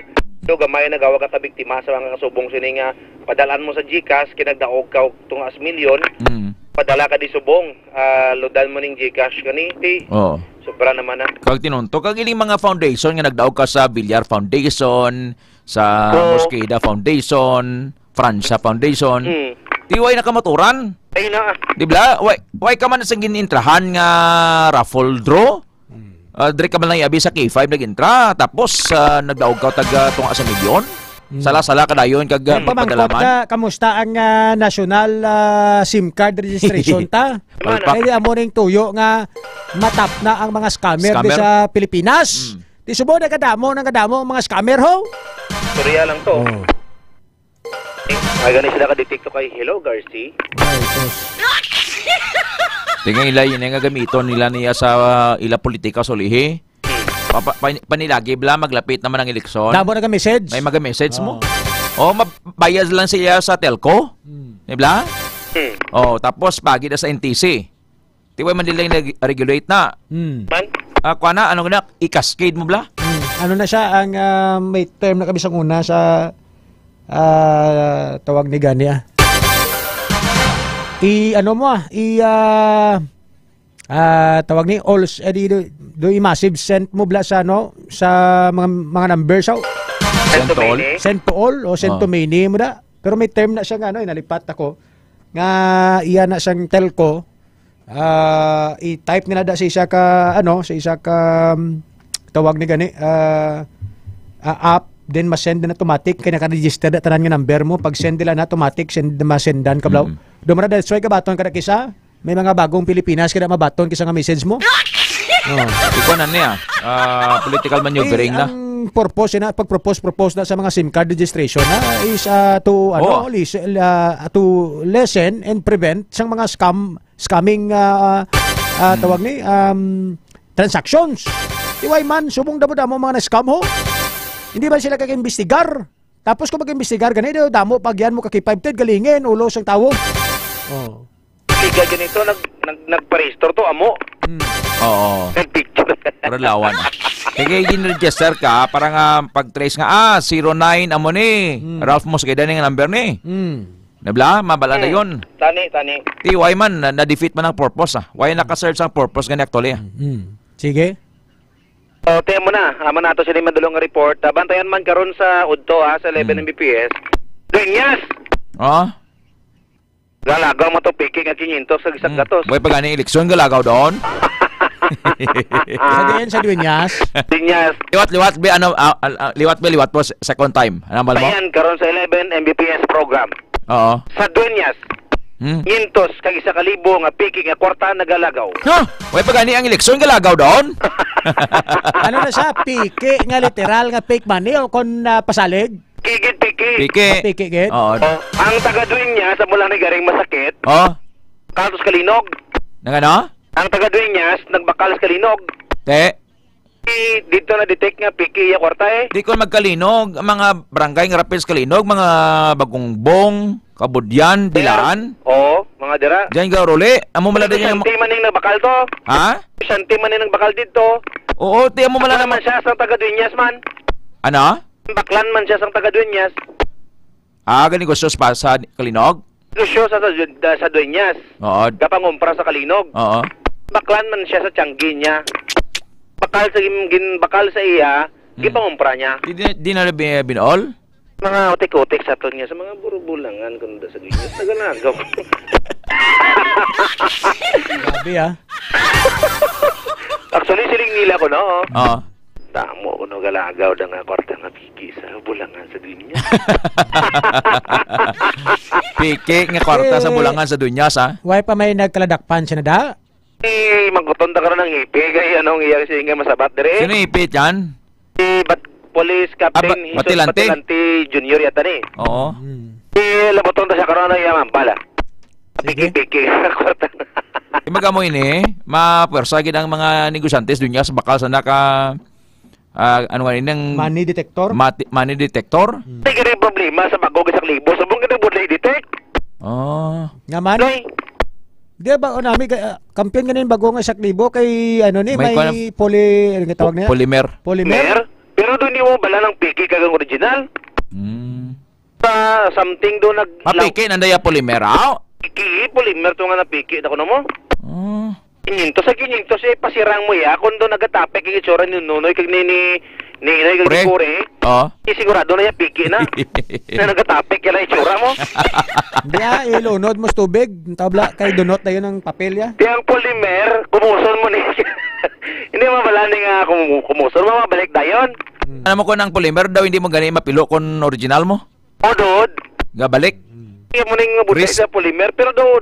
S3: So gamay nagawag ka biktima sa mga subong sini nga padalaan mo sa GCash kinagdaog ka og tungas milyon. Padala ka di subong lodan mo ning GCash kani ti.
S19: Oo.
S3: Sobra naman na.
S19: Kag tinunto, kag iling mga foundation nga nagdaog ka sa Villar Foundation, sa Mosqueda Foundation, Francia Foundation. Tiway na kamaturan.
S3: Ay na.
S19: Di ba? Why ka man sa ginintrahan nga raffle draw? Dire ka man lang iabi sa K5 nag-intra, tapos nagdaog ka tag tunga sa milyon. Sala-sala ka dayon kag
S18: padalaman. Kamusta ang national SIM card registration ta? Ay amoning tuyo nga matap na ang mga scammer sa Pilipinas. Di subo nagadamo ang mga scammer ho.
S3: Surya lang to. Ay gani sila ka-detect to kay Hello Garci.
S19: Tingnan ila yun nga gamiton nila niya sa ila politika solihi. Panilagi bla maglapit naman ang eleksyon.
S18: Damo na message.
S19: May maga-message mo. Mabayad lang siya sa telco. Di ba? Tapos pagi na sa NTC. Tiway man nila yung regulate na. Kuha na, ano na, i-cascade mo bla?
S18: Ano na siya, ang may term na kami sa una sa tawag ni Gania. Tawag ni all do i-massive send mo bla sa sa mga numbers send to all o send to many mo da. Pero may term na siya nga inalipat ako nga iya na siyang telco i-type nila da sa isa ka tawag ni gani app then ma-send na automatic kaya naka-register na tanan nga number mo pag send nila na automatic ma-sendan kablaw dumara da try ka baton kada kisa may mga bagong Pilipinas kaya mabaton kisa nga message mo.
S19: Ikaw na niya. Political maneuvering na.
S18: Ang purpose na pag-propose na sa mga SIM card registration na is to lessen and prevent sang mga scamming tawag ni transactions. Iway man subong damo mga na-scam ho. Hindi ba sila kag-imbestigar? Tapos kung mag-imbestigar ganito damo pagyan mo kaki-5 galingin ulos ang tawo.
S3: Liga ganito nagpa-register to amo.
S19: Oo.
S3: Nag-picture.
S19: Para lawan. Kaya gin-register ka para nga pag-trace nga 09 amo ni. Ralph Mosqueda ni nga number ni. Nabla mabala na yon.
S3: Tani.
S19: Why man na-defeat man ang purpose Why naka-search ang purpose gani actually
S18: Sige.
S3: Tiyan mo na. Amo na to sila madulong nga report. Bantayan man karon sa UDTO sa 11 Mbps. Dueñas. Galagaw mo to piking at 500 sa isang gatos.
S19: Boy pag ani eleksyon galagaw doon.
S18: Sa Dueñas.
S19: Liwat po second time. Ano ba mo?
S3: Ayan karon sa 11 Mbps program.
S19: Oo.
S3: Sa Dueñas. 500 kag 1,000 nga piking nga kwarta nagalagaw.
S19: Boy pag ani ang eleksyon galagaw doon.
S18: Ano na siya? Piki nga literal nga fake money o kon pasalig?
S3: Piki. Ang taga-Dueñas sa mula ni garing masakit. Kalos kalinog.
S19: Nangano?
S3: Ang taga-Dueñas nagbakal sa kalinog. Dito na detect nga piki ya kwarta
S19: Di ko magkalinog mga barangay nga rapid kalinog, mga Bagongbong, Kabudyan, Dilaan.
S3: Mga dira.
S19: Diyan ga role. Amo mala din yung
S3: Santi man ning nagbakal to. Santi man ning nagbakal dito.
S19: Oo, ti amo mala
S3: naman siya sa taga-Dueñas man.
S19: Ano?
S3: Baklan man siya sa taga-Dueñas.
S19: Gani gusto pa sa Kalinog?
S3: Gusto sa Dueñas.
S19: Oo.
S3: Gapangumpra sa Kalinog.
S19: Oo.
S3: Baklan man siya sa Tianggi niya. Bakal sa iya, gipangumpra niya.
S19: Di na binol?
S3: Mga utik-utik sa to niya sa mga burubulangan kuno sa Dueñas. Nagalagaw.
S18: Grabe
S3: Actually, siling nila ko no.
S19: Oo.
S3: Tamo ko no galagaw da nga kwarta nga piki sa bulangan sa Dueñas.
S19: Piki nga kwarta sa bulangan sa Dueñas
S18: Why pa may nagkaladakpan siya na da?
S3: Magkuton ta karon ng hipi kay anong iya singa masabat dire.
S19: Sino hipi yan?
S3: Police Captain Batilante Junior yata ni.
S19: Oo.
S3: Laboton ta siya karon ng iya bala. Piki kwarta.
S19: Imagamo ini, ma-pwersa gid ang mga negosyantes Dueñas bakal sa naka ano nga ng
S18: money detector?
S19: Money detector?
S3: Ay, ganun yung problema sa bagong isang libo. Sabong ganun budlay detect.
S19: Oh.
S18: Nga man? Di ba, nami, kampiyon nga na yung bagong isang libo kay, ano ni, may ano nga tawag niya?
S19: Polymer.
S3: Pero doon di mo bala ng piki kagang original. Something doon
S19: Mapiki, nandaya polymer,
S3: Piki, polymer to nga na piki. Ako na mo? Kinyintos sa kinyintos, pasirang mo ya. Kung doon nagatapik yung itsura ni Nunoy, kag ni Kure. Sigurado na yung piki na. Na nagatapik yung itsura mo.
S18: Hindi ilunod mo sa tubig. Tabla, kay donot na yun ang papel ya.
S3: Yung polymer, kumuson mo ni. Hindi mabala nga kumuson, mamabalik na yun.
S19: Alam mo ko ng polymer daw, hindi mo gani mapilo kung original mo?
S3: O, Dod.
S19: Gabalik?
S3: Hindi mo nang mabuli sa polymer, pero do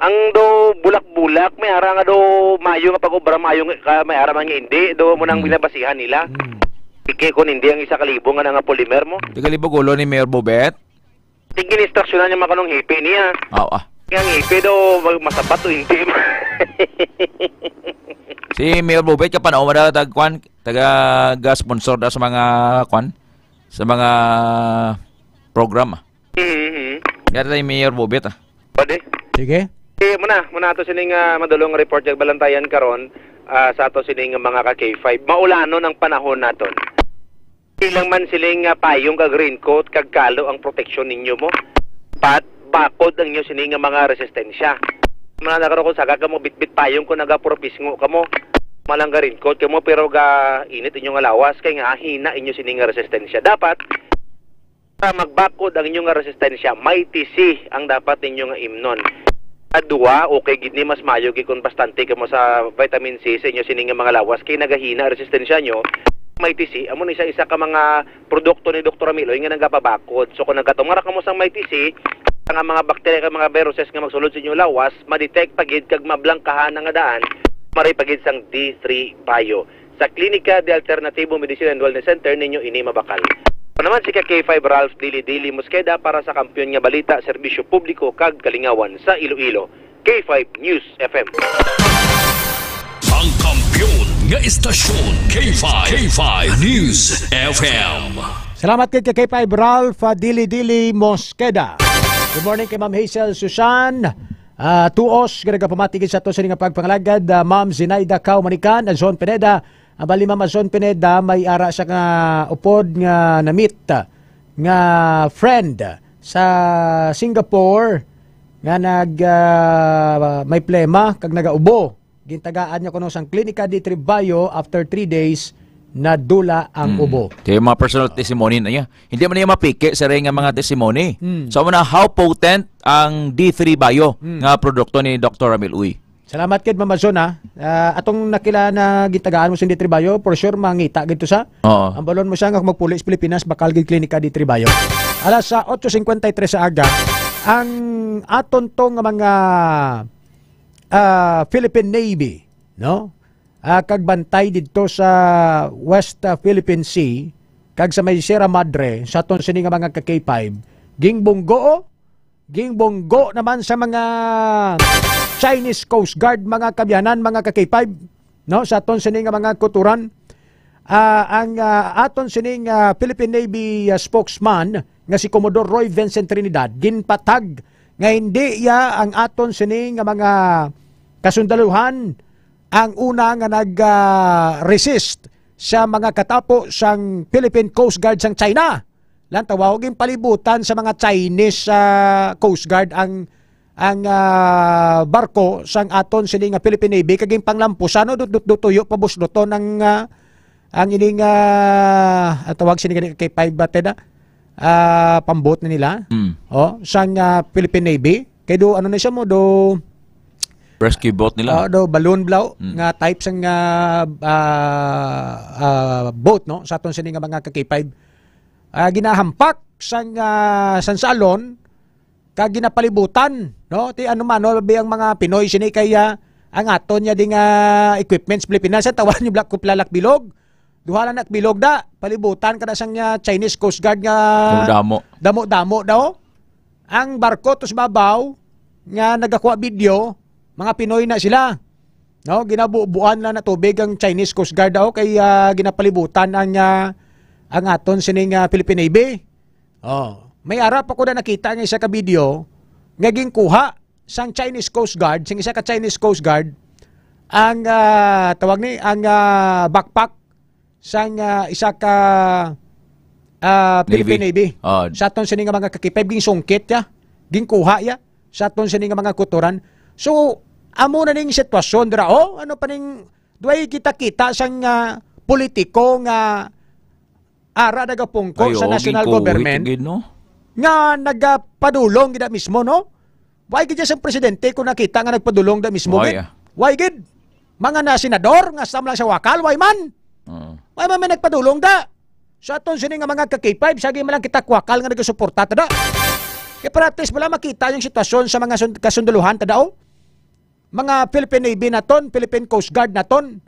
S3: ang do bulak-bulak, may ara nga do mayo nga pag-obra mayo nga may ara man nga hindi, do mo nang binabasihan nila. Piki kon hindi ang 1,000 nga nga polymer mo.
S19: 1,000 gulo ni Mayor Bobet.
S3: Tingin instruksyonan niya makanong hipi niya. Yang hipi do masabat to hindi.
S19: Si Mayor Bobet kapanaw mada tagkwan, taga-sponsor da sa mga kwan, sa mga program. Kaya tayo Mayor Bobet
S3: Pwede.
S18: Sige.
S3: Muna ato sining madulong report yung balantayan karon sa ato sining mga ka-K5. Maulano ng panahon naton. Ilang man siling payong kag raincoat kag kalo ang proteksyon ninyo mo. Bakod ang inyo sining mga resistensya. Mga nagkaroon ko saga ka mo bitbit payong ko nagapropisngo ka mo. Malang ka raincoat ka mo pero ga init inyong alawas kay nga hina inyo sining resistensya. Dapat para magbakod ang inyong resistensya, may TC ang dapat ninyong imnon. Adwa, okay gid ni mas mayo gid kung bastante kamo sa vitamin C sa inyo sining mga lawas kay nagahina resistensya nyo. May TC, amo ni isa ka mga produkto ni Dr. Amiloy nga nagapabakod. So kung nagkatumara kamo sang may TC, ang mga bakterya kag mga viruses nga magsulod sa inyo lawas, ma-detect pagid kag mablangkahan nga daan, mari pagid sang D3 Bio. Sa Klinika de Alternativo Medicine and Wellness Center ninyo ini mabakal. Naman si K5 Ralph Dili Mosqueda para sa kampiyon nga balita, serbisyo publiko kag kalingawan sa Iloilo. K5 News FM.
S15: Ang kampiyon nga istasyon K5 News FM.
S18: Salamat kay K5 Ralph Dili Mosqueda. Good morning kay Ma'am Hazel Susan. Tuos ganaga pamatigid sa to sa nga pagpangalagad, Ma'am Zinaida Cao Manikan, Azon Pineda. Ang bali Ma'am Azon Pineda may ara sa nga upod nga na-meet nga friend sa Singapore nga may plema kag nagaubo. Gintagaan niya kuno sang Klinika D3 Bio after 3 days na dula ang ubo.
S19: Kaya mga personal testimony na niya. Hindi man niya mapiki sa rin nga mga testimony. So muna how potent ang D3 Bio nga produkto ni Dr. Ramil Uy.
S18: Salamat kid Ma'am Azon atong nakila na gitagaan mo sa D3 Bio, for sure mangita gito sa. Ang balon mo siya nga magpulis Pilipinas bakal gid Klinika D3 Bio. Alas sa 8:53 sa aga, ang aton to nga mga Philippine Navy, no? Kagbantay dito sa West Philippine Sea, kag sa may Sierra Madre, sa aton sini nga mga ka-K5, gingbonggo naman sa mga Chinese Coast Guard, mga kabyanan, mga ka-K5, no? Sa aton sini nga mga kuturan, ang aton sining Philippine Navy spokesman nga si Commodore Roy Vincent Trinidad ginpatag nga hindi ang aton sining nga mga kasundaluhan ang una nga nag-resist sa mga katapo sang Philippine Coast Guard sang China. Lang tawagin palibutan sa mga Chinese Coast Guard ang barko sang aton sining Philippine Navy kaging panglampusano tuyo pabusdoto ng ang ining tawag sining kay 5 bateda pambot na nila. Sang Philippine Navy kay do ano na siya mo do
S19: rescue boat nila.
S18: Do balloon blow nga type sang boat no sa aton sining mga ka-K5. Ginahampak sang salon kag ginapalibutan no ti ano man no ang mga Pinoy sini kaya ang aton nya ding equipments Pilipinas sa tawan ni Black Kuplalak Bilog. Duhala nak bilog da palibutan kada sang Chinese Coast Guard nga damo daw. Ang barko tos babaw nga nagakuha video, mga Pinoy na sila. No, ginabubuan lang na tubig ang Chinese Coast Guard daw kay ginapalibutan ang aton sining Philippine Navy. Oh, may arap ako na nakita ng isa ka video nga kuha sang Chinese Coast Guard, sing isa ka Chinese Coast Guard ang tawag ni ang backpack sang isa ka Philippine Navy. Sa aton sining mga kakipay ging sungkit ya, ging kuha ya sa aton sining mga kuturan. So amo na ning sitwasyon dira ano pa ning duay kita-kita sang politiko nga ara nagapungko sa national government nga nagpadulong gid mismo no. Why gid sa presidente kung nakita nga nagpadulong da mismo gid? Why gid? Mga na senador nga sam lang sa wakal, why man? Why man may nagpadulong da? Sa aton sini nga mga ka-K5 sagi man lang kita wakal nga nagasuporta tada. Kay pratis wala makita yung sitwasyon sa mga kasunduluhan tada mga Philippine Navy naton, Philippine Coast Guard naton,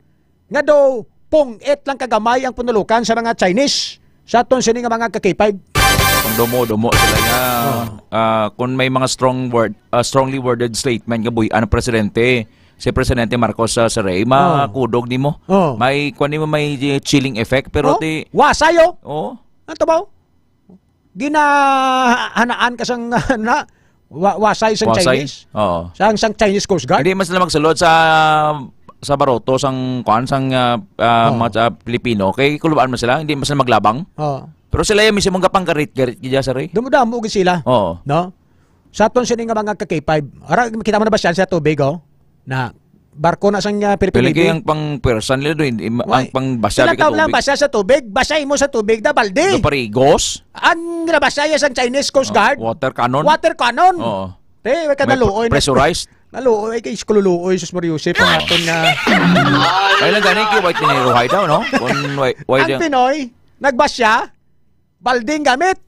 S18: nga daw pungit lang kagamay ang punulukan sa mga Chinese sa aton sini nga mga ka-K5.
S19: Kung dumo sila nga kung may mga strongly worded statement nga buhi-an ang presidente, si Presidente Marcos sa Ray, makudog nimo. May may chilling effect pero
S18: wasayo. Ano ba? Ginahanaan ka sang wasay sang Chinese. Sang Chinese Coast Guard.
S19: Hindi mas sila magsulod sa baroto sang mga Pilipino kay kulubaan man sila, hindi mas sila maglabang. Pero sila yung mismo gapanggarit-garit gid sa Ray.
S18: Damo gid sila. No? Sa aton sini nga mga ka-K5, ara makita mo na ba siya sa tubig na barko na sang Philippine Navy.
S19: Ang pang-person nila doon, ang pang-basya
S18: ka tubig. Lang basya sa tubig, basay mo sa tubig na balde.
S19: Parigos.
S18: Ang nabasaya sang Chinese Coast Guard.
S19: Water cannon.
S18: Water cannon. May naluoy.
S19: Pressurized.
S18: Naluoy kay iskululuoy sus Mariusip ang aton nga.
S19: Ay lang gani kay white niruhay daw no.
S18: Ang Pinoy nagbasya balding gamit.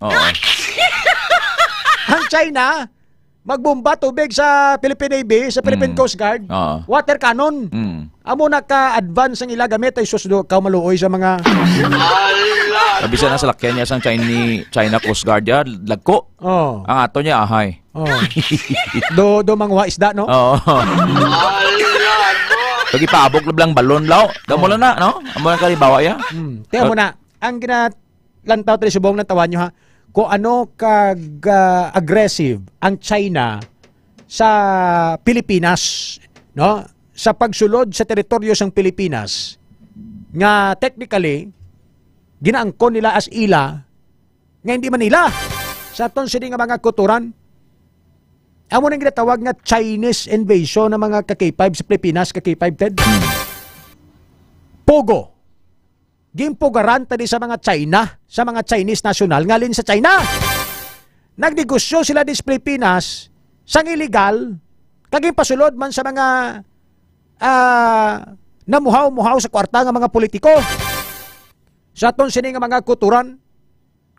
S18: Ang China magbomba tubig sa Philippine Navy, sa Philippine Coast Guard, water cannon. Amo naka-advance ang ila gamit ay susdo kaw maluoy sa mga
S19: Kabisa na sa lakyan niya sang China Coast Guard ya, lagko. Ang ato niya ahay.
S18: do mangwa isda no?
S19: Lagi paabok lang balon law. Damo lang na no? Amo lang kalibawa ya.
S18: Tiyan mo na ang lantaw tayo subong ng tawan nyo ha. Kung ano aggressive ang China sa Pilipinas, no? Sa pagsulod sa teritoryo ng Pilipinas, nga technically ginaangkon nila as ila nga hindi Manila. Sa aton sini nga mga kuturan, amo nang ginatawag nga Chinese invasion ng mga ka-K5 sa Pilipinas, ka-K5 Ted. Pogo. Gimpugaran tadi sa mga China, sa mga Chinese national, ngalin sa China. Nagnegosyo sila di sa Pilipinas, sang illegal, kaging pasulod man sa mga namuhaw-muhaw sa kwarta ng mga politiko. Sa aton sini nga mga kuturan,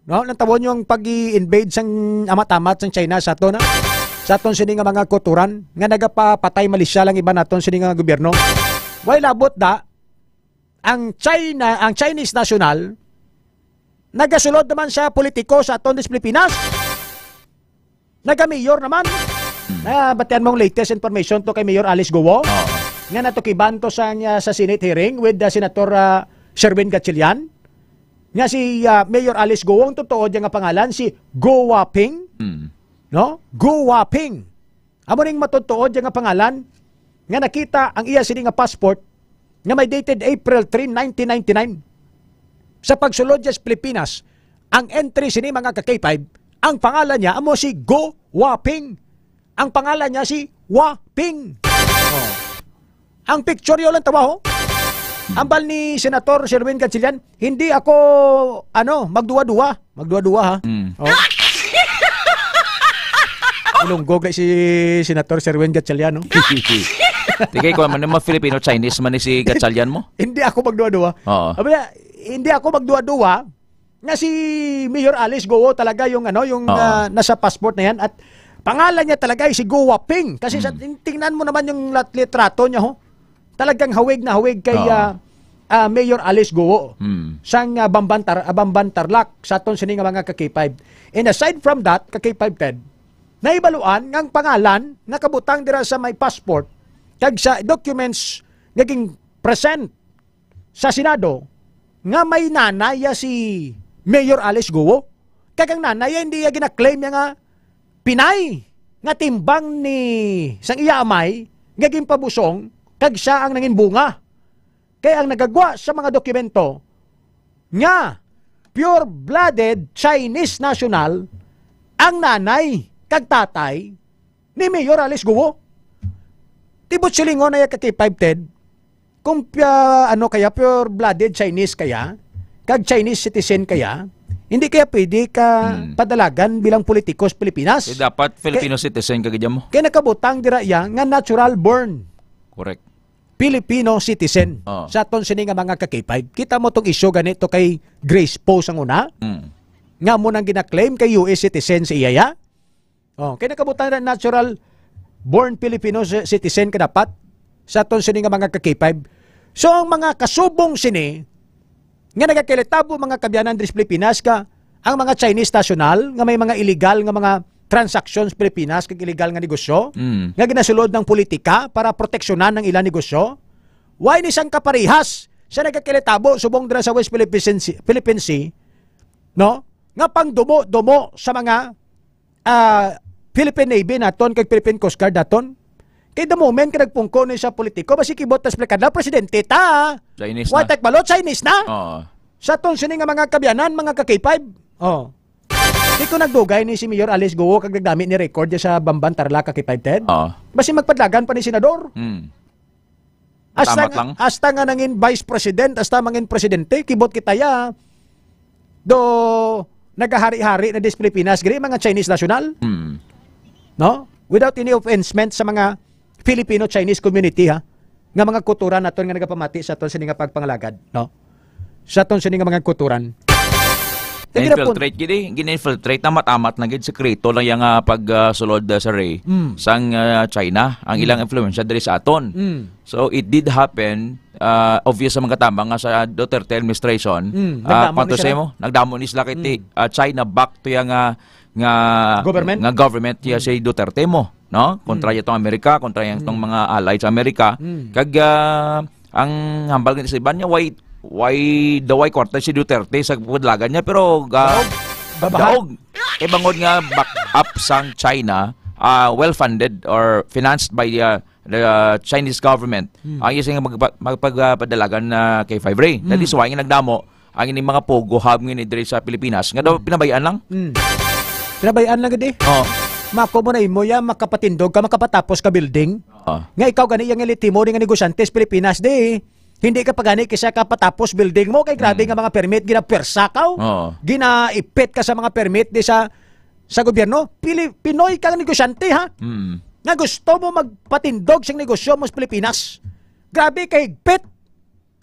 S18: no, nantawon yung pag-i-invade sang amat-amat sang China sa aton, sa aton sini nga mga kuturan, nga nagapapatay malisya lang iba naton sini nga gobyerno. Way labot da, ang Chinese national nagasulod naman sa politiko sa aton des Pilipinas. Naga-mayor naman. Batian mong latest information to kay Mayor Alice Gowo. Nga natukiban to sa Senate hearing with Senator Sherwin Gatchalian. Nga si Mayor Alice Gowo, ang totoo diya nga pangalan si Go Waping. No? Go Waping. Amo ning matutuod diya nga pangalan nga nakita ang iya sini nga passport nga may dated April 3, 1999. Sa pagsulod sa Pilipinas, ang entry sini mga ka-K5, ang pangalan niya amo si Go Waping. Ang pangalan niya si Waping. Ang picture yun lang tawa Ambal ni Senator Sherwin Gatchalian, hindi ako magduwa-duwa. Magduwa-duwa ha. Ulunggog si Senator Sherwin Gatchalian, no?
S19: Tigay ko man mga Filipino-Chinese man ni si Gatchalian mo.
S18: Hindi ako magduwa-duwa. Hindi ako magduwa-duwa nga si Mayor Alice Gowo talaga yung nasa passport na yan at pangalan niya talaga ay si Go Waping kasi tingnan mo naman yung litrato niya talagang hawig na hawig kay Mayor Alice Gowo sang Bamban Tarlac sa aton sini nga mga ka-K5. And aside from that, ka-K5 Ted, naibaluan ngang pangalan nakabutang dira sa may passport kag sa documents naging present sa Senado nga may nanaya si Mayor Alice Guo. Kagang nanaya hindi niya gina-claim niya nga Pinay nga timbang ni sang iya amay naging pabusong kag siya ang nangin bunga. Kaya ang nagagwa sa mga dokumento nga pure-blooded Chinese national ang nanay kag tatay ni Mayor Alice Guo. Tibot silingon na kaki-510 kung kaya pure-blooded Chinese kaya kag Chinese citizen kaya hindi kaya pwede ka padalagan bilang politikos Pilipinas.
S19: Dapat Filipino citizen kagidya mo.
S18: Kaya nakabutang dira ya nga natural born.
S19: Correct.
S18: Filipino citizen. Sa aton sini nga mga ka-K5. Kita mo tong issue ganito kay Grace Poe sang una. Nga mo nang gina-claim kay US citizen si Iyaya. Kaya nakabutang na natural born Filipino citizen ka dapat sa aton sini nga mga ka-K5. So ang mga kasubong sini nga nagakilitabo mga kabyanan diri sa Pilipinas ka ang mga Chinese national nga may mga illegal nga mga transactions Pilipinas kag illegal nga negosyo nga ginasulod ng politika para proteksyonan ng ilang negosyo. Why ni sang kaparihas sa nagakilitabo subong dira sa West Philippine Sea no nga pangdumo-dumo sa mga Philippine Navy naton kag Philippine Coast Guard naton. Kay the moment ka nagpungko ni sa politiko, basi kibot tas plakada, presidente ta.
S19: Chinese
S18: na. Watak balot, Chinese na. Sa ton sini nga mga kabyanan, mga ka-K5. Di ko nagdugay ni si Mayor Alice Guo kag nagdami ni record sa Bamban Tarlac ka-K510. Basi magpadlagan pa ni senador. Hasta nga nangin vice president, hasta mangin presidente, kibot kita ya. Do nagahari-hari na dis Pilipinas, giri mga Chinese national. No? Without any offensement sa mga Filipino-Chinese community ha, nga mga kuturan naton nga nagapamati sa aton sini nga pagpangalagad, no? Sa aton sini nga mga kuturan.
S19: Infiltrate gini-infiltrate amat-amat na gid sekreto lang yang pagsulod sa Ray sang China ang ilang influensya diri sa aton. So it did happen obvious sa mga tama nga sa Duterte administration. Nagdamo ni sila kay China back to yang government ya si Duterte mo, no? Kontra itong Amerika, kontra itong mga allies sa Amerika. Kag ang hambal sa iban niya, why kwarta si Duterte sa pudlagan niya, pero daog. Bangod nga back up sang China, well-funded or financed by the Chinese government. Ang isang magpagpadalagan na kay 5-Ray. That is why nagdamo ang ining mga pogo hab nga ni diri sa Pilipinas. Nga daw pinabayaan lang.
S18: Pinabayaan lang gid. Mako mo na imo ya makapatindog ka makapatapos ka building. Nga ikaw gani yang elitimo nga negosyantes Pilipinas di. Hindi ka pagani kisa kapatapos building mo kay grabe nga mga permit ginapersa ka. Ginaipit ka sa mga permit di sa gobyerno. Pinoy ka negosyante ha. Nga gusto mo magpatindog sa negosyo mo sa Pilipinas. Grabe kay higpit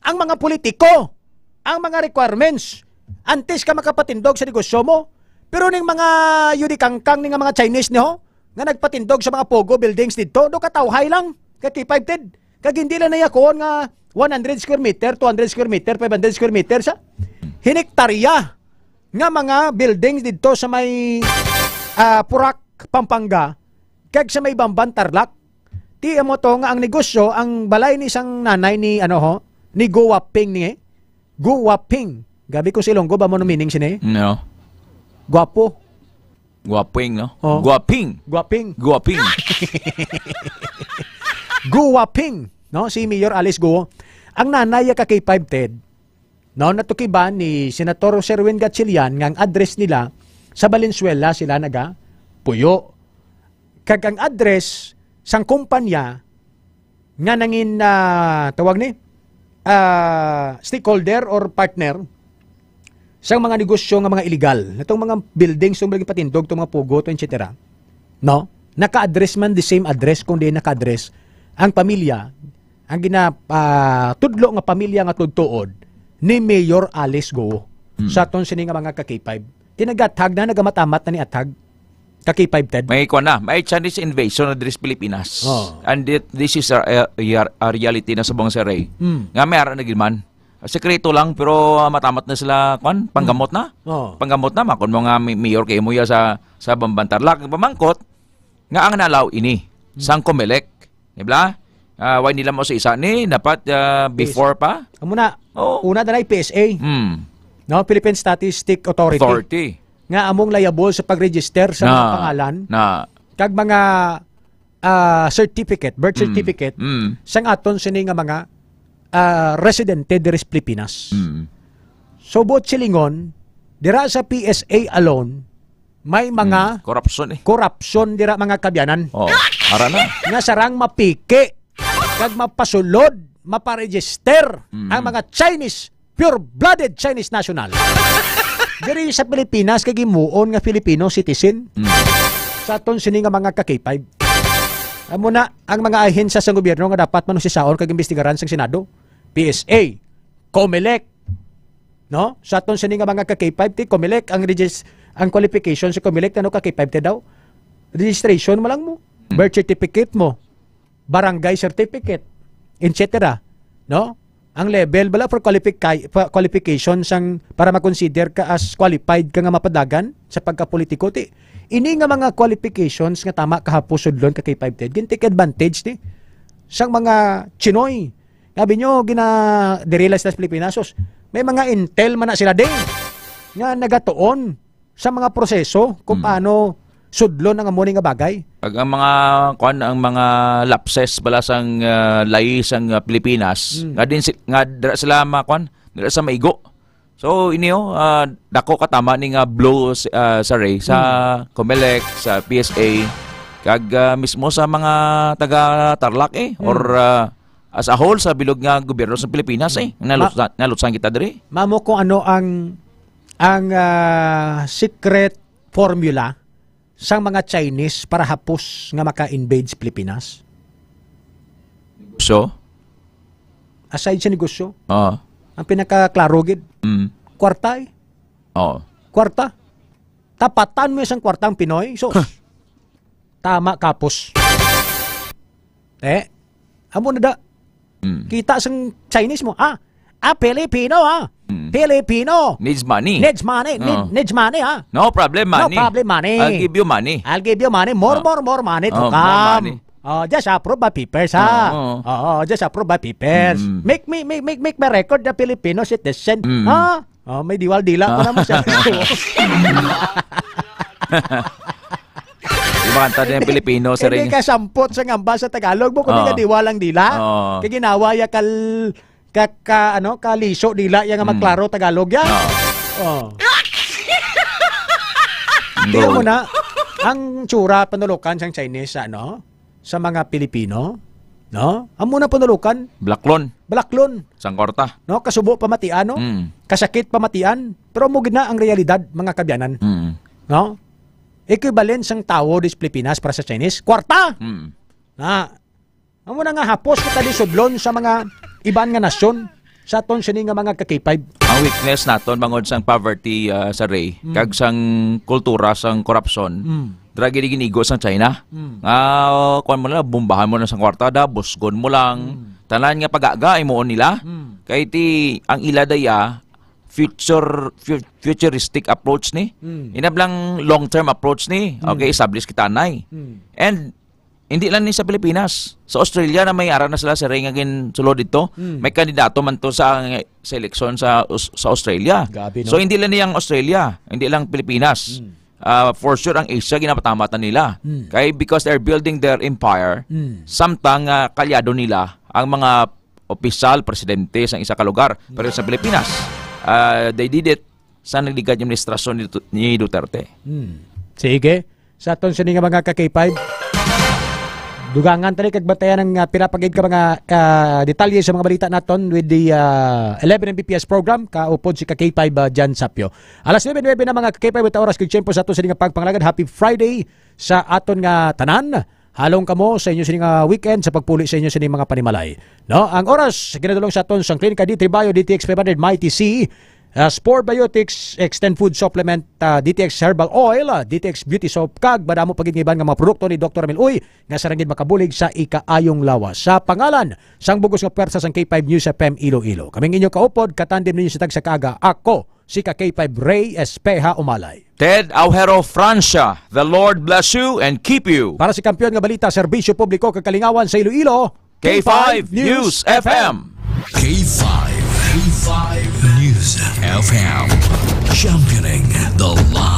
S18: ang mga politiko, ang mga requirements. Antes ka makapatindog sa negosyo mo. Pero ning mga yudikangkang ning mga Chinese niyo nga nagpatindog sa mga pogo buildings dito, do katawhay lang kay K510. Kag hindi lang nayakon nga 100 square meter, 200 square meter, 500 square meter sa hinektarya nga mga buildings dito sa may Purak, Pampanga, kag sa may Bamban Tarlac. Ti mo to nga ang negosyo, ang balay ni isang nanay ni ni Go Waping ni Go Waping. Gabi ko silonggo ba mo no meaning sini?
S19: No.
S18: Guwapo.
S19: Guwaping, no? Guwaping.
S18: Guwaping, no? Si Mayor Alice Guo. Ang nanay ka kay 510, no? Natukiban ni Senator Sherwin Gatchalian nga ang address nila sa Valenzuela sila naga puyo. Kag ang address sang kumpanya nga nangin tawag ni stakeholder or partner sa mga negosyo nga mga illegal. Itong mga buildings, itong mga patindog, itong mga pugo, etc. No? Naka-address man the same address kung di naka-address ang pamilya, ang tudlo nga pamilya nga tudtuod ni Mayor Alice Guo sa aton sini nga mga ka-K5. Tinagatag na, nagamatamat na ni atag ka-K5
S19: May Chinese invasion na diri sa Pilipinas. And this is a reality na sa bangsa Ray. Nga may ara na gilman. Sekreto lang pero matamat na sila panggamot na. Panggamot na makon mo nga mayor kay mo ya sa Bamban Tarlac pamangkot nga ang nalaw ini sang Comelec, di ba? Why nila mo sa isa ni dapat before pa?
S18: Muna, una na PSA. No, Philippine Statistic Authority. Nga among liable sa pag-register sa mga pangalan. Kag mga certificate, birth certificate, sang aton sini nga mga residente diri sa Pilipinas. So buot silingon, dira sa PSA alone, may mga corruption dira mga kabyanan.
S19: Ara na.
S18: Nga sarang mapiki, kag mapasulod, maparegister ang mga Chinese, pure-blooded Chinese national. Diri sa Pilipinas, kag imuon nga Filipino citizen. Sa aton sini nga mga ka-K5. Amo na ang mga ahensya sa gobyerno nga dapat manusisaon kag imbestigaran sa Senado. PSA, COMELEC, no? Sa aton sini nga mga ka-K5 ti COMELEC ang qualification sa COMELEC ano ka-K5 ti daw. Registration mo lang mo, birth certificate mo, barangay certificate, etc. No? Ang level bala for qualification sang para ma-consider ka as qualified ka nga mapadagan sa pagkapolitiko ti. Ini nga mga qualifications nga tama kahapos sudlon ka kay 510 gin take advantage ni sang mga Chinoy. Sabi nyo gina-derealize nas Pilipinasos. May mga intel man na sila din nga nagatuon sa mga proseso kung paano sudlon ang among nga bagay.
S19: Pag ang mga lapses bala sang lahi sang Pilipinas, nga din dira sila dira sa maigo. So inyo dako katama ni nga blow sa Ray sa COMELEC, sa PSA kag mismo sa mga taga Tarlac or as a whole sa bilog nga gobyerno sa Pilipinas nalutsan kita diri.
S18: Mamo kung ano ang secret formula sang mga Chinese para hapos nga maka-invade sa Pilipinas?
S19: So?
S18: Aside sa negosyo? Ang pinaka-klaro gid. Kwarta eh. Kwarta. Tapatan mo isang kwartang Pinoy. So, tama kapos. Amo na da. Kita sang Chinese mo. Filipino Filipino.
S19: Needs money.
S18: Needs money. Needs money
S19: No problem money.
S18: No problem money.
S19: I'll give you money.
S18: I'll give you money. More money to come. Just approve by papers just approve by papers. Make me record the Filipino citizen. May diwal-dila pa naman siya.
S19: Ibakanta din ang Pilipino sa ring.
S18: Hindi ka sampot sa ngamba sa Tagalog mo kundi ka diwalang dila. Kaya ginawa ya kaliso dila yang magklaro Tagalog yan. Tingnan mo na ang tsura panulukan sang Chinese sa mga Pilipino, no? Amo na panulukan Blaklon
S19: sang korta.
S18: No, kasubo pamatian kasakit pamatian, pero mo gina ang realidad mga kabyanan. No? Equivalent sang tao dis Pilipinas para sa Chinese, kwarta. Amo na nga hapos kita di sudlon sa mga iban nga nasyon sa aton sini nga mga ka-K5.
S19: Ang weakness naton bangod sang poverty sa Ray, kag sang kultura sang korupsyon. Dragi ginigo sang China. Kuan mo na bombahan mo na sang kwarta da, busgon mo lang. Tanan nga pag-aga imuon nila. Kay ti ang ila daya futuristic approach ni. Inablang long-term approach ni. Okay, establish kita nay. And hindi lang ni sa Pilipinas. Sa Australia na may ara na sila sa ring agin sulod dito. May kandidato man to sa eleksyon sa Australia.
S18: Gabi, no?
S19: So hindi lang niyang Australia, hindi lang Pilipinas. For sure ang Asia ginapatamatan nila. Kaya because they're building their empire, samtang kalyado nila ang mga opisyal, presidente sa isa ka lugar. Pero sa Pilipinas, they did it sa nagligad yung administrasyon ni Duterte.
S18: Sige. Sa aton sini nga mga ka-K5, dugangan tali kag batayan ng pinapagid ka mga detalye sa mga balita naton with the 11 Mbps program kaupod si K5 Jan Sapio. Alas 9:09 na mga K5 with oras kag tiyempo sa aton sini nga pagpanglagad. Happy Friday sa aton nga tanan. Halong kamo sa inyo sini nga weekend sa pagpuli sa inyo sini mga panimalay. No, ang oras ginadulong sa aton sang Klinika D3 Bio DTX 500 Mighty C. Sport Biotics, Extend Food Supplement, DTX Herbal Oil, DTX Beauty Soap, kag badamo paginiban nga mga produkto ni Dr. Emil Uy nga sarangid makabulig sa ikaayong lawas. Sa pangalan sang bugos nga pwersa sang K5 News FM Iloilo. Kaming inyo kaupod, katandem ninyo sa tagsakaga. Ako, si K5 Ray Espeja Umalay.
S19: Ted Aujero Francia, the Lord bless you and keep you.
S18: Para si kampiyon nga balita, serbisyo publiko kag kalingawan sa Iloilo,
S19: K5 News FM.
S11: K5 News FM. Championing the line.